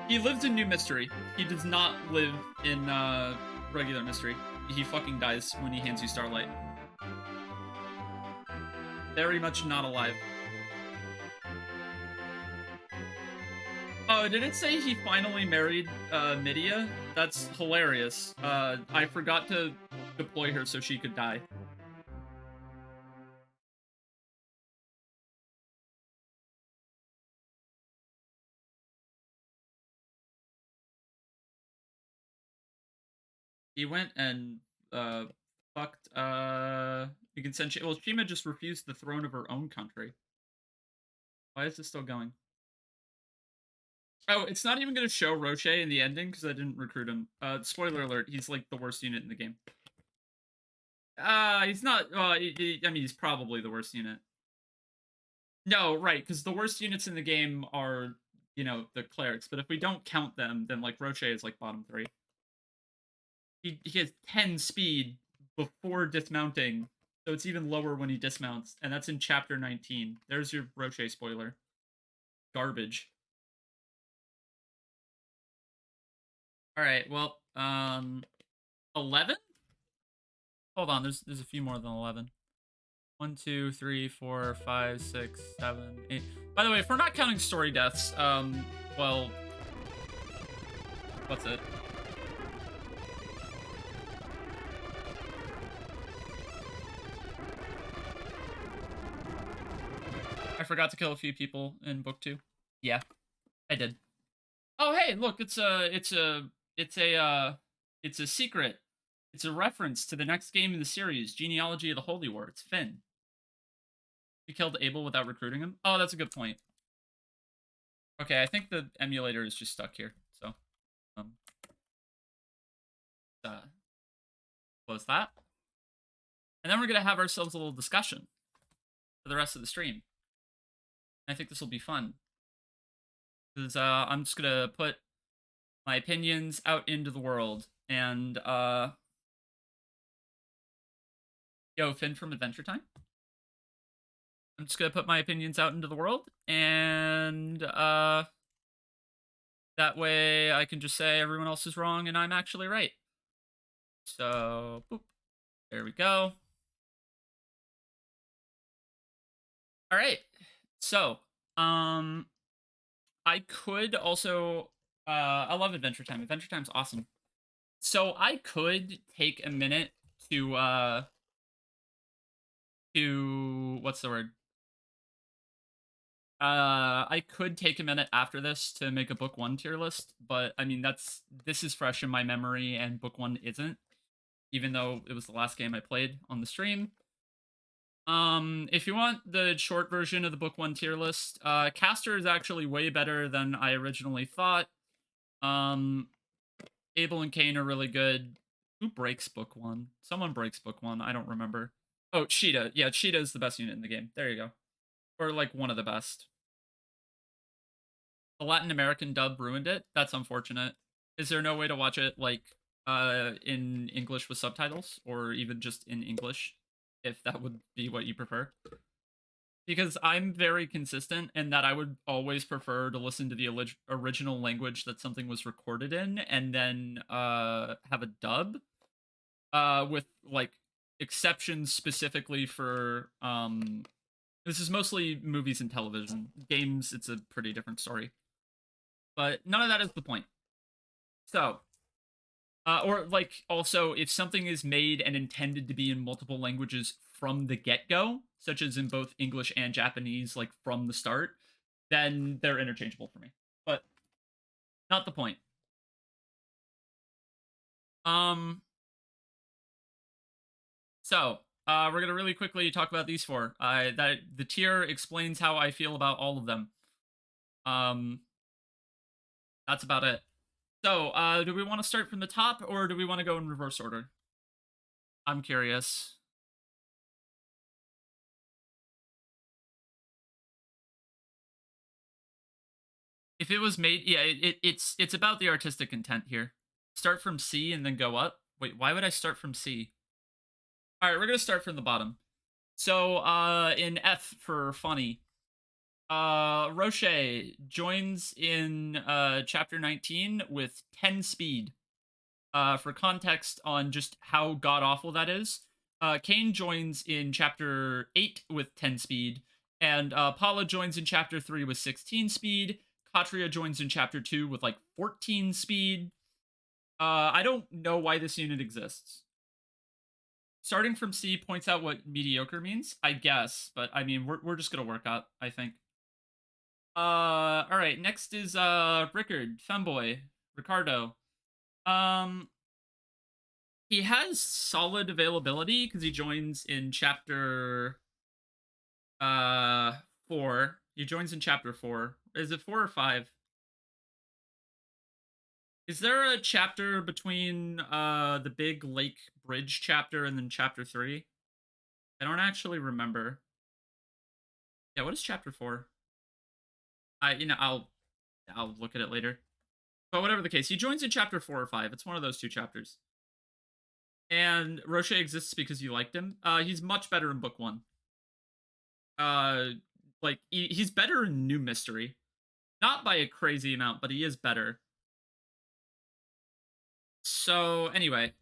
He lives in New Mystery. He does not live in, regular Mystery. He fucking dies when he hands you Starlight. Very much not alive. Oh, did it say he finally married, Midia? That's hilarious. I forgot to deploy her so she could die. He went and uh fucked you can send well, Shima just refused the throne of her own country. Why is this still going? Oh, it's not even gonna show Roche in the ending because I didn't recruit him. Spoiler alert, he's like the worst unit in the game. He's not I mean he's probably the worst unit. No, right, because the worst units in the game are, you know, the clerics, but if we don't count them, then like Roche is like bottom 3. He has 10 speed before dismounting, so it's even lower when he dismounts, and that's in chapter 19. There's your Roche spoiler. Garbage. Alright, well, 11? Hold on, there's a few more than 11. 1, 2, 3, 4, 5, 6, 7, 8. By the way, if we're not counting story deaths, well, what's it? I forgot to kill a few people in book 2. Yeah, I did. Oh, hey, look, it's a secret. It's a reference to the next game in the series, Genealogy of the Holy War. It's Finn. He killed Abel without recruiting him. Oh, that's a good point. Okay, I think the emulator is just stuck here. So, close that. And then we're going to have ourselves a little discussion for the rest of the stream. I think this will be fun. Because I'm just going to put my opinions out into the world. And, yo, Finn from Adventure Time. I'm just going to put my opinions out into the world. And, that way I can just say everyone else is wrong and I'm actually right. So, boop. There we go. All right. So, I could also I love Adventure Time. Adventure Time's awesome. So, I could take a minute to what's the word? I could take a minute after this to make a book 1 tier list, but I mean this is fresh in my memory and book 1 isn't, even though it was the last game I played on the stream. If you want the short version of the book 1 tier list, Caster is actually way better than I originally thought. Abel and Cain are really good. Who breaks book 1? Someone breaks book 1. I don't remember. Oh, Cheetah. Yeah, Cheetah is the best unit in the game. There you go. Or like one of the best. The Latin American dub ruined it. That's unfortunate. Is there no way to watch it like in English with subtitles, or even just in English, if that would be what you prefer? Because I'm very consistent in that I would always prefer to listen to the original language that something was recorded in, and then have a dub with like exceptions specifically for this is mostly movies and television. Games, it's a pretty different story. But none of that is the point. So, or like also, if something is made and intended to be in multiple languages from the get-go, such as in both English and Japanese, like from the start, then they're interchangeable for me. But not the point. So, we're gonna really quickly talk about these 4. That the tier explains how I feel about all of them. That's about it. So, do we want to start from the top, or do we want to go in reverse order? I'm curious. If it was made, yeah, it's about the artistic intent here. Start from C and then go up. Wait, why would I start from C? All right, we're gonna start from the bottom. So, in F for funny, Roche joins in chapter 19 with 10 speed. For context on just how god awful that is, Cain joins in chapter 8 with 10 speed, and Paula joins in chapter 3 with 16 speed. Katria joins in chapter 2 with like 14 speed. I don't know why this unit exists. Starting from C points out what mediocre means, I guess, but I mean, we're just gonna work up, I think. All right, next is Rickard, Femboy, Ricardo. He has solid availability because he joins in chapter uh 4. He joins in chapter 4. Is it 4 or 5? Is there a chapter between the big lake bridge chapter and then chapter 3? I don't actually remember. Yeah, what is chapter 4? I'll look at it later. But whatever the case, he joins in chapter 4 or 5. It's one of those two chapters. And Roche exists because you liked him. He's much better in book 1. Uh like he's better in New Mystery. Not by a crazy amount, but he is better. So anyway,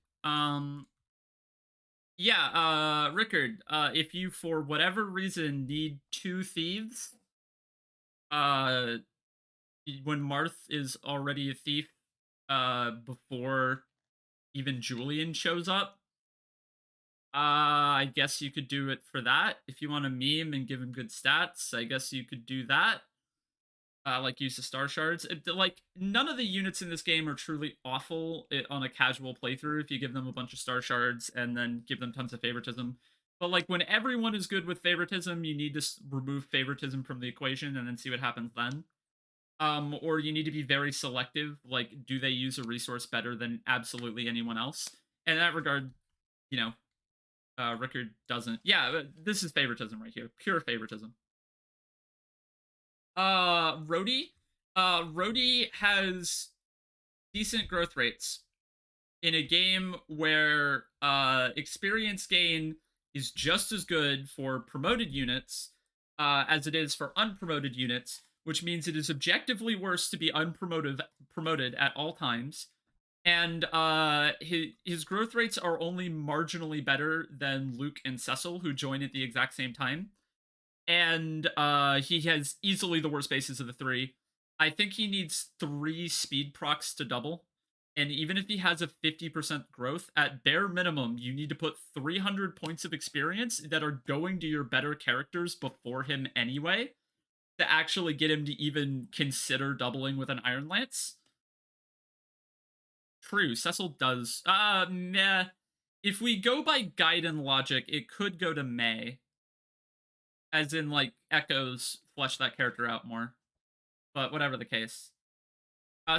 yeah, Rickard, if you for whatever reason need 2 thieves, uh when Marth is already a thief, before even Julian shows up, I guess you could do it for that. If you want to meme and give him good stats, I guess you could do that. Like use the star shards. Like none of the units in this game are truly awful on a casual playthrough if you give them a bunch of star shards and then give them tons of favoritism. But like when everyone is good with favoritism, you need to remove favoritism from the equation and then see what happens then. Or you need to be very selective. Like, do they use a resource better than absolutely anyone else? And in that regard, you know, Rickard doesn't. Yeah, this is favoritism right here, pure favoritism. Rhodey. Rhodey has decent growth rates in a game where experience gain is just as good for promoted units as it is for unpromoted units, which means it is objectively worse to be promoted at all times. And his growth rates are only marginally better than Luke and Cecil, who join at the exact same time. And he has easily the worst bases of the 3. I think he needs 3 speed procs to double. And even if he has a 50% growth, at bare minimum, you need to put 300 points of experience that are going to your better characters before him anyway to actually get him to even consider doubling with an Iron Lance. True, Cecil does. Meh. If we go by Gaiden logic, it could go to May. As in, like, Echoes flesh that character out more. But whatever the case.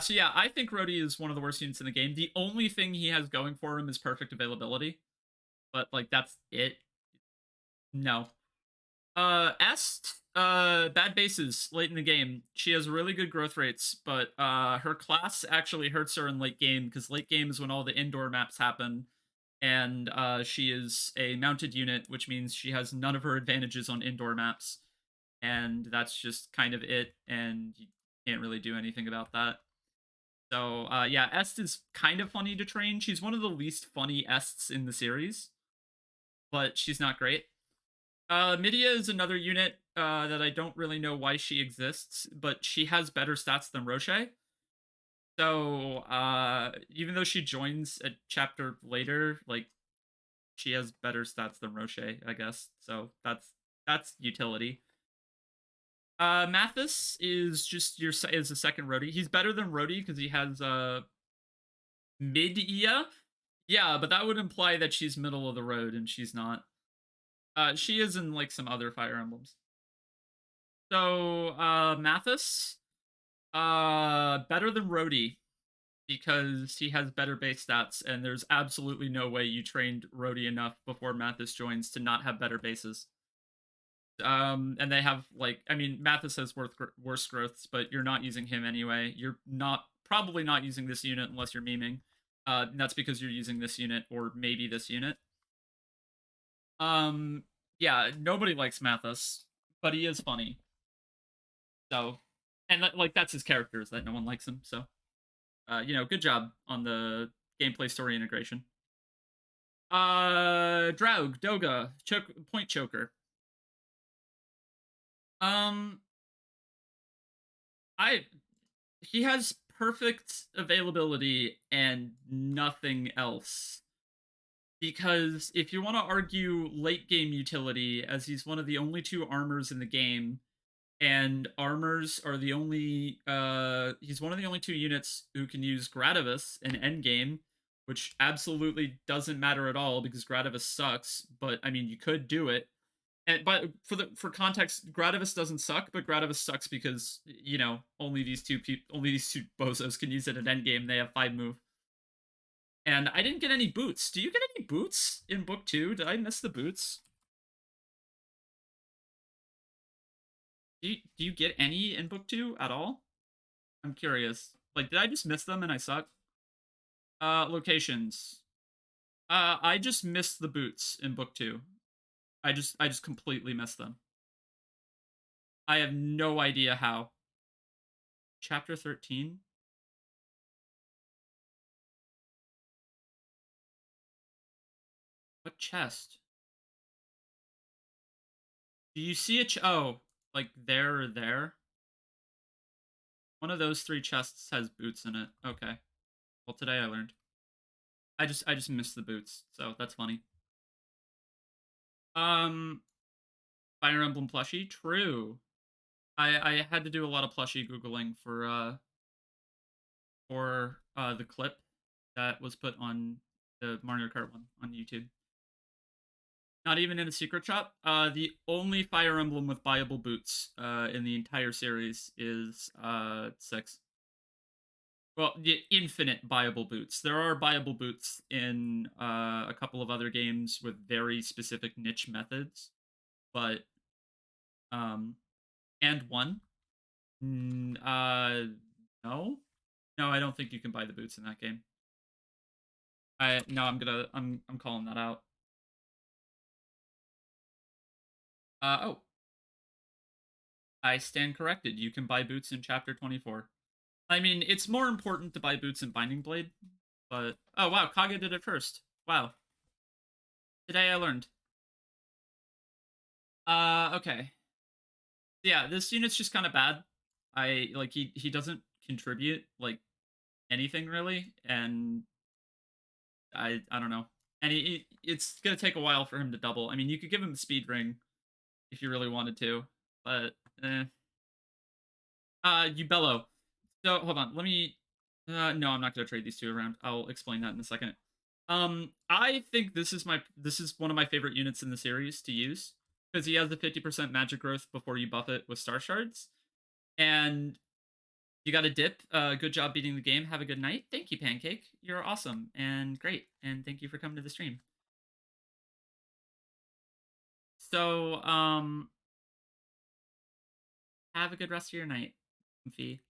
So yeah, I think Rhodey is one of the worst units in the game. The only thing he has going for him is perfect availability. But, like, that's it. No. Est, bad bases late in the game. She has really good growth rates, but her class actually hurts her in late game because late game is when all the indoor maps happen. And she is a mounted unit, which means she has none of her advantages on indoor maps. And that's just kind of it, and you can't really do anything about that. So, yeah, Est is kind of funny to train. She's one of the least funny Ests in the series, but she's not great. Midia is another unit that I don't really know why she exists, but she has better stats than Roche. So, even though she joins a chapter later, like, she has better stats than Roche, I guess. So that's utility. Mathis is just is a second Rhodey. He's better than Rhodey because he has mid Ia. Yeah, but that would imply that she's middle of the road, and she's not. She is in like some other Fire Emblems. So Mathis, better than Rhodey because he has better base stats, and there's absolutely no way you trained Rhodey enough before Mathis joins to not have better bases. And they have like, I mean, Mathis has worse growths, but you're not using him anyway. You're probably not using this unit unless you're meming. That's because you're using this unit or maybe this unit. Yeah, nobody likes Mathis, but he is funny. So, and like that's his character is that no one likes him. So, good job on the gameplay story integration. Draug, Doga, point choker. He has perfect availability and nothing else. Because if you want to argue late game utility, as he's one of the only 2 armors in the game, and armors are the only he's one of the only 2 units who can use Gradivis in endgame, which absolutely doesn't matter at all because Gradius sucks. But I mean, you could do it. And but for context, Gradius doesn't suck, but Gradius sucks because only only these two bozos can use it at endgame. They have 5 move, and I didn't get any boots. Do you get any boots in book 2? Did I miss the boots? Do you get any in book 2 at all? I'm curious. Like, did I just miss them and I suck? Locations. I just missed the boots in book 2. I just completely missed them. I have no idea how. Chapter 13. What chest? Do you see oh, like there or there? One of those 3 chests has boots in it. Okay. Well, today I learned. I just missed the boots, so that's funny. Um, Fire Emblem plushie. True. I had to do a lot of plushie googling for the clip that was put on the Mario Kart one on YouTube. Not even in a secret shop. The only Fire Emblem with buyable boots in the entire series is 6. Well, the infinite buyable boots. There are buyable boots in a couple of other games with very specific niche methods, but um, and 1. No, no, I don't think you can buy the boots in that game. I'm calling that out. Oh, I stand corrected. You can buy boots in chapter 24. I mean, it's more important to buy boots in Binding Blade, but oh wow, Kaga did it first. Wow. Today I learned. Okay. Yeah, this unit's just kind of bad. He doesn't contribute like anything really, and I don't know. And it's gonna take a while for him to double. I mean, you could give him the speed ring if you really wanted to, but you bellow. So hold on, let me. No, I'm not gonna trade these 2 around. I'll explain that in a second. I think this is one of my favorite units in the series to use because he has the 50% magic growth before you buff it with star shards, and you got a dip. Good job beating the game. Have a good night. Thank you, Pancake. You're awesome and great, and thank you for coming to the stream. So, have a good rest of your night, Fee.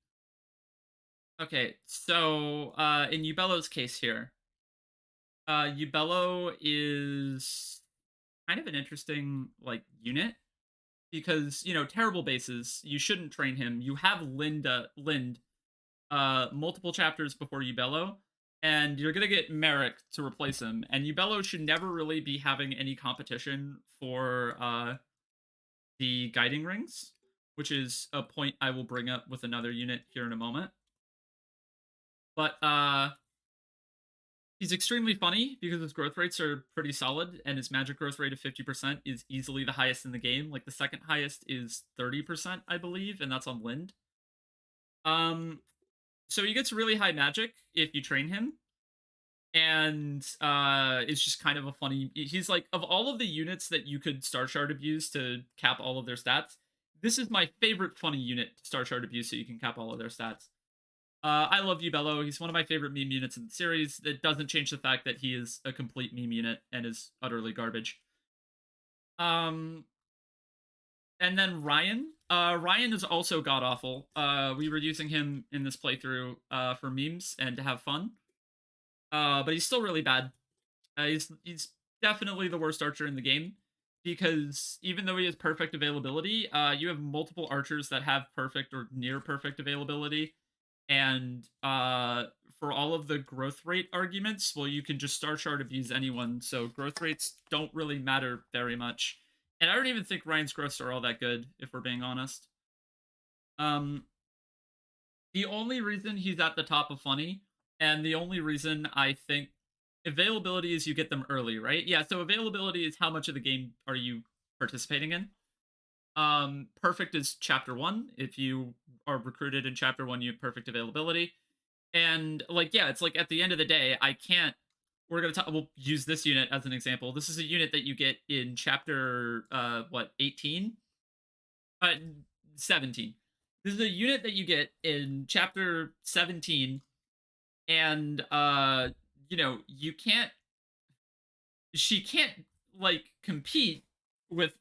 Okay, so in Ubello's case here, Ubello is kind of an interesting unit because terrible bases. You shouldn't train him. You have Lind multiple chapters before Ubello, and you're gonna get Merrick to replace him. And Ubello should never really be having any competition for the guiding rings, which is a point I will bring up with another unit here in a moment. But he's extremely funny because his growth rates are pretty solid, and his magic growth rate of 50% is easily the highest in the game. Like the second highest is 30%, I believe, and that's on Lind. So he gets really high magic if you train him, and it's just kind of a funny. He's like, of all of the units that you could Star Shard abuse to cap all of their stats, this is my favorite funny unit to Star Shard abuse so you can cap all of their stats. I love Ubello. He's one of my favorite meme units in the series. It doesn't change the fact that he is a complete meme unit and is utterly garbage. And then Ryan. Ryan is also god awful. We were using him in this playthrough for memes and to have fun. But he's still really bad. He's definitely the worst archer in the game because even though he has perfect availability, you have multiple archers that have perfect or near perfect availability. And for all of the growth rate arguments, well, you can just Star Shard abuse anyone, so growth rates don't really matter very much. And I don't even think Ryan's growths are all that good, if we're being honest. The only reason he's at the top of funny, and the only reason I think availability is you get them early, right? Yeah, so availability is how much of the game are you participating in. Perfect is chapter 1. If you are recruited in chapter 1, you have perfect availability. And yeah, it's like at the end of the day, I can't we'll use this unit as an example. This is a unit that you get in chapter 18? Uh 17. This is a unit that you get in chapter 17, and you can't she can't like compete with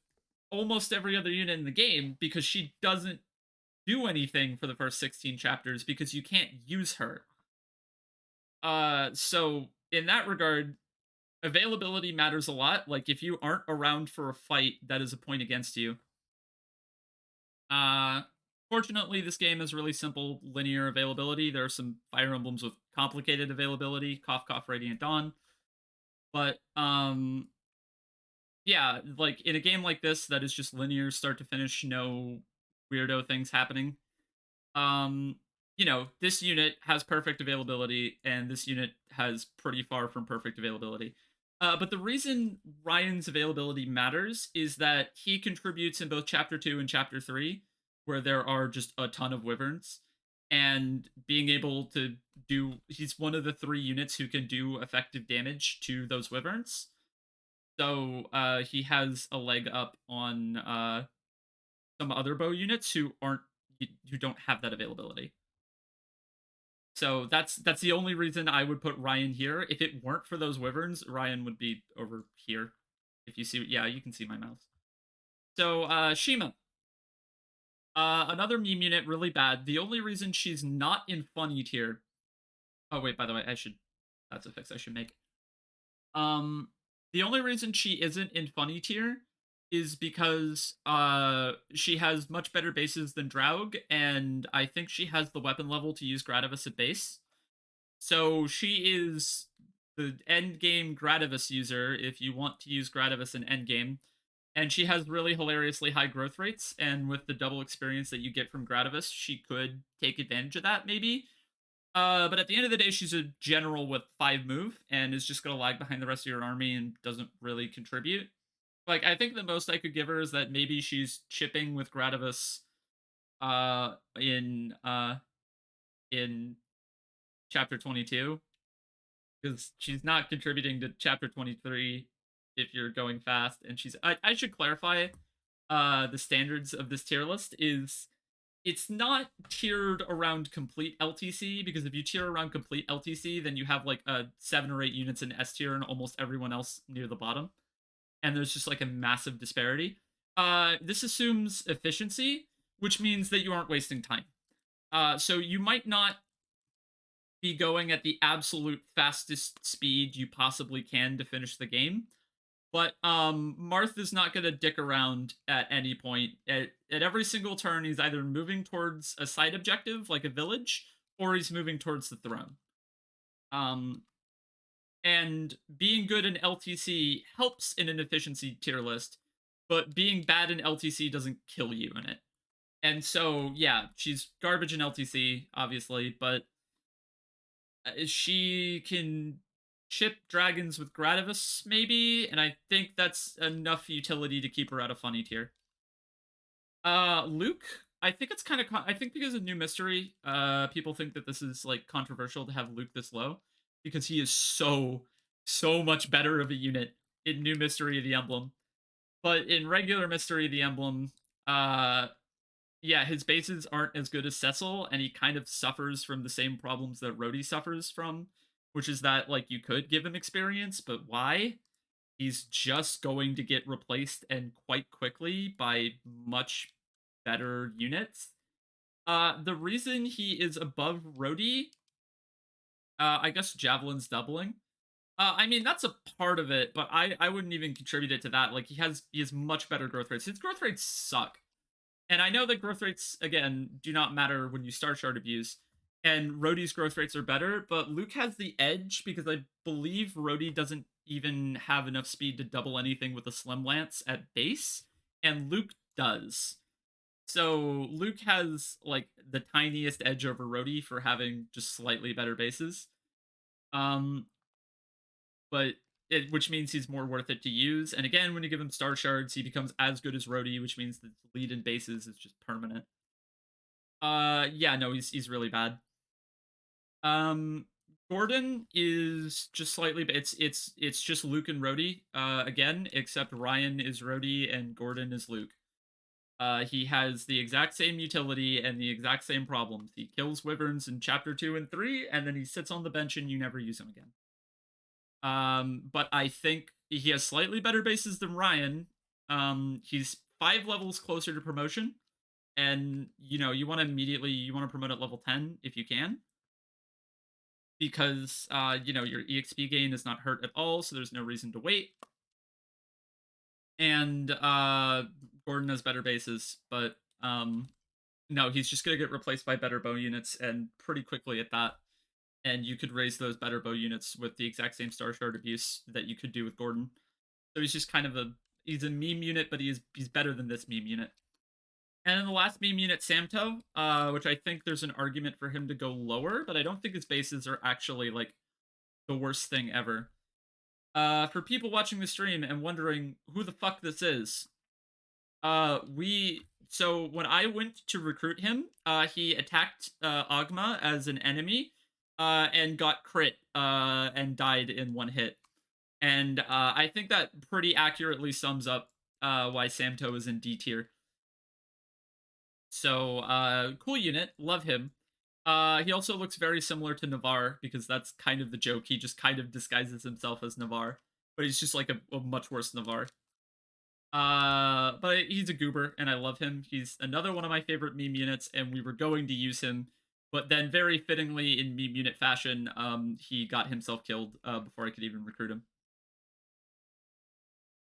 almost every other unit in the game because she doesn't do anything for the first 16 chapters because you can't use her. So in that regard, availability matters a lot. Like if you aren't around for a fight, that is a point against you. Uh Fortunately, this game is really simple linear availability. There are some Fire Emblems with complicated availability, Cough Cough Radiant Dawn. But yeah, like in a game like this that is just linear start to finish, no weirdo things happening. Um, this unit has perfect availability, and this unit has pretty far from perfect availability. But the reason Ryan's availability matters is that he contributes in both Chapter 2 and Chapter 3, where there are just a ton of wyverns. And being able to he's one of the 3 units who can do effective damage to those wyverns. So he has a leg up on some other bow units who don't have that availability. So that's the only reason I would put Ryan here. If it weren't for those wyverns, Ryan would be over here. If you see, yeah, you can see my mouse. So Shima, another meme unit, really bad. The only reason she's not in funny tier. Oh wait, by the way, that's a fix I should make. The only reason she isn't in funny tier is because she has much better bases than Draug, and I think she has the weapon level to use Gradivis at base. So she is the end game Gradivis user if you want to use Gradivis in end game. And she has really hilariously high growth rates, and with the double experience that you get from Gradivis, she could take advantage of that maybe. But at the end of the day, she's a general with 5 move and is just going to lag behind the rest of your army and doesn't really contribute. Like, I think the most I could give her is that maybe she's chipping with Gradivis in chapter 22, because she's not contributing to chapter 23 if you're going fast. And I should clarify the standards of this tier list is it's not tiered around complete LTC, because if you tier around complete LTC, then you have like 7 or 8 units in S tier and almost everyone else near the bottom. And there's just like a massive disparity. This assumes efficiency, which means that you aren't wasting time. So you might not be going at the absolute fastest speed you possibly can to finish the game. But Marth is not going to dick around at any point. At every single turn, he's either moving towards a side objective, like a village, or he's moving towards the throne. And being good in LTC helps in an efficiency tier list, but being bad in LTC doesn't kill you in it. And so, yeah, she's garbage in LTC, obviously, but she can chip dragons with Gradivis, maybe, and I think that's enough utility to keep her out of funny tier. Luke, I think it's kind of I think because of New Mystery, people think that this is like controversial to have Luke this low, because he is so much better of a unit in New Mystery of the Emblem. But in regular Mystery of the Emblem, yeah, his bases aren't as good as Cecil, and he kind of suffers from the same problems that Rhodey suffers from, which is that, like, you could give him experience, but why? He's just going to get replaced, and quite quickly, by much better units. The reason he is above Rhodey, I guess Javelin's doubling. I mean, that's a part of it, but I wouldn't even contribute it to that. Like, he has much better growth rates. His growth rates suck. And I know that growth rates, again, do not matter when you start shard abuse, and Rhodey's growth rates are better, but Luke has the edge because I believe Rhodey doesn't even have enough speed to double anything with a Slim Lance at base, and Luke does. So Luke has like the tiniest edge over Rhodey for having just slightly better bases. But which means he's more worth it to use. And again, when you give him star shards, he becomes as good as Rhodey, which means the lead in bases is just permanent. Yeah, no, he's really bad. Gordon is just slightly. It's just Luke and Rhodey again, except Ryan is Rhodey and Gordon is Luke. He has the exact same utility and the exact same problems. He kills wyverns in chapter 2 and 3, and then he sits on the bench and you never use him again. But I think he has slightly better bases than Ryan. He's 5 levels closer to promotion, and you want to promote at level 10 if you can, because your EXP gain is not hurt at all, so there's no reason to wait. And Gordon has better bases, but no, he's just gonna get replaced by better bow units, and pretty quickly at that. And you could raise those better bow units with the exact same star shard abuse that you could do with Gordon. So he's just kind of he's a meme unit, but he's better than this meme unit. And then the last meme unit, Samto, which I think there's an argument for him to go lower, but I don't think his bases are actually like the worst thing ever. For people watching the stream and wondering who the fuck this is, so when I went to recruit him, he attacked Agma as an enemy, and got crit, and died in one hit. And I think that pretty accurately sums up why Samto is in D tier. So cool unit, love him. He also looks very similar to Navarre, because that's kind of the joke. He just kind of disguises himself as Navarre, but he's just like a much worse Navarre. But he's a goober, and I love him. He's another one of my favorite meme units, and we were going to use him, but then very fittingly in meme unit fashion, he got himself killed before I could even recruit him.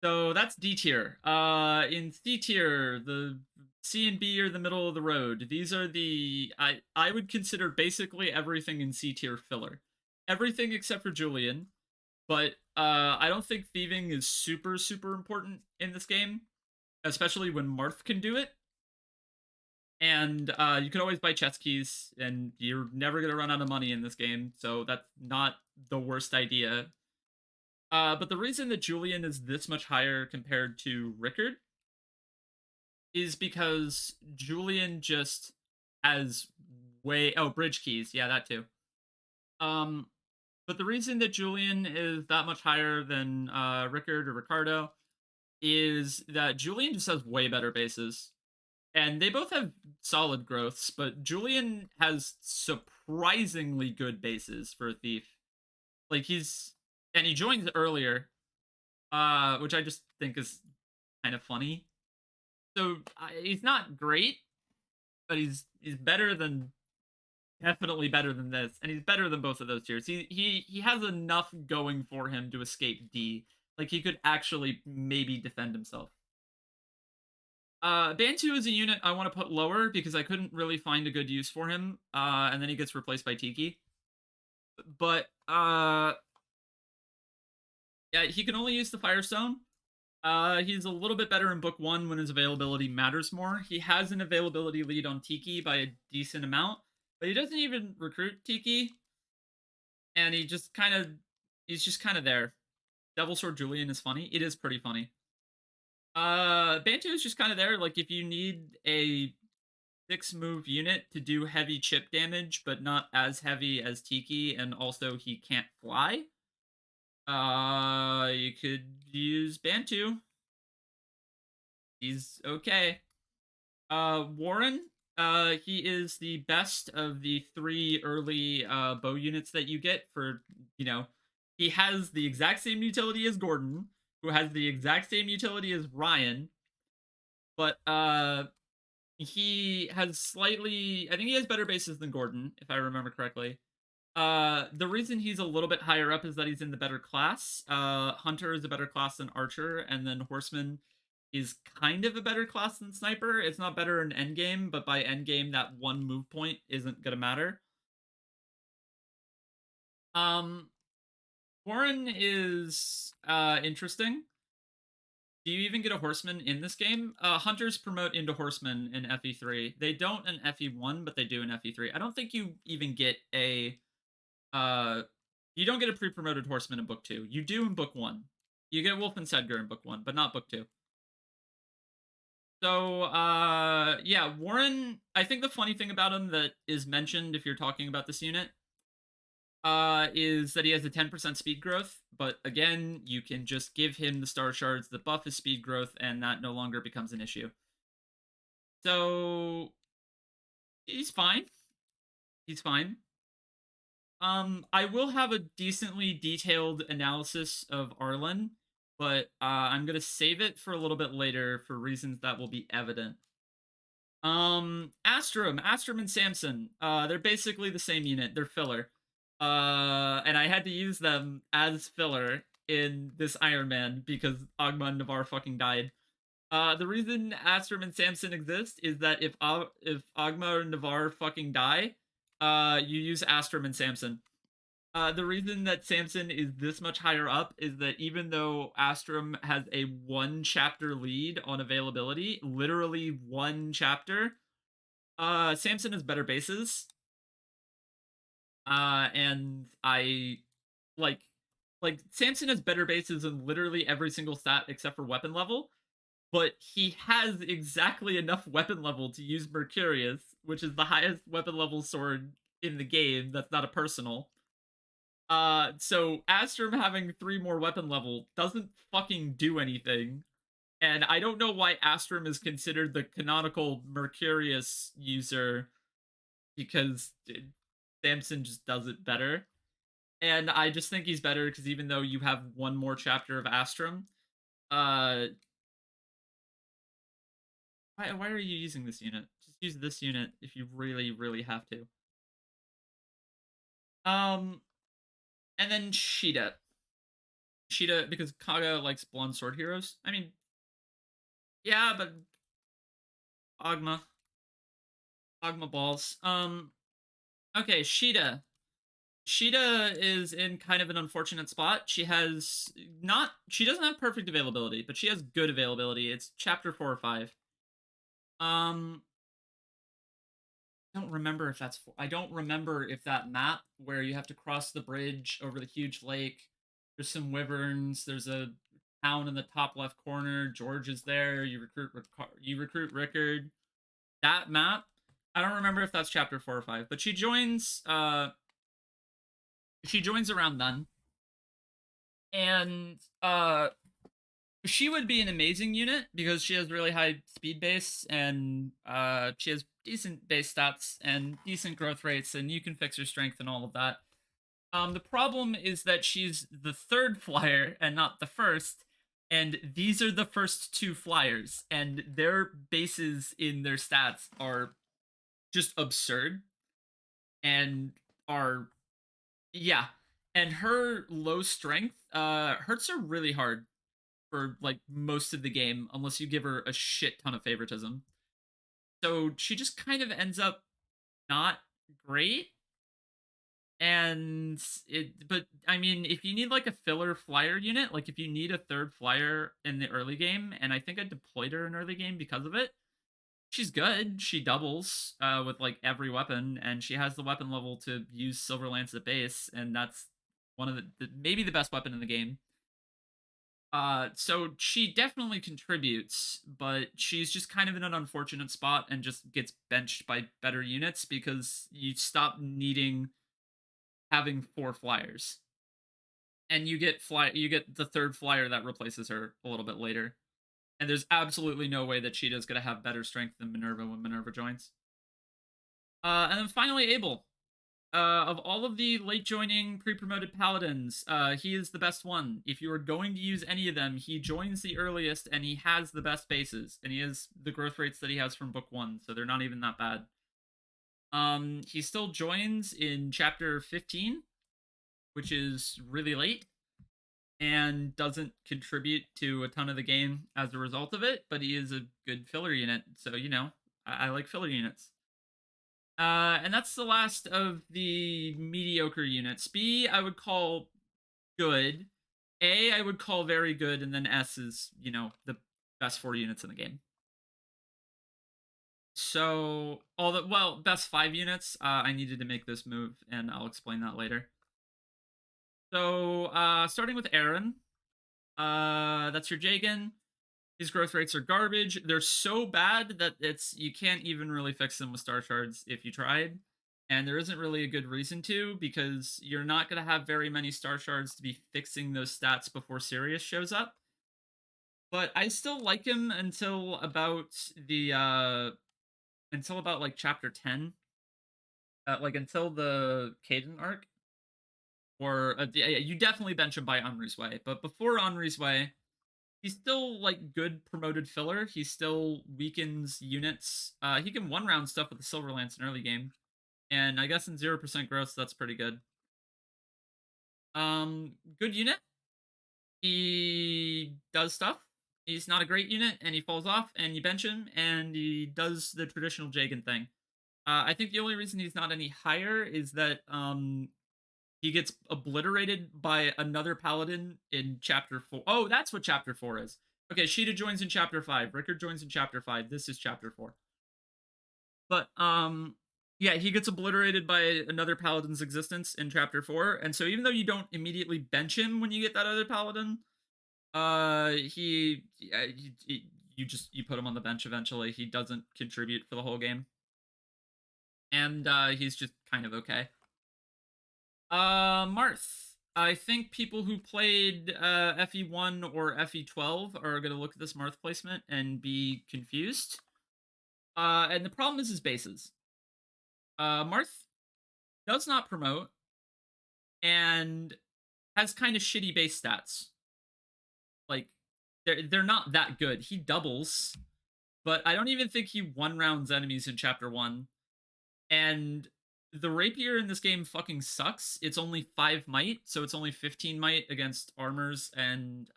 So that's D tier. In C tier, the C and B are the middle of the road. These are I would consider basically everything in C tier filler. Everything except for Julian. But I don't think thieving is super, super important in this game, especially when Marth can do it. And you can always buy chest keys, and you're never going to run out of money in this game, so that's not the worst idea. But the reason that Julian is this much higher compared to Rickard is because Julian just has bridge keys. Yeah, that too. But the reason that Julian is that much higher than Rickard or Ricardo is that Julian just has way better bases. And they both have solid growths, but Julian has surprisingly good bases for a thief. Like he joins earlier, which I just think is kind of funny. So he's not great, but he's better than, definitely better than this, and he's better than both of those tiers. He has enough going for him to escape D. Like he could actually maybe defend himself. Bantu is a unit I want to put lower because I couldn't really find a good use for him. And then he gets replaced by Tiki. But yeah, he can only use the Firestone. He's a little bit better in book 1 when his availability matters more. He has an availability lead on Tiki by a decent amount, but he doesn't even recruit Tiki. And he's just kind of there. Devil Sword Julian is funny. It is pretty funny. Bantu is just kind of there. Like if you need a 6-move unit to do heavy chip damage, but not as heavy as Tiki, and also he can't fly, you could use Bantu. He's okay. Warren, he is the best of the 3 early bow units that you get for, he has the exact same utility as Gordon, who has the exact same utility as Ryan, but he has I think he has better bases than Gordon, if I remember correctly. The reason he's a little bit higher up is that he's in the better class. Hunter is a better class than Archer, and then Horseman is kind of a better class than Sniper. It's not better in endgame, but by endgame, that one move point isn't gonna matter. Warren is interesting. Do you even get a Horseman in this game? Hunters promote into Horseman in FE3. They don't in FE1, but they do in FE3. I don't think you even get a you don't get a pre-promoted Horseman in book 2. You do in book 1. You get Wolf and Sedgar in book 1, but not book 2. So, yeah, Warren, I think the funny thing about him that is mentioned if you're talking about this unit is that he has a 10% speed growth, but again, you can just give him the star shards that buff his speed growth, and that no longer becomes an issue. So he's fine. He's fine. I will have a decently detailed analysis of Arlen, but I'm gonna save it for a little bit later for reasons that will be evident. Astrum and Samson. They're basically the same unit. They're filler. And I had to use them as filler in this Iron Man because Agma and Navarre fucking died. The reason Astrum and Samson exist is that if Agma or Navarre fucking die, you use Astrum and Samson. The reason that Samson is this much higher up is that even though Astrum has a 1 chapter lead on availability, literally 1 chapter, Samson has better bases. And I like Samson has better bases in literally every single stat except for weapon level, but he has exactly enough weapon level to use Mercurius, which is the highest weapon level sword in the game. That's not a personal. So Astrum having 3 more weapon level doesn't fucking do anything. And I don't know why Astrum is considered the canonical Mercurius user because Samson just does it better. And I just think he's better because even though you have 1 more chapter of Astrum, uh, why are you using this unit? Just use this unit if you really, really have to. And then Sheeta. Sheeta, because Kaga likes blonde sword heroes. I mean, yeah, but Agma. Agma balls. Okay, Sheeta. Sheeta is in kind of an unfortunate spot. She doesn't have perfect availability, but she has good availability. It's chapter 4 or 5. I don't remember if that map where you have to cross the bridge over the huge lake. There's some wyverns. There's a town in the top left corner. George is there. You recruit Rickard. That map. I don't remember if that's chapter 4 or 5, but she joins. She joins around then, and she would be an amazing unit because she has really high speed base and she has decent base stats and decent growth rates, and you can fix her strength and all of that. The problem is that she's the 3rd flyer and not the 1st, and these are the first 2 flyers, and their bases in their stats are just absurd and are yeah. And her low strength hurts her really hard for like most of the game unless you give her a shit ton of favoritism. So she just kind of ends up not great. And but I mean, if you need like a filler flyer unit, like if you need a 3rd flyer in the early game, and I think I deployed her in early game because of it, she's good. She doubles with like every weapon, and she has the weapon level to use Silver Lance at base, and that's one of maybe the best weapon in the game. So she definitely contributes, but she's just kind of in an unfortunate spot and just gets benched by better units because you stop needing having 4 flyers. And you get the 3rd flyer that replaces her a little bit later. And there's absolutely no way that Cheetah's gonna have better strength than Minerva when Minerva joins. And then finally Abel. Of all of the late joining pre-promoted paladins, he is the best one. If you are going to use any of them, he joins the earliest and he has the best bases, and he has the growth rates that he has from book 1, so they're not even that bad. He still joins in chapter 15, which is really late, and doesn't contribute to a ton of the game as a result of it, but he is a good filler unit, so I like filler units. And that's the last of the mediocre units. B, I would call good. A, I would call very good, and then S is, the best 4 units in the game. So, best 5 units, I needed to make this move, and I'll explain that later. So, starting with Aaron, that's your Jagan. His growth rates are garbage. They're so bad that you can't even really fix them with star shards if you tried. and there isn't really a good reason to, because you're not going to have very many star shards to be fixing those stats before Sirius shows up. But I still like him until about like chapter 10, like until the Caden arc. Or yeah, you definitely bench him by Henri's Way, but before Henri's Way, he's still like good promoted filler. He still weakens units. He can one round stuff with the Silver Lance in early game, and I guess in 0% growth, that's pretty good. Good unit. He does stuff. He's not a great unit, and he falls off, and you bench him, and he does the traditional Jagan thing. I think the only reason he's not any higher is that he gets obliterated by another paladin in chapter 4. Oh, that's what chapter 4 is. Okay, Sheeta joins in chapter 5. Rickard joins in chapter 5. This is chapter 4. But yeah, he gets obliterated by another paladin's existence in chapter 4. And so even though you don't immediately bench him when you get that other paladin, you put him on the bench eventually. He doesn't contribute for the whole game. And he's just kind of okay. Marth. I think people who played FE1 or FE12 are going to look at this Marth placement and be confused. And the problem is his bases. Marth does not promote and has kind of shitty base stats. Like, they're not that good. He doubles, but I don't even think he one rounds enemies in chapter 1. And the rapier in this game fucking sucks. It's only 5 might, so it's only 15 might against armors and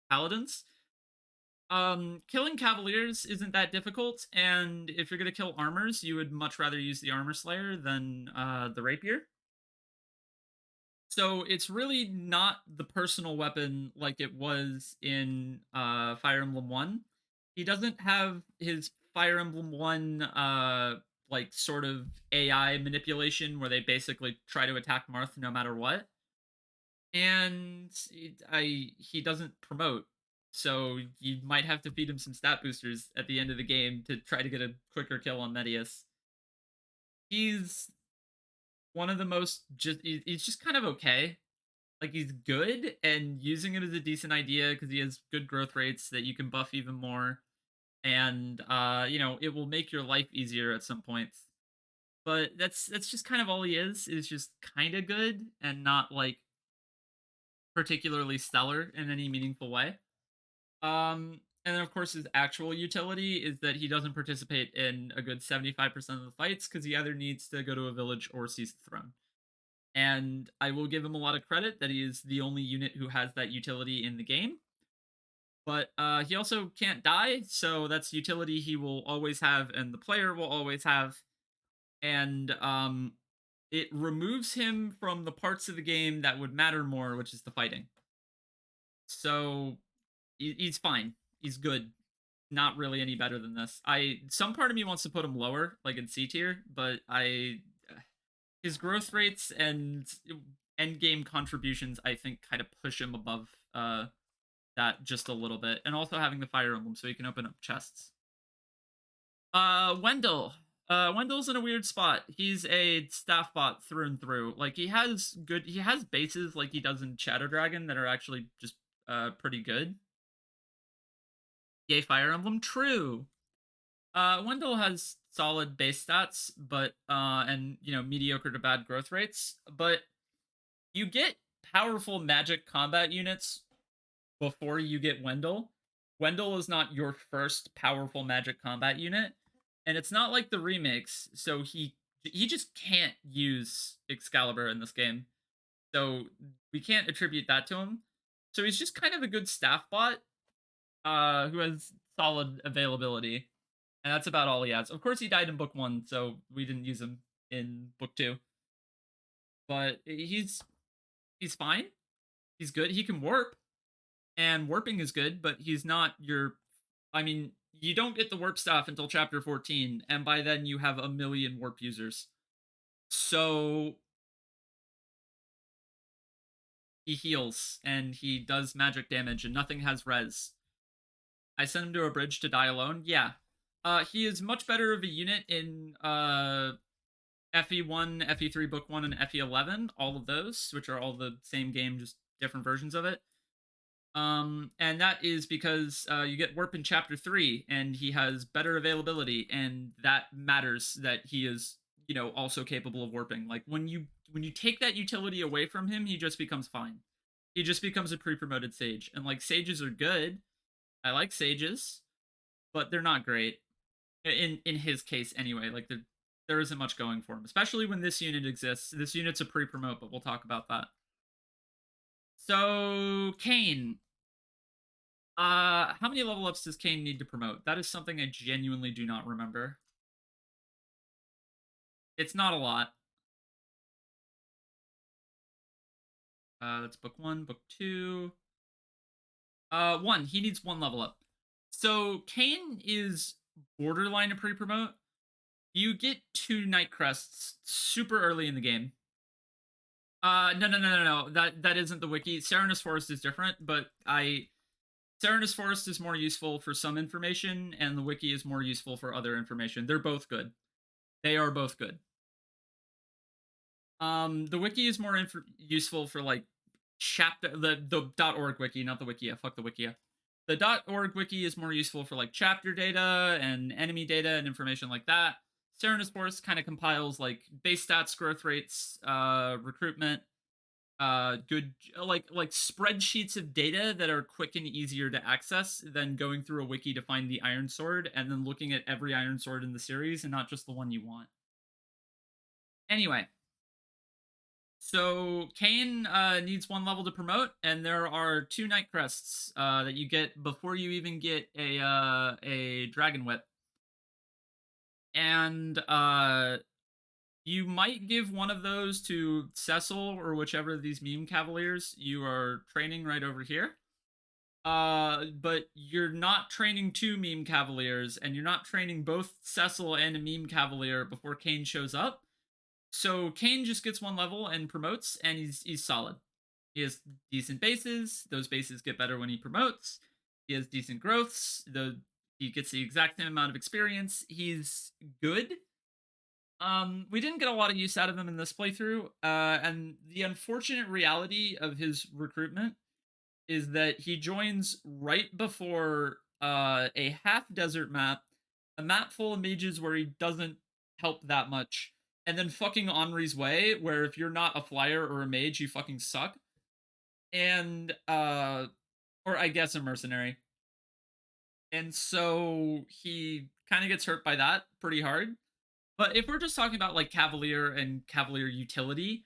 paladins. Killing cavaliers isn't that difficult, and if you're gonna kill armors, you would much rather use the armor slayer than the rapier. So it's really not the personal weapon like it was in Fire Emblem 1. He doesn't have his Fire Emblem 1 like sort of AI manipulation where they basically try to attack Marth no matter what. And he doesn't promote. So you might have to feed him some stat boosters at the end of the game to try to get a quicker kill on Medius. He's one of the most he's just kind of okay. Like, he's good, and using him is a decent idea because he has good growth rates that you can buff even more. And you know, it will make your life easier at some points. But that's just kind of all he is just kind of good and not like particularly stellar in any meaningful way. And then of course his actual utility is that he doesn't participate in a good 75% of the fights because he either needs to go to a village or seize the throne. And I will give him a lot of credit that he is the only unit who has that utility in the game. But he also can't die, so that's utility he will always have and the player will always have. And it removes him from the parts of the game that would matter more, which is the fighting. So he's fine. He's good. Not really any better than this. Some part of me wants to put him lower, like in C tier, but his growth rates and end game contributions, I think, kind of push him above that just a little bit, and also having the Fire Emblem so he can open up chests. Wendell. Wendell's in a weird spot. He's a staff bot through and through. Like, he has bases like he does in Shadow Dragon that are actually just pretty good. Yay, Fire Emblem, true. Wendell has solid base stats, but and you know, mediocre to bad growth rates, but you get powerful magic combat units before you get Wendell. Wendell is not your first powerful magic combat unit, and it's not like the remakes, so he just can't use Excalibur in this game. So we can't attribute that to him. So he's just kind of a good staff bot who has solid availability. And that's about all he has. Of course, he died in book 1, so we didn't use him in book 2. But he's fine. He's good. He can warp, and warping is good, but he's not your... I mean, you don't get the warp staff until chapter 14, and by then you have a million warp users. So he heals, and he does magic damage, and nothing has res. I sent him to a bridge to die alone? Yeah. He is much better of a unit in FE1, FE3 Book 1, and FE11, all of those, which are all the same game, just different versions of it. And that is because you get Warp in Chapter 3, and he has better availability, and that matters that he is, also capable of warping. Like when you take that utility away from him, he just becomes fine. He just becomes a pre-promoted sage. And like sages are good. I like sages, but they're not great. In his case anyway. Like there isn't much going for him, especially when this unit exists. This unit's a pre-promote, but we'll talk about that. So Kane, how many level ups does Kane need to promote? That is something I genuinely do not remember. It's not a lot. That's book 1, book 2. 1. He needs 1 level up. So Kane is borderline a pre-promote. You get 2 Night Crests super early in the game. No. That isn't the wiki. Serenus Forest is different, but Serenus Forest is more useful for some information, and the wiki is more useful for other information. They're both good. They are both good. The wiki is more useful for like chapter the .org wiki, not the wikia. Fuck the wikia. The .org wiki is more useful for like chapter data and enemy data and information like that. Serenus Force kind of compiles like base stats, growth rates, recruitment, good like spreadsheets of data that are quick and easier to access than going through a wiki to find the Iron Sword and then looking at every Iron Sword in the series and not just the one you want. Anyway, so Kane needs 1 level to promote, and there are 2 Night Crests that you get before you even get a Dragon Whip. And you might give one of those to Cecil or whichever of these meme cavaliers you are training right over here. But you're not training 2 meme cavaliers, and you're not training both Cecil and a meme cavalier before Kane shows up. So Kane just gets 1 level and promotes, and he's solid. He has decent bases. Those bases get better when he promotes. He has decent growths. He gets the exact same amount of experience. He's good. We didn't get a lot of use out of him in this playthrough, and the unfortunate reality of his recruitment is that he joins right before a half desert map, a map full of mages where he doesn't help that much, and then fucking Henri's Way, where if you're not a flyer or a mage, you fucking suck. And or I guess a mercenary. And so he kind of gets hurt by that pretty hard. But if we're just talking about like Cavalier and Cavalier utility,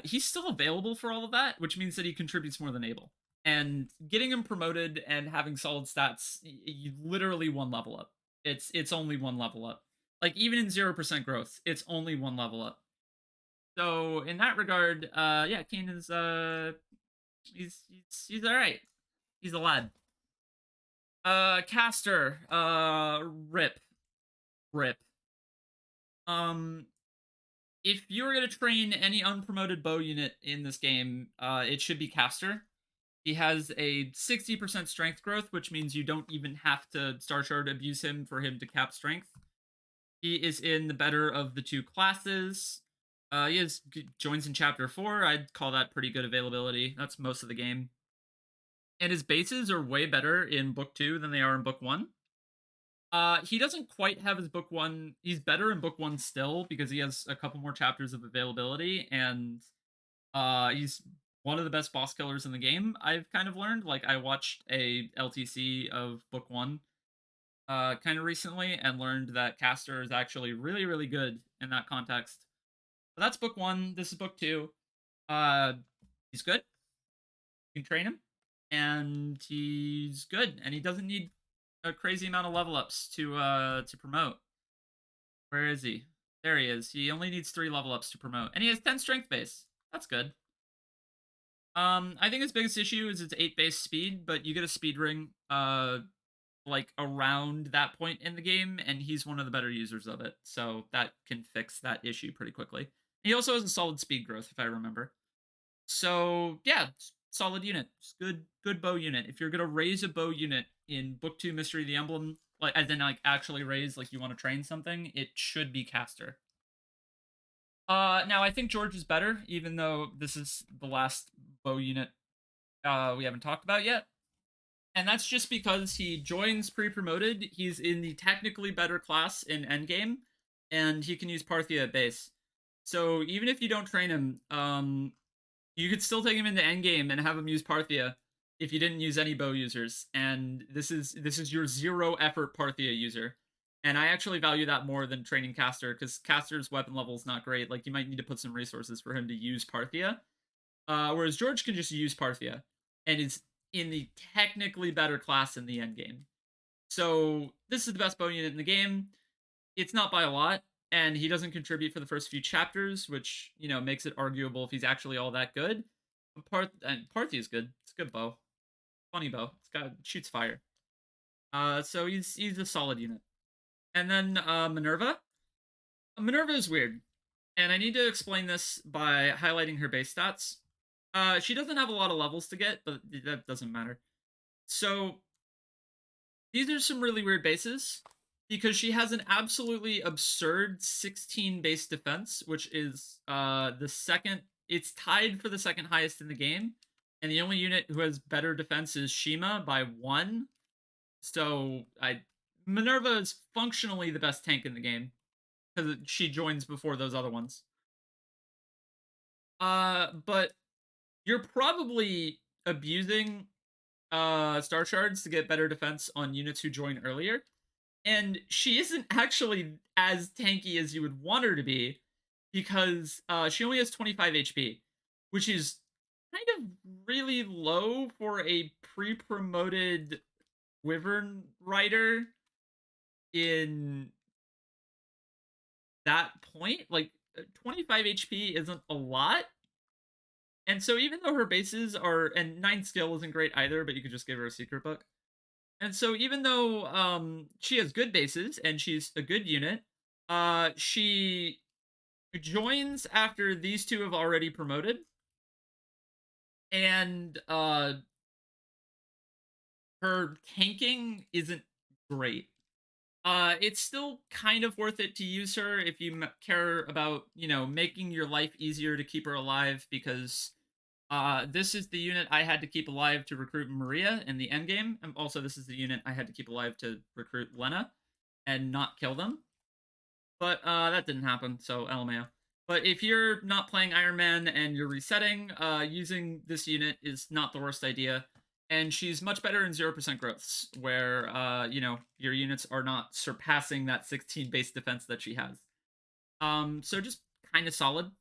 he's still available for all of that, which means that he contributes more than Abel. And getting him promoted and having solid stats, you literally 1 level up. It's only 1 level up. Like even in 0% growth, it's only 1 level up. So in that regard, yeah, Kane is he's all right. He's a lad. Caster, rip. If you're gonna train any unpromoted bow unit in this game, it should be Caster. He has a 60% strength growth, which means you don't even have to Star Shard abuse him for him to cap strength. He is in the better of the 2 classes. He joins in Chapter 4. I'd call that pretty good availability. That's most of the game. And his bases are way better in Book 2 than they are in Book 1. He doesn't quite have his Book 1. He's better in Book 1 still because he has a couple more chapters of availability, and he's one of the best boss killers in the game, I've kind of learned. Like, I watched a LTC of Book 1 kind of recently and learned that Caster is actually really, really good in that context. So that's Book 1. This is Book 2. He's good. You can train him, and he's good, and he doesn't need a crazy amount of level ups to promote. Where is he? There he is. He only needs 3 level ups to promote, and he has 10 strength base. That's good. I think his biggest issue is its 8 base speed, but you get a speed ring like around that point in the game, and he's one of the better users of it, so that can fix that issue pretty quickly. He also has a solid speed growth, if I remember. So yeah, solid unit. Good bow unit. If you're gonna raise a bow unit in Book 2 Mystery of the Emblem, like as in like actually raise, like you want to train something, it should be Caster. Now I think George is better, even though this is the last bow unit we haven't talked about yet. And that's just because he joins pre-promoted. He's in the technically better class in endgame, and he can use Parthia at base. So even if you don't train him, you could still take him into endgame and have him use Parthia if you didn't use any bow users. And this is your zero effort Parthia user. And I actually value that more than training Caster, because Caster's weapon level is not great. Like, you might need to put some resources for him to use Parthia. Whereas George can just use Parthia and is in the technically better class in the end game. So this is the best bow unit in the game. It's not by a lot, and he doesn't contribute for the first few chapters, which, makes it arguable if he's actually all that good. And Parthia is good. It's a good bow. Funny bow. Shoots fire. So he's a solid unit. And then Minerva. Minerva is weird, and I need to explain this by highlighting her base stats. She doesn't have a lot of levels to get, but that doesn't matter. So these are some really weird bases, because she has an absolutely absurd 16 base defense, which is the second. It's tied for the second highest in the game, and the only unit who has better defense is Shima by 1. So Minerva is functionally the best tank in the game, because she joins before those other ones. But you're probably abusing star shards to get better defense on units who join earlier, and she isn't actually as tanky as you would want her to be, because she only has 25 HP, which is kind of really low for a pre-promoted Wyvern rider in that point. Like, 25 HP isn't a lot. And so even though her bases are, and 9 skill isn't great either, but you could just give her a secret book. And so even though she has good bases and she's a good unit, she joins after these two have already promoted. And her tanking isn't great. It's still kind of worth it to use her if you care about, making your life easier to keep her alive, because this is the unit I had to keep alive to recruit Maria in the end game, and also this is the unit I had to keep alive to recruit Lena and not kill them. But that didn't happen, so LMAO. But if you're not playing Iron Man and you're resetting, using this unit is not the worst idea. And she's much better in 0% growths, where, your units are not surpassing that 16 base defense that she has. So just kind of solid,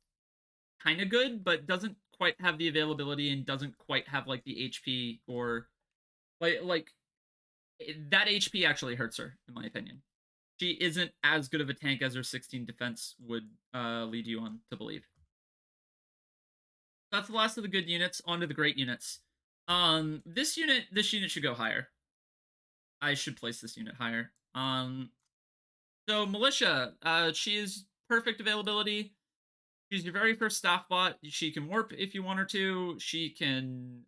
kind of good, but doesn't quite have the availability and doesn't quite have, like, the HP, or, like that HP actually hurts her, in my opinion. She isn't as good of a tank as her 16 defense would lead you on to believe. That's the last of the good units. On to the great units. This unit should go higher. I should place this unit higher. So Militia, she is perfect availability. She's your very first staff bot. She can warp if you want her to. She can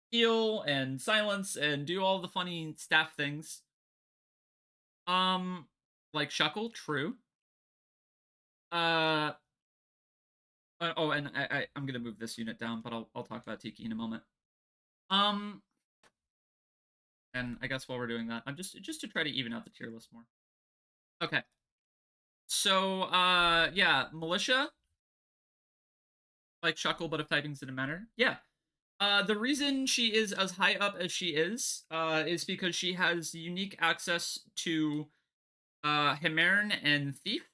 heal and silence and do all the funny staff things. Like Shuckle, true. And I'm gonna move this unit down, but I'll talk about Tiki in a moment. And I guess while we're doing that, I'm just to try to even out the tier list more. Okay. So yeah, Militia, like Shuckle, but if typings didn't matter. Yeah. The reason she is as high up as she is because she has unique access to Himern and Thief.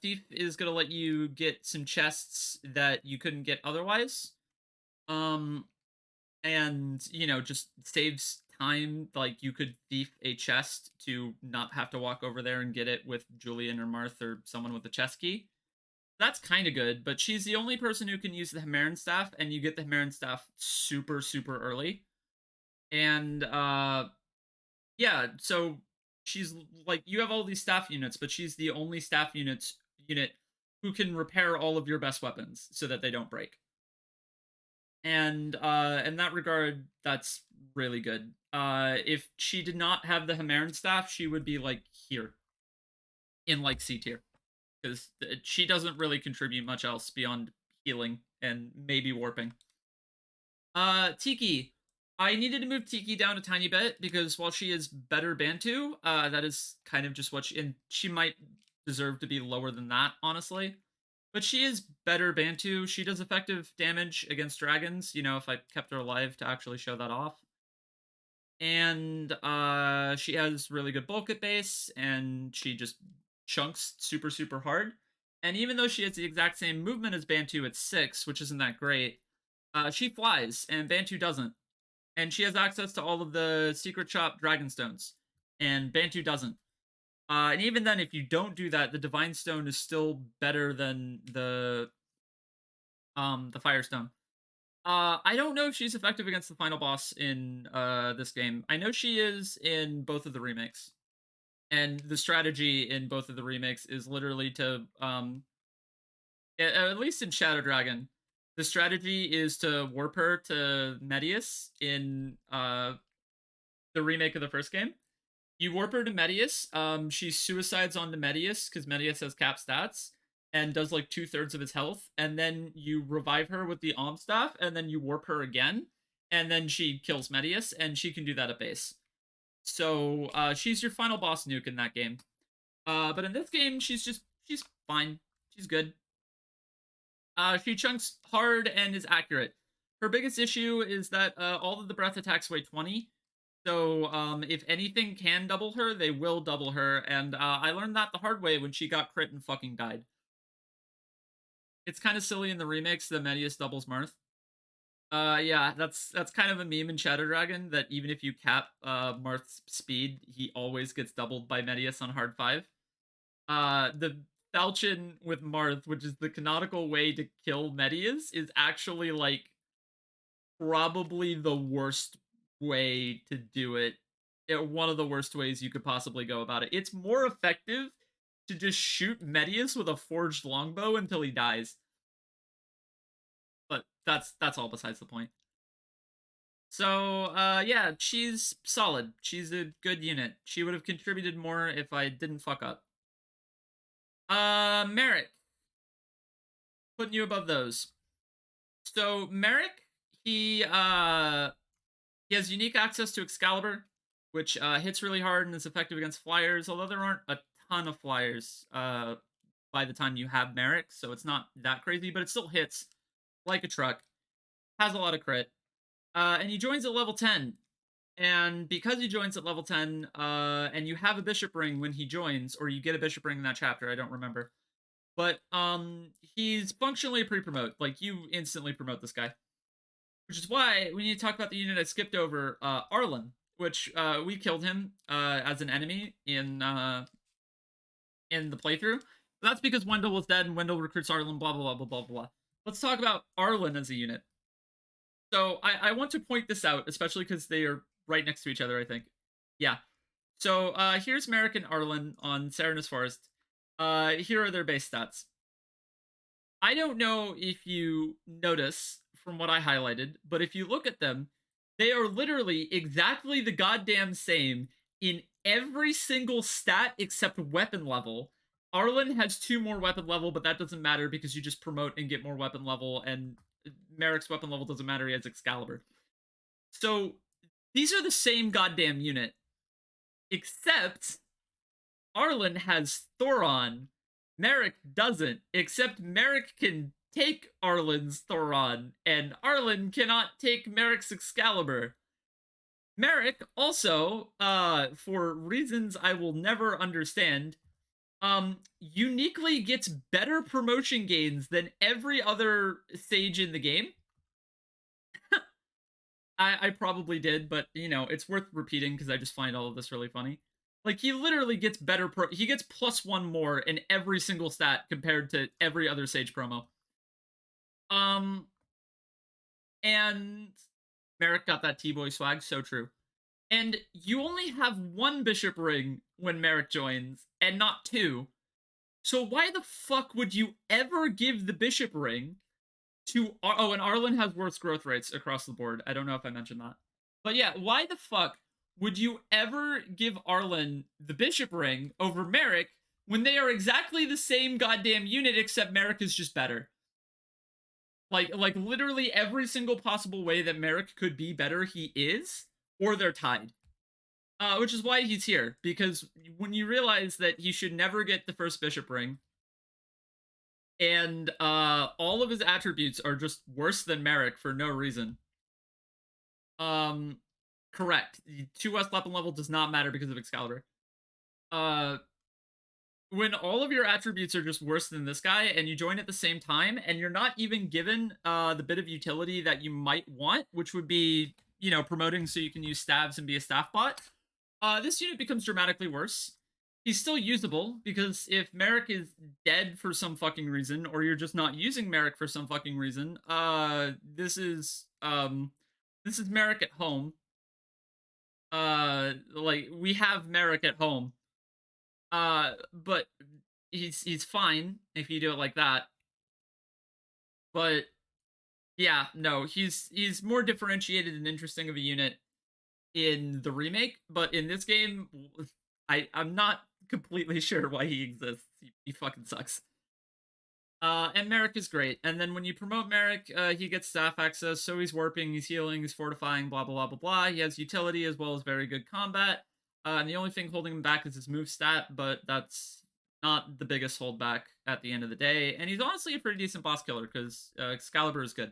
Thief is gonna let you get some chests that you couldn't get otherwise. And just saves time. Like, you could thief a chest to not have to walk over there and get it with Julian or Marth or someone with the chest key. That's kind of good, but she's the only person who can use the Himern staff, and you get the Himern staff super, super early. And yeah, so she's like, you have all these staff units, but she's the only staff unit who can repair all of your best weapons so that they don't break. And in that regard, that's really good. If she did not have the Himern staff, she would be like here in like C tier. because she doesn't really contribute much else beyond healing and maybe warping. Tiki. I needed to move Tiki down a tiny bit because while she is better Bantu, that is kind of just what and she might deserve to be lower than that, honestly. But she is better Bantu. She does effective damage against dragons, if I kept her alive to actually show that off. And she has really good bulk at base, and she just chunks super, super hard. And even though she has the exact same movement as Bantu at 6, which isn't that great, she flies, and Bantu doesn't. And she has access to all of the secret shop Dragonstones, and Bantu doesn't. And even then, if you don't do that, the Divine Stone is still better than the Firestone. I don't know if she's effective against the final boss in this game. I know she is in both of the remakes, and the strategy in both of the remakes is literally to at least in Shadow Dragon, the strategy is to warp her to Medius in the remake of the first game. You warp her to Medius. She suicides onto Medius because Medius has cap stats and does like 2/3 of his health. And then you revive her with the Om Staff, and then you warp her again. And then she kills Medius, and she can do that at base. So she's your final boss nuke in that game. But in this game, she's fine. She's good. She chunks hard and is accurate. Her biggest issue is that all of the breath attacks weigh 20. So if anything can double her, they will double her. And I learned that the hard way when she got crit and fucking died. It's kind of silly in the remakes that Medius doubles Marth. Yeah, that's kind of a meme in Shadow Dragon that even if you cap Marth's speed, he always gets doubled by Medius on hard 5. The Falchion with Marth, which is the canonical way to kill Medius, is actually like probably the worst way to do it. One of the worst ways you could possibly go about it. It's more effective to just shoot Medius with a forged longbow until he dies. But that's all besides the point. So yeah, she's solid. She's a good unit. She would have contributed more if I didn't fuck up. Merrick. Putting you above those. So Merrick, he has unique access to Excalibur, which hits really hard and is effective against flyers, although there aren't a ton of flyers by the time you have Merrick, so it's not that crazy, but it still hits like a truck. Has a lot of crit. And he joins at level 10. And because he joins at level 10, and you have a bishop ring when he joins, or you get a bishop ring in that chapter, I don't remember. But he's functionally a pre-promote. Like, you instantly promote this guy. Which is why we need to talk about the unit I skipped over, Arlen, which we killed him as an enemy in the playthrough. But that's because Wendell was dead and Wendell recruits Arlen, blah, blah, blah, blah, blah, blah. Let's talk about Arlen as a unit. So I want to point this out, especially because they are right next to each other, I think. Yeah. So here's Merrick and Arlen on Serenus Forest. Here are their base stats. I don't know if you notice from what I highlighted, but if you look at them, they are literally exactly the goddamn same in every single stat except weapon level. Arlen has 2 more weapon level, but that doesn't matter because you just promote and get more weapon level, and Merrick's weapon level doesn't matter, he has Excalibur. So these are the same goddamn unit, except Arlen has Thoron. Merrick doesn't, except Merrick can take Arlen's Thoron, and Arlen cannot take Merrick's Excalibur. Merrick also, for reasons I will never understand, uniquely gets better promotion gains than every other sage in the game. I probably did, but, it's worth repeating because I just find all of this really funny. Like, he literally gets better he gets +1 more in every single stat compared to every other Sage promo. And Merrick got that T-Boy swag, so true. And you only have 1 bishop ring when Merrick joins, and not 2. So why the fuck would you ever give the bishop ring to... Oh, and Arlen has worse growth rates across the board. I don't know if I mentioned that. But yeah, why the fuck would you ever give Arlen the bishop ring over Merrick when they are exactly the same goddamn unit, except Merrick is just better. Like literally every single possible way that Merrick could be better, he is, or they're tied. Which is why he's here, because when you realize that he should never get the first bishop ring, and all of his attributes are just worse than Merrick for no reason. Correct. 2S weapon level does not matter because of Excalibur. When all of your attributes are just worse than this guy, and you join at the same time, and you're not even given the bit of utility that you might want, which would be, you know, promoting so you can use stabs and be a staff bot, this unit becomes dramatically worse. He's still usable, because if Merrick is dead for some fucking reason, or you're just not using Merrick for some fucking reason, this is Merrick at home. Like, we have Merrick at home. But he's fine if you do it like that. But yeah, no, he's more differentiated and interesting of a unit in the remake, but in this game, I'm not completely sure why he exists. He fucking sucks. And Merrick is great. And then when you promote Merrick, he gets staff access, so he's warping, he's healing, he's fortifying, blah blah blah blah blah. He has utility as well as very good combat. And the only thing holding him back is his move stat, but that's not the biggest holdback at the end of the day. And he's honestly a pretty decent boss killer because Excalibur is good.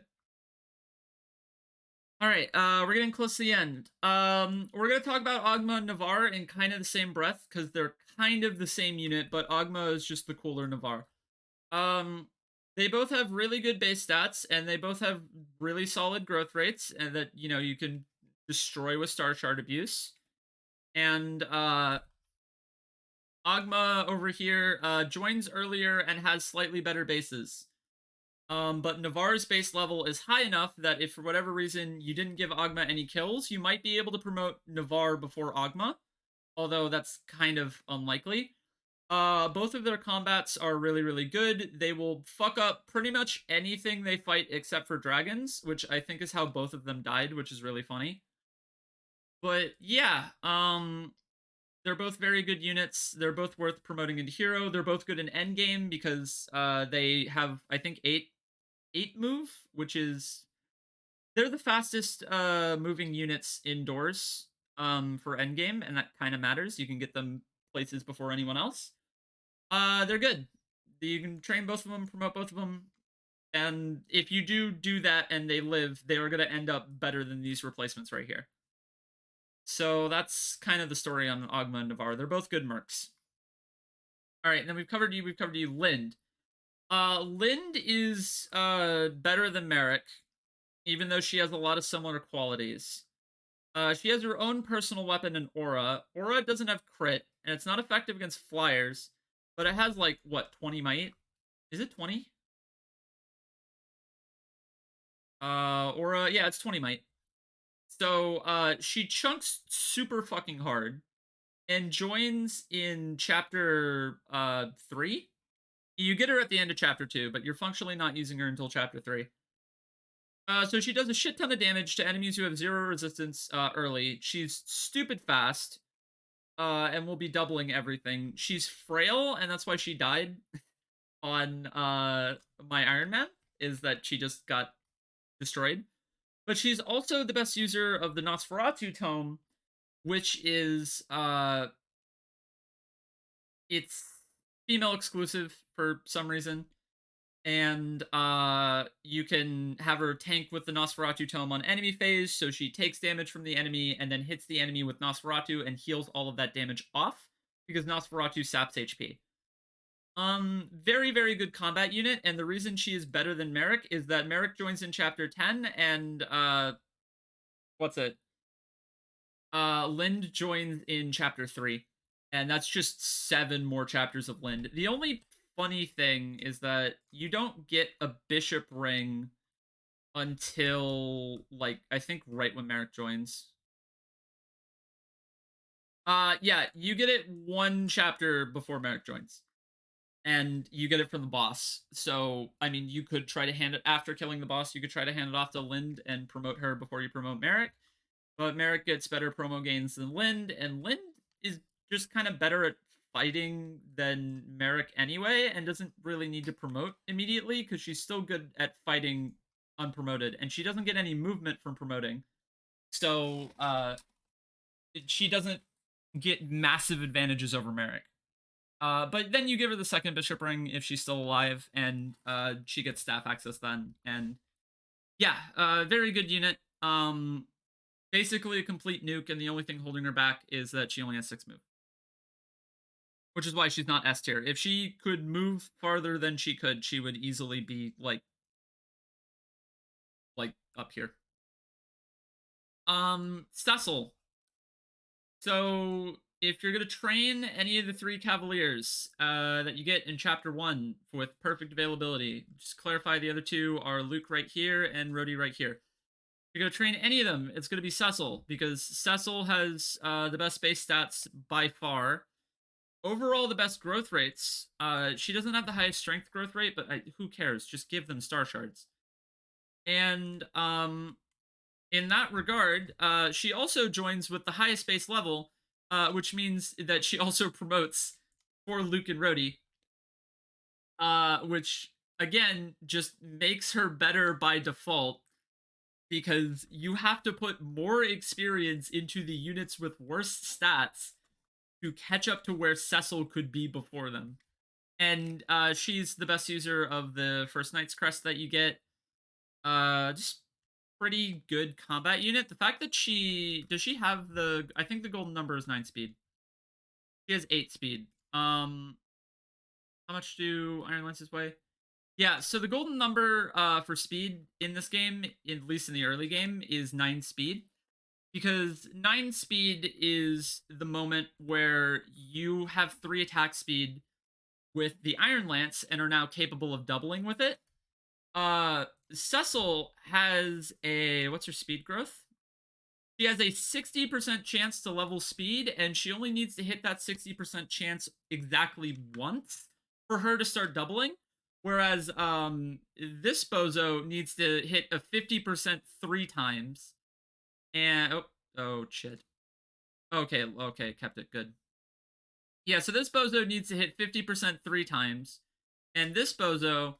All right, we're getting close to the end. We're gonna talk about Ogma and Navarre in kind of the same breath because they're kind of the same unit, but Ogma is just the cooler Navarre. They both have really good base stats, and they both have really solid growth rates, and that, you know, you can destroy with Star Shard abuse. And Ogma over here joins earlier and has slightly better bases. But Navarre's base level is high enough that if for whatever reason you didn't give Ogma any kills, you might be able to promote Navarre before Ogma, although that's kind of unlikely. Both of their combats are really, really good. They will fuck up pretty much anything they fight except for dragons, which I think is how both of them died, which is really funny. But yeah, they're both very good units. They're both worth promoting into hero. They're both good in endgame because they have, I think, 8 move, which is, they're the fastest moving units indoors for endgame, and that kind of matters. You can get them places before anyone else. They're good. You can train both of them, promote both of them, and if you do that and they live, they are going to end up better than these replacements right here. So that's kind of the story on Ogma and Navarre. They're both good mercs. All right, and then we've covered you. Lind. Lind is better than Merrick, even though she has a lot of similar qualities. She has her own personal weapon and aura. Aura doesn't have crit, and it's not effective against flyers, but it has, like, what, 20 might? Is it 20? Aura, yeah, it's 20 might. So, she chunks super fucking hard and joins in chapter 3. You get her at the end of chapter 2, but you're functionally not using her until chapter 3. So she does a shit ton of damage to enemies who have 0 resistance early. She's stupid fast, and will be doubling everything. She's frail, and that's why she died on my Ironman, is that she just got destroyed. But she's also the best user of the Nosferatu tome, which is it's female exclusive for some reason. And you can have her tank with the Nosferatu tome on enemy phase, so she takes damage from the enemy and then hits the enemy with Nosferatu and heals all of that damage off, because Nosferatu saps HP. Very, very good combat unit, and the reason she is better than Merrick is that Merrick joins in chapter 10, and what's it? Lind joins in chapter 3, and that's just 7 more chapters of Lind. The only funny thing is that you don't get a bishop ring until, like, I think right when Merrick joins. Yeah, you get it 1 chapter before Merrick joins. And you get it from the boss. So, I mean, you could try to hand it after killing the boss. You could try to hand it off to Lind and promote her before you promote Merrick. But Merrick gets better promo gains than Lind, and Lind is just kind of better at fighting than Merrick anyway, and doesn't really need to promote immediately because she's still good at fighting unpromoted, and she doesn't get any movement from promoting. So she doesn't get massive advantages over Merrick. But then you give her the second bishop ring if she's still alive, and she gets staff access then. And yeah, very good unit. Basically a complete nuke, and the only thing holding her back is that she only has 6 move. Which is why she's not S tier. If she could move farther than she could, she would easily be like up here. Cecil. So if you're gonna train any of the 3 Cavaliers that you get in Chapter 1 with perfect availability, just clarify the other 2 are Luke right here and Rhodey right here. If you're gonna train any of them, it's gonna be Cecil, because Cecil has the best base stats by far. Overall, the best growth rates. She doesn't have the highest strength growth rate, but who cares? Just give them star shards. And in that regard, she also joins with the highest base level, which means that she also promotes for Luke and Rhodey, which again just makes her better by default, because you have to put more experience into the units with worse stats to catch up to where Cecil could be before them. And she's the best user of the First Knight's Crest that you get. Just pretty good combat unit. The fact that she have the, I think the golden number is 9 speed. She has 8 speed. How much do Iron Lances weigh? Yeah, so the golden number for speed in this game, at least in the early game, is 9 speed. Because 9 speed is the moment where you have 3 attack speed with the Iron Lance and are now capable of doubling with it. Cecil has a, what's her speed growth? She has a 60% chance to level speed, and she only needs to hit that 60% chance exactly once for her to start doubling. Whereas this bozo needs to hit a 50% 3 times. And oh shit. Okay, kept it good. Yeah, so this bozo needs to hit 50% 3 times, and this bozo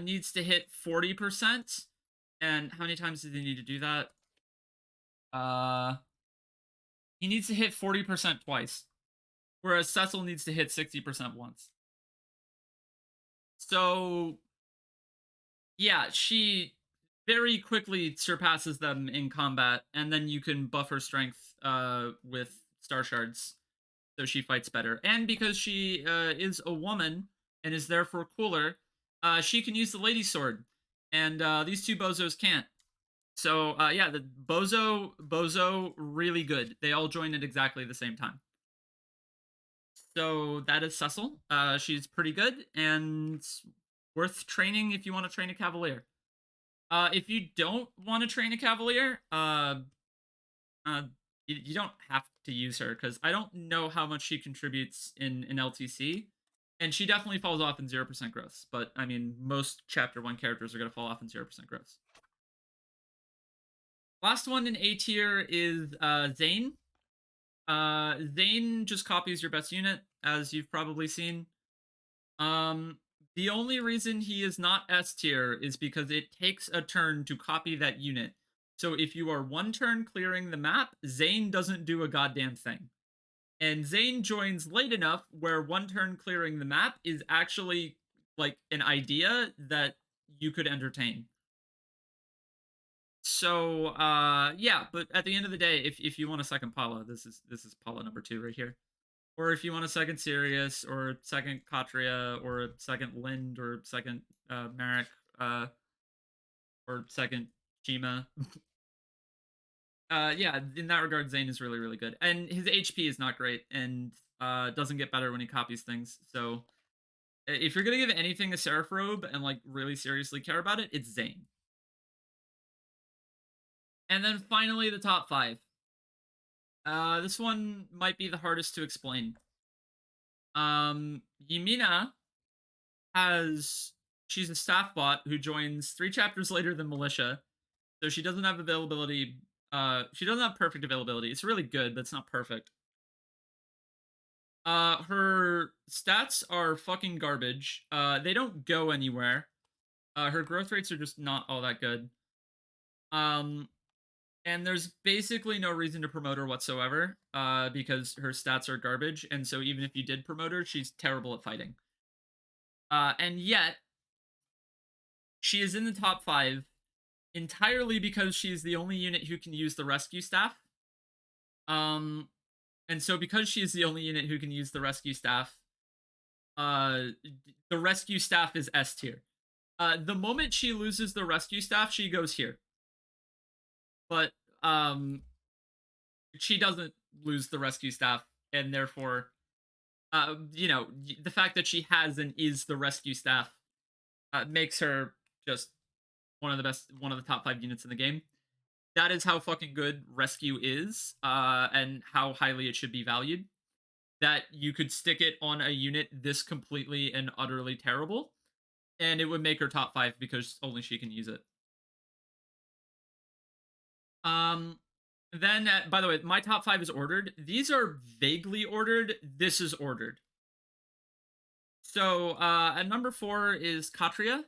needs to hit 40%. And how many times does he need to do that? He needs to hit 40% twice, whereas Cecil needs to hit 60% once. So yeah, she very quickly surpasses them in combat, and then you can buff her strength with star shards, so she fights better. And because she is a woman and is therefore cooler, she can use the lady sword, and these 2 bozos can't. So yeah, the bozo really good. They all join at exactly the same time. So that is Cecil. She's pretty good and worth training if you want to train a Cavalier. If you don't want to train a Cavalier, you don't have to use her, because I don't know how much she contributes in LTC, and she definitely falls off in 0% growth. But I mean, most Chapter 1 characters are going to fall off in 0% growth. Last one in A tier is Zane. Zane just copies your best unit, as you've probably seen. The only reason he is not S tier is because it takes a turn to copy that unit. So if you are 1 turn clearing the map, Zane doesn't do a goddamn thing. And Zane joins late enough where 1 turn clearing the map is actually like an idea that you could entertain. So yeah, but at the end of the day, if you want a second Paula, this is Paula number 2 right here. Or if you want a second Sirius, or a second Katria, or a second Lind, or a second Merrick, or second Shima. Yeah, in that regard, Zane is really, really good. And his HP is not great, and doesn't get better when he copies things. So if you're going to give anything a Seraph Robe and like really seriously care about it, it's Zane. And then finally, the top 5. This one might be the hardest to explain. Yamina she's a staff bot who joins 3 chapters later than Militia, so she doesn't have availability. She doesn't have perfect availability. It's really good, but it's not perfect. Her stats are fucking garbage. They don't go anywhere. Her growth rates are just not all that good. Um, and there's basically no reason to promote her whatsoever, because her stats are garbage. And so even if you did promote her, she's terrible at fighting. And yet she is in the top 5 entirely because she's the only unit who can use the rescue staff. Um, and so because she's the only unit who can use the rescue staff, uh, the rescue staff is S tier. The moment she loses the rescue staff, she goes here. But um, she doesn't lose the rescue staff, and therefore, the fact that she has and is the rescue staff makes her just one of the top 5 units in the game. That is how fucking good rescue is, and how highly it should be valued. That you could stick it on a unit this completely and utterly terrible, and it would make her top 5 because only she can use it. Um, then, by the way, my top 5 is ordered. These are vaguely ordered. This is ordered. So, at number 4 is Katria.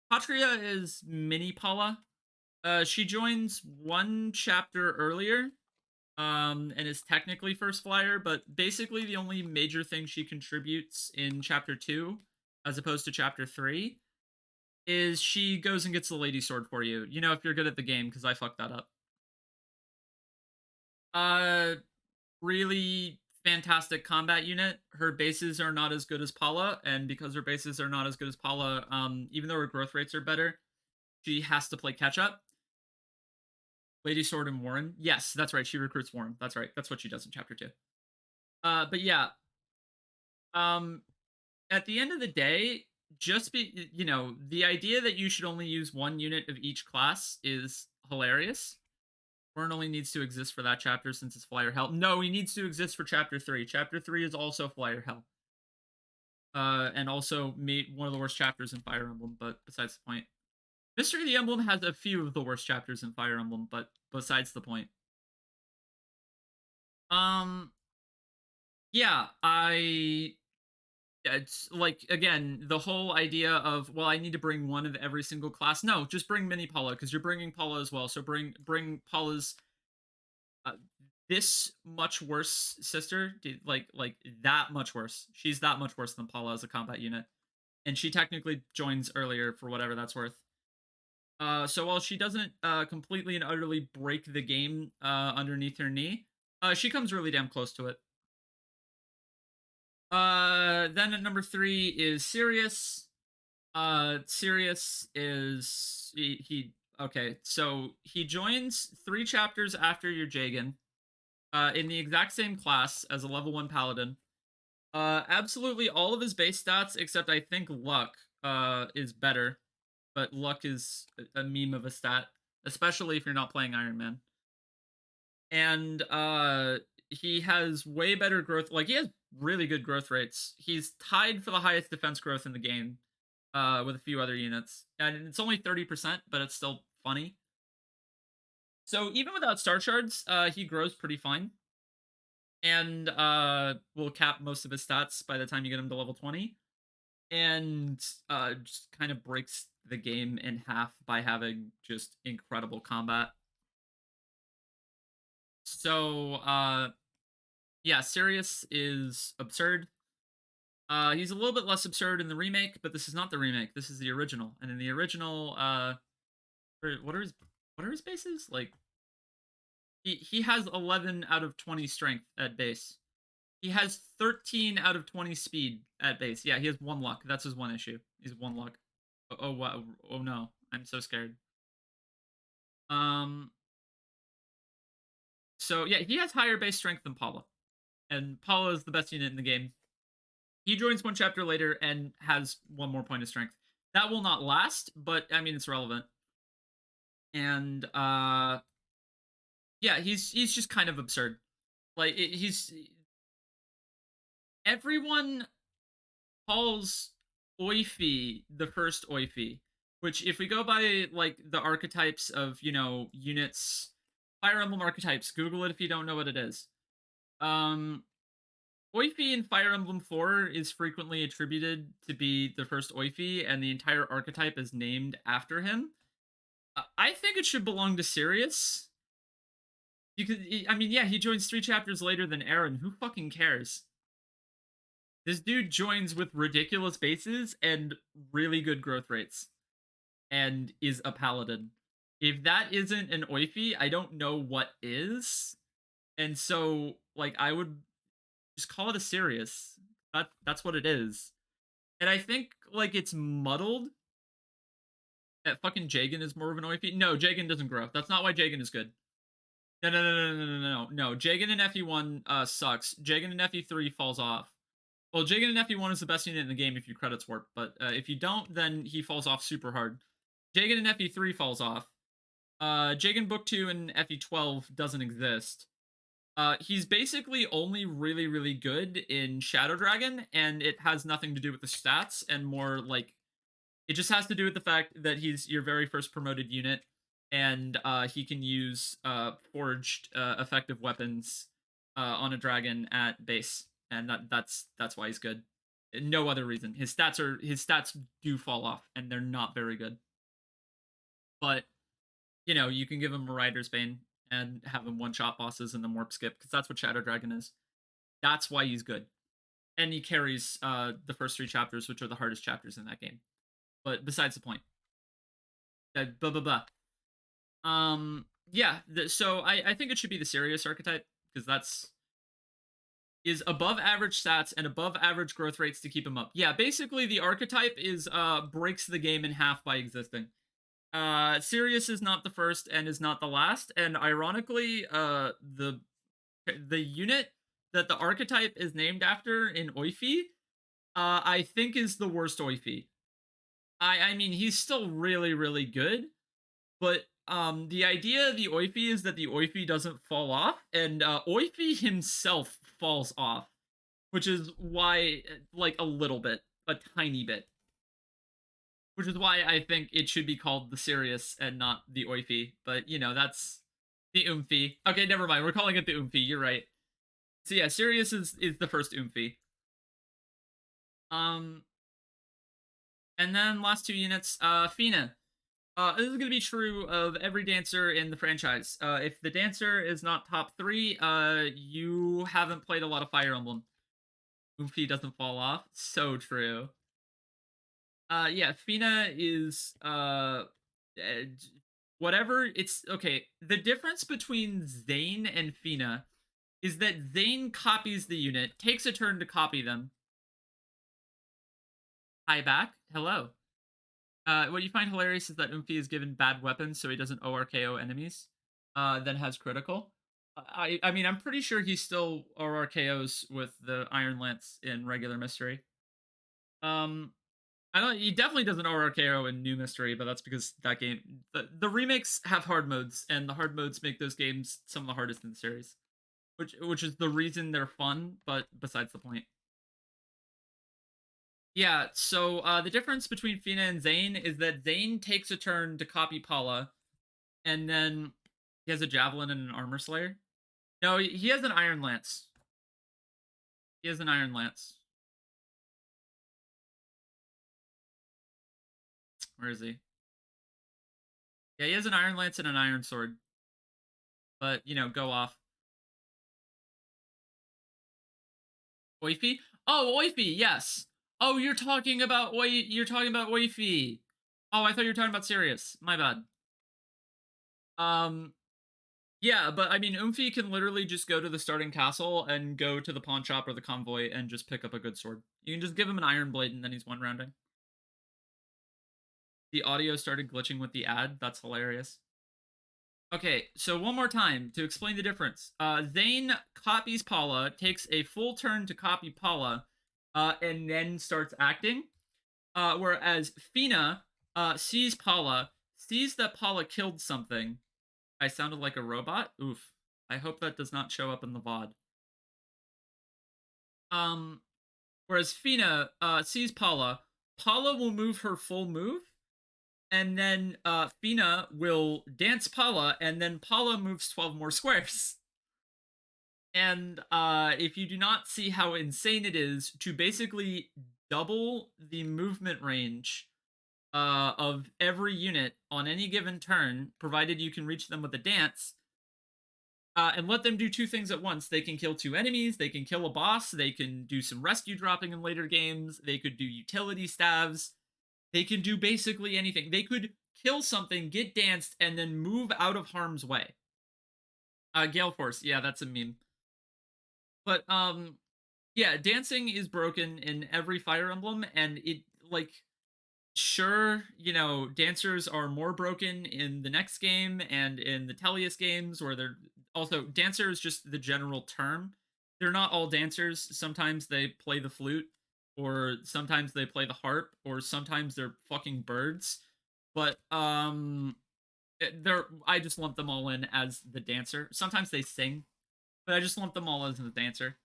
Katria is mini Paula. She joins one chapter earlier, and is technically first flyer, but basically the only major thing she contributes in chapter 2, as opposed to chapter 3, is she goes and gets the lady sword for you. You know, if you're good at the game, because I fucked that up. Uh, really fantastic combat unit. Her bases are not as good as Paula, and because her bases are not as good as Paula, even though her growth rates are better, she has to play catch up. Lady Sword and Warren. Yes, that's right. She recruits Warren. That's right. That's what she does in chapter 2. But yeah, um, at the end of the day, just the idea that you should only use one unit of each class is hilarious. Warren only needs to exist for that chapter since it's Flyer Hell. No, he needs to exist for chapter 3. Chapter 3 is also Flyer Hell. And also made one of the worst chapters in Fire Emblem, but besides the point. Mystery of the Emblem has a few of the worst chapters in Fire Emblem, but besides the point. Yeah, it's like, again, the whole idea of, well, I need to bring one of every single class. No, just bring mini Paula, because you're bringing Paula as well. So bring Paula's uh, this much worse sister, like that much worse. She's that much worse than Paula as a combat unit, and she technically joins earlier for whatever that's worth. So while she doesn't completely and utterly break the game underneath her knee, she comes really damn close to it. Then at number 3 is Sirius. Sirius is he okay, so he joins 3 chapters after your Jagan, in the exact same class as a level 1 paladin. Absolutely all of his base stats except I think luck is better, but luck is a meme of a stat, especially if you're not playing Iron Man. And he has way better growth. Like, he has really good growth rates. He's tied for the highest defense growth in the game, with a few other units, and it's only 30%, but it's still funny. So even without star shards, he grows pretty fine, and will cap most of his stats by the time you get him to level 20, and just kind of breaks the game in half by having just incredible combat. So yeah, Sirius is absurd. He's a little bit less absurd in the remake, but this is not the remake. This is the original. And in the original, what are his bases? Like, he has 11 out of 20 strength at base. He has 13 out of 20 speed at base. Yeah, he has 1 luck. That's his one issue. He's 1 luck. Oh wow. Oh no. I'm so scared. So yeah, he has higher base strength than Paula. And Paula is the best unit in the game. He joins 1 chapter later and has 1 more point of strength. That will not last, but I mean, it's relevant. And yeah, he's just kind of absurd. Like, he's everyone calls Oifi the first Oifi, which, if we go by like the archetypes of, units, Fire Emblem archetypes, Google it if you don't know what it is. Oifi in Fire Emblem 4 is frequently attributed to be the first Oifi, and the entire archetype is named after him. I think it should belong to Sirius. You could, I mean, yeah, he joins 3 chapters later than Aaron. Who fucking cares? This dude joins with ridiculous bases and really good growth rates, and is a paladin. If that isn't an Oifi, I don't know what is. And so, like, I would just call it a Sirius. That's what it is. And I think like it's muddled that fucking Jagan is more of an OP. No, Jagan doesn't grow. That's not why Jagan is good. No. Jagan in FE1 sucks. Jagan in FE3 falls off. Well, Jagan in FE1 is the best unit in the game if you credits warp, but if you don't, then he falls off super hard. Jagan in FE3 falls off. Jagan Book 2 in FE12 doesn't exist. He's basically only really, really good in Shadow Dragon, and it has nothing to do with the stats, and more like it just has to do with the fact that he's your very first promoted unit, and he can use forged effective weapons on a dragon at base, and that's why he's good. No other reason. His stats do fall off, and they're not very good. But you know, you can give him a Rider's Bane and have him one-shot bosses and then warp skip, because that's what Shadow Dragon is. That's why he's good. And he carries the first 3 chapters, which are the hardest chapters in that game. But besides the point. Blah, blah, blah. Yeah, so I think it should be the Sirius archetype, because that's is above average stats and above average growth rates to keep him up. Yeah, basically the archetype is breaks the game in half by existing. Sirius is not the first and is not the last, and ironically, the unit that the archetype is named after in Oifi, I think is the worst Oifi. I mean, he's still really, really good, but the idea of the Oifi is that the Oifi doesn't fall off, and Oifi himself falls off, which is why, like, a little bit, a tiny bit. Which is why I think it should be called the Sirius and not the Oifi. But, you know, that's the Oomphy. Okay, never mind. We're calling it the Oomphy. You're right. So yeah, Sirius is the first Oomphy. And then last 2 units, Fina. This is going to be true of every dancer in the franchise. If the dancer is not top 3, you haven't played a lot of Fire Emblem. Oomphy doesn't fall off. So true. Yeah, Fina is whatever. It's okay. The difference between Zane and Fina is that Zane copies the unit, takes a turn to copy them. Hi back. Hello. What you find hilarious is that Oomphy is given bad weapons so he doesn't ORKO enemies, then has critical. I mean, I'm pretty sure he still ORKOs with the Iron Lance in regular mystery. I don't. He definitely doesn't ORKO in New Mystery, but that's because that game. The remakes have hard modes, and the hard modes make those games some of the hardest in the series, which is the reason they're fun. But besides the point. Yeah. So the difference between Fina and Zane is that Zane takes a turn to copy Paula, and then he has a javelin and an armor slayer. No, he has an iron lance. He has an iron lance. Where is he? Yeah, he has an iron lance and an iron sword. But, you know, go off. Oifi? Oh, Oifi, yes. Oh, you're talking about Oifi. Oh, I thought you were talking about Sirius. My bad. Yeah, but I mean, Oomphy can literally just go to the starting castle and go to the pawn shop or the convoy and just pick up a good sword. You can just give him an iron blade and then he's one rounding. The audio started glitching with the ad. That's hilarious. Okay, so one more time to explain the difference. Zane copies Paula, takes a full turn to copy Paula, and then starts acting. Whereas Fina sees Paula, sees that Paula killed something. I sounded like a robot. Oof. I hope that does not show up in the VOD. Whereas Fina sees Paula. Paula will move her full move, and then Fina will dance Paula, and then Paula moves 12 more squares. And if you do not see how insane it is to basically double the movement range of every unit on any given turn, provided you can reach them with a dance, and let them do two things at once. They can kill two enemies, they can kill a boss, they can do some rescue dropping in later games, they could do utility stabs, they can do basically anything. They could kill something, get danced, and then move out of harm's way. Gale Force, yeah, that's a meme. But yeah, dancing is broken in every Fire Emblem, and it like sure, dancers are more broken in the next game and in the Tellius games, where they're also dancer is just the general term. They're not all dancers. Sometimes they play the flute, or sometimes they play the harp, or sometimes they're fucking birds. But they're I just lump them all in as the dancer. Sometimes they sing, but I just lump them all as the dancer.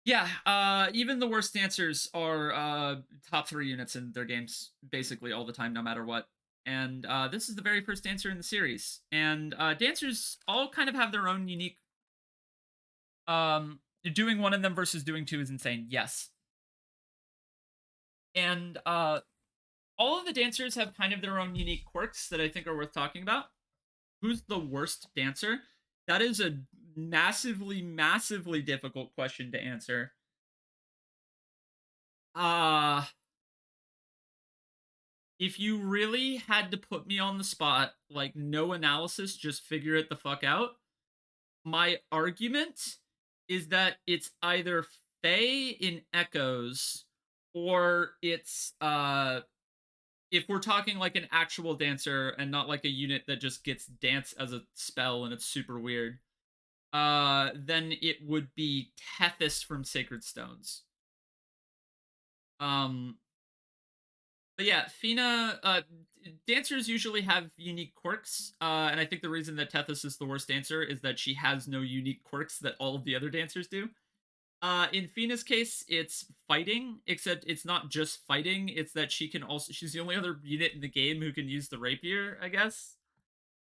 Yeah, even the worst dancers are top 3 units in their games basically all the time, no matter what. And this is the very first dancer in the series. And dancers all kind of have their own unique. Doing one of them versus doing two is insane. Yes, and all of the dancers have kind of their own unique quirks that I think are worth talking about. Who's the worst dancer? That is a massively, massively difficult question to answer. Uh if you really had to put me on the spot, like no analysis, just figure it the fuck out, my argument is that it's either Faye in Echoes or it's if we're talking like an actual dancer and not like a unit that just gets dance as a spell and it's super weird, then it would be Tethys from Sacred Stones. Um But yeah, Fina, dancers usually have unique quirks, and I think the reason that Tethys is the worst dancer is that she has no unique quirks that all of the other dancers do. In Fina's case, it's fighting, except it's not just fighting, it's that she's the only other unit in the game who can use the rapier, I guess.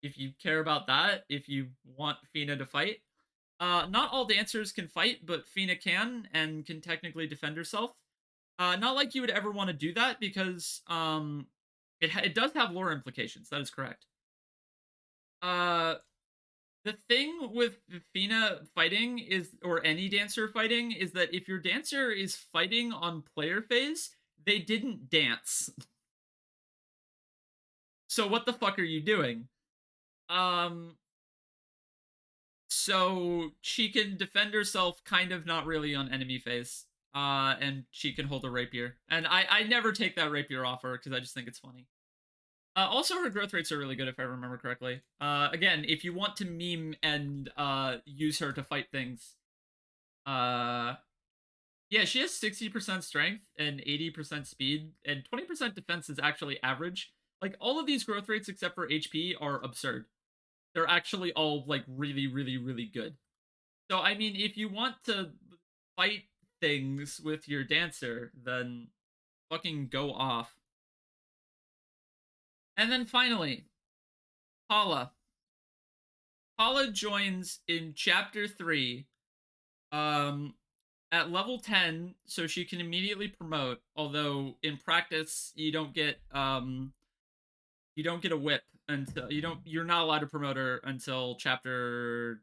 If you care about that, if you want Fina to fight. Not all dancers can fight, but Fina can and can technically defend herself. Not like you would ever want to do that because it does have lore implications. That is correct. Uh, the thing with Fina fighting is, or any dancer fighting, is that if your dancer is fighting on player phase, they didn't dance. So what the fuck are you doing? Um, so she can defend herself, kind of, not really on enemy phase. And she can hold a rapier, and I never take that rapier off her because I just think it's funny. Also, her growth rates are really good if I remember correctly. Again, if you want to meme and use her to fight things, uh, yeah, she has 60% strength and 80% speed, and 20% defense is actually average. Like, all of these growth rates except for HP are absurd. They're actually all, like, really, really, really good. So, I mean, if you want to fight things with your dancer, then fucking go off. And then finally, Paula. Paula joins in chapter 3 um at level 10, so she can immediately promote, although in practice you don't get a whip until you're not allowed to promote her until chapter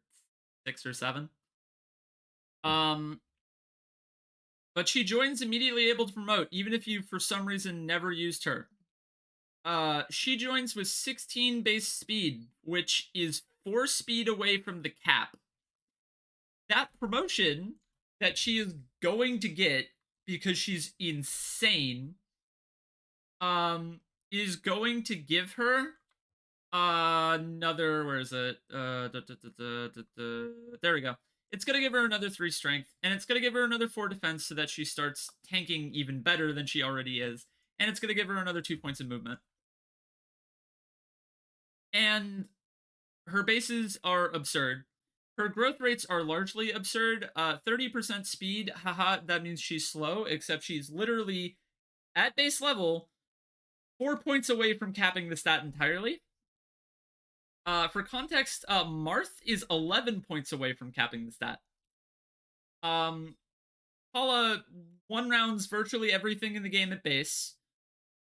6 or 7. Um but she joins immediately able to promote even if you for some reason never used her. She joins with 16 base speed, which is 4 speed away from the cap. That promotion that she is going to get because she's insane is going to give her another, where is it, there we go. It's going to give her another 3 strength, and it's going to give her another 4 defense so that she starts tanking even better than she already is, and it's going to give her another 2 points of movement. And her bases are absurd. Her growth rates are largely absurd. 30% speed, haha, that means she's slow, except she's literally at base level 4 points away from capping the stat entirely. For context, Marth is 11 points away from capping the stat. Um, Paula one rounds virtually everything in the game at base.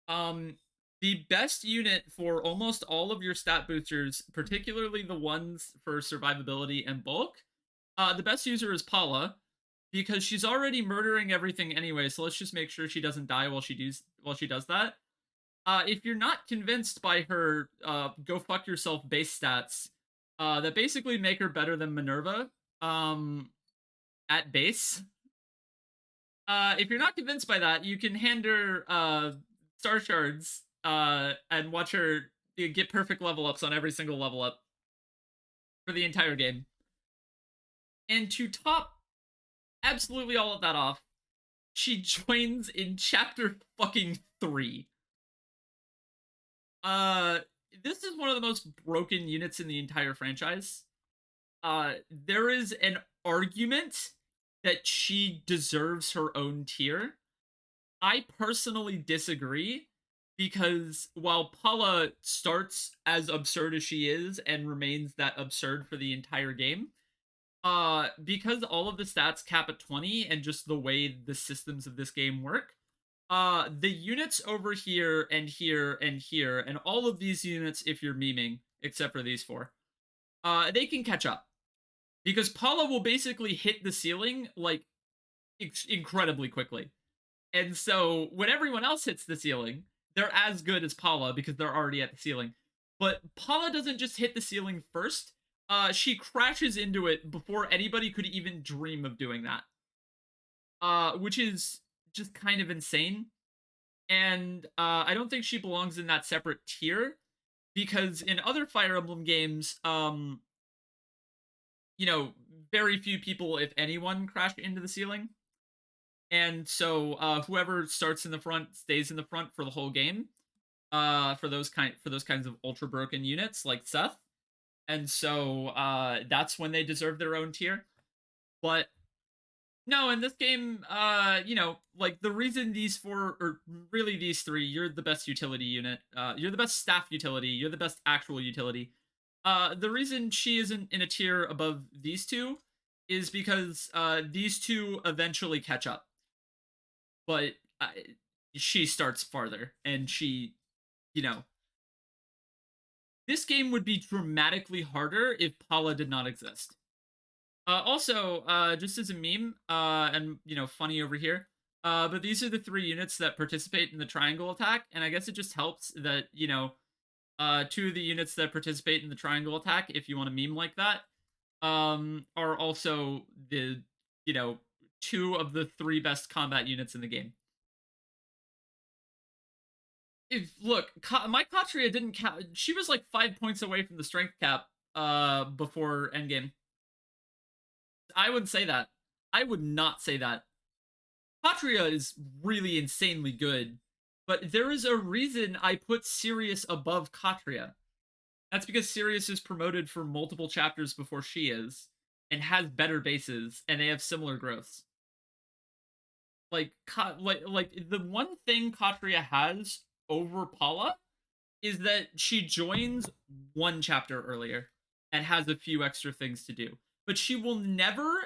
Um, the best unit for almost all of your stat boosters, particularly the ones for survivability and bulk, the best user is Paula because she's already murdering everything anyway. So let's just make sure she doesn't die while she does that. If you're not convinced by her go fuck yourself base stats, that basically make her better than Minerva at base. If you're not convinced by that, you can hand her star shards and watch her get perfect level ups on every single level up for the entire game. And to top absolutely all of that off, she joins in chapter fucking 3. This is one of the most broken units in the entire franchise. There is an argument that she deserves her own tier. I personally disagree because while Paula starts as absurd as she is and remains that absurd for the entire game, because all of the stats cap at 20 and just the way the systems of this game work, the units over here and here and here and all of these units, if you're memeing, except for these four, they can catch up because Paula will basically hit the ceiling like incredibly quickly. And so when everyone else hits the ceiling, they're as good as Paula because they're already at the ceiling. But Paula doesn't just hit the ceiling first. She crashes into it before anybody could even dream of doing that. Which is just kind of insane. And I don't think she belongs in that separate tier because in other Fire Emblem games, very few people, if anyone, crash into the ceiling. And so whoever starts in the front stays in the front for the whole game. For those kinds of ultra broken units like Seth. And so that's when they deserve their own tier. But no, in this game, like the reason these four, or really these three, you're the best utility unit. You're the best staff utility. You're the best actual utility. The reason she isn't in a tier above these two is because these two eventually catch up. But she starts farther, and she, this game would be dramatically harder if Paula did not exist. Also, just as a meme, and funny over here, but these are the 3 units that participate in the triangle attack, and I guess it just helps that 2 of the units that participate in the triangle attack, if you want to meme like that, are also the 2 of the 3 best combat units in the game. Look, my Katria didn't cap. She was like 5 points away from the strength cap before endgame. I wouldn't say that. I would not say that. Katria is really insanely good, but there is a reason I put Sirius above Katria. That's because Sirius is promoted for multiple chapters before she is, and has better bases, and they have similar growths. Like the one thing Katria has over Paula is that she joins 1 chapter earlier and has a few extra things to do. But she will never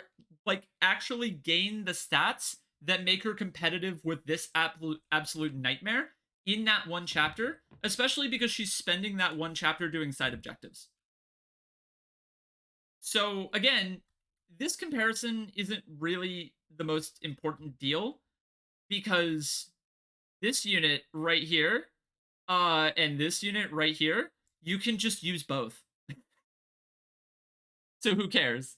actually gain the stats that make her competitive with this absolute nightmare in that 1 chapter, especially because she's spending that 1 chapter doing side objectives. So again, this comparison isn't really the most important deal because this unit right here and this unit right here, you can just use both. So who cares?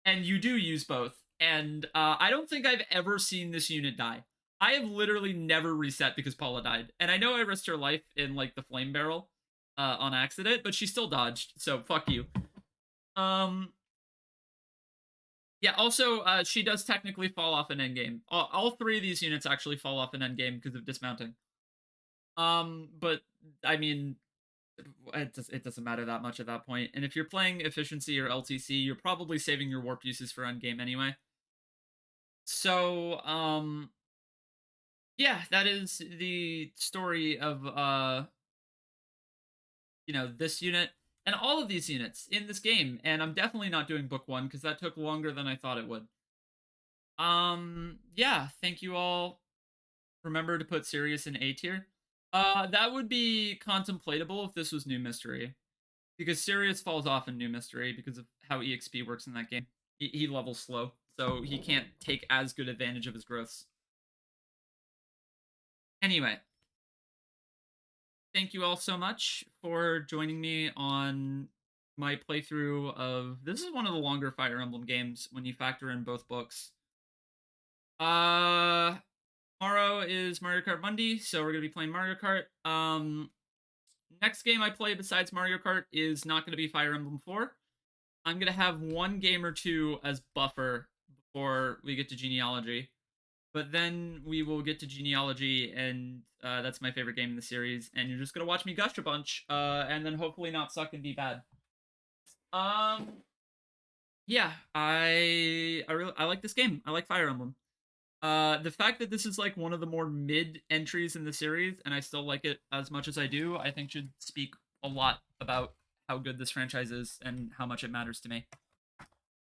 And you do use both. And I don't think I've ever seen this unit die. I have literally never reset because Paula died. And I know I risked her life in like the flame barrel on accident, but she still dodged. So fuck you. Yeah, also, she does technically fall off in endgame. All 3 of these units actually fall off in endgame because of dismounting. But I mean, it doesn't matter that much at that point. And if you're playing efficiency or LTC, you're probably saving your warp uses for endgame anyway. So, yeah, that is the story of this unit. and all of these units in this game. And I'm definitely not doing book 1 because that took longer than I thought it would. Yeah, thank you all. Remember to put Sirius in A tier. That would be contemplatable if this was New Mystery, because Sirius falls off in New Mystery because of how EXP works in that game. He levels slow, so he can't take as good advantage of his growths. Anyway, thank you all so much for joining me on my playthrough of. This is one of the longer Fire Emblem games when you factor in both books. Tomorrow is Mario Kart Monday, so we're gonna be playing Mario Kart. Next game I play besides Mario Kart is not gonna be Fire Emblem 4. I'm gonna have one game or two as buffer before we get to Genealogy. But then we will get to Genealogy, and that's my favorite game in the series. And you're just gonna watch me gush a bunch, and then hopefully not suck and be bad. Yeah, I like this game. I like Fire Emblem. The fact that this is like one of the more mid entries in the series, and I still like it as much as I do, I think should speak a lot about how good this franchise is and how much it matters to me.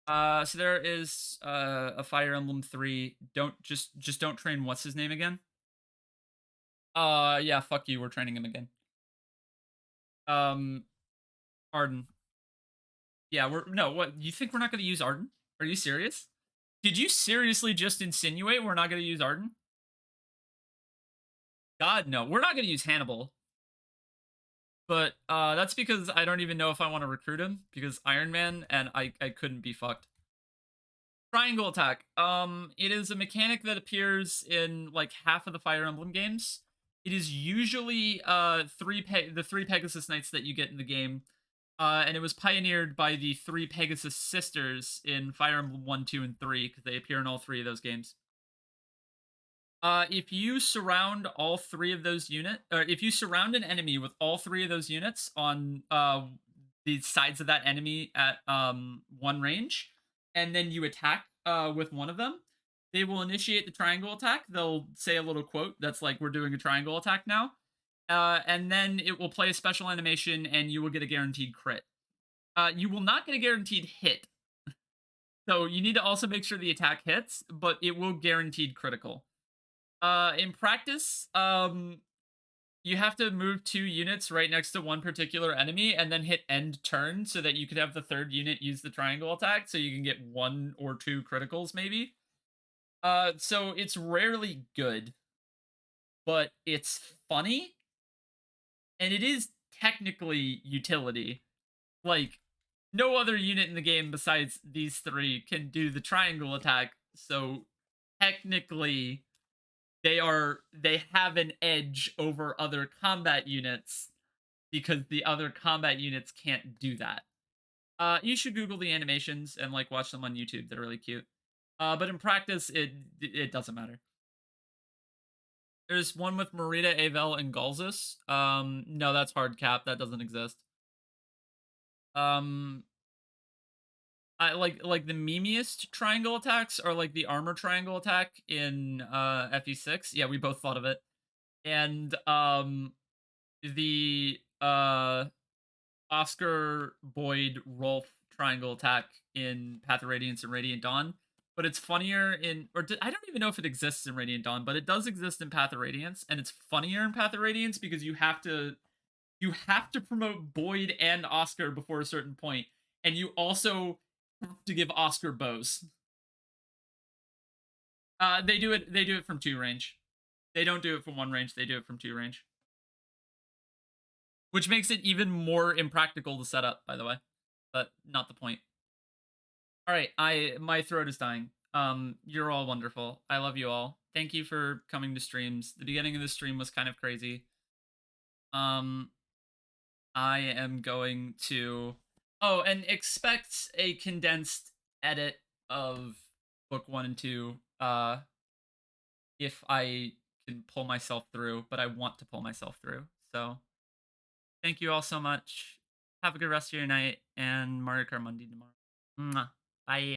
So there is a Fire Emblem 3. Don't just don't train what's his name again? Yeah, fuck you, we're training him again. Arden. Yeah, what, you think we're not gonna use Arden? Are you serious? Did you seriously just insinuate we're not gonna use Arden? God, no. We're not gonna use Hannibal. But that's because I don't even know if I want to recruit him, because Iron Man, and I couldn't be fucked. Triangle attack. It is a mechanic that appears in like half of the Fire Emblem games. It is usually the three Pegasus Knights that you get in the game. And it was pioneered by the three Pegasus sisters in Fire Emblem 1, 2, and 3, because they appear in all three of those games. If you surround all three of those units, or if you surround an enemy with all three of those units on the sides of that enemy at one range, and then you attack with one of them, they will initiate the triangle attack. They'll say a little quote that's like, "We're doing a triangle attack now," and then it will play a special animation, and you will get a guaranteed crit. You will not get a guaranteed hit, so you need to also make sure the attack hits, but it will guaranteed critical. In practice, you have to move 2 units right next to one particular enemy and then hit end turn so that you could have the third unit use the triangle attack so you can get 1 or 2 criticals maybe. So it's rarely good, but it's funny, and it is technically utility. Like, no other unit in the game besides these 3 can do the triangle attack, so technically they have an edge over other combat units because the other combat units can't do that. You should Google the animations and like watch them on YouTube. They're really cute. But in practice, it doesn't matter. There's one with Marita, Avel, and Galzus. No, that's hard cap. That doesn't exist. I like the memeiest triangle attacks are like the armor triangle attack in FE6. Yeah, we both thought of it. And the Oscar Boyd Rolf triangle attack in Path of Radiance and Radiant Dawn. But it's funnier in, I don't even know if it exists in Radiant Dawn, but it does exist in Path of Radiance, and it's funnier in Path of Radiance because you have to promote Boyd and Oscar before a certain point, and you also have to give Oscar bows. They do it from 2 range. They don't do it from 1 range, they do it from 2 range. Which makes it even more impractical to set up, by the way. But not the point. Alright, my throat is dying. You're all wonderful. I love you all. Thank you for coming to streams. The beginning of the stream was kind of crazy. I am going to... Oh, and expect a condensed edit of book 1 and 2, if I can pull myself through, but I want to pull myself through. So, thank you all so much. Have a good rest of your night, and Mario Kart Monday tomorrow. Mwah. Bye.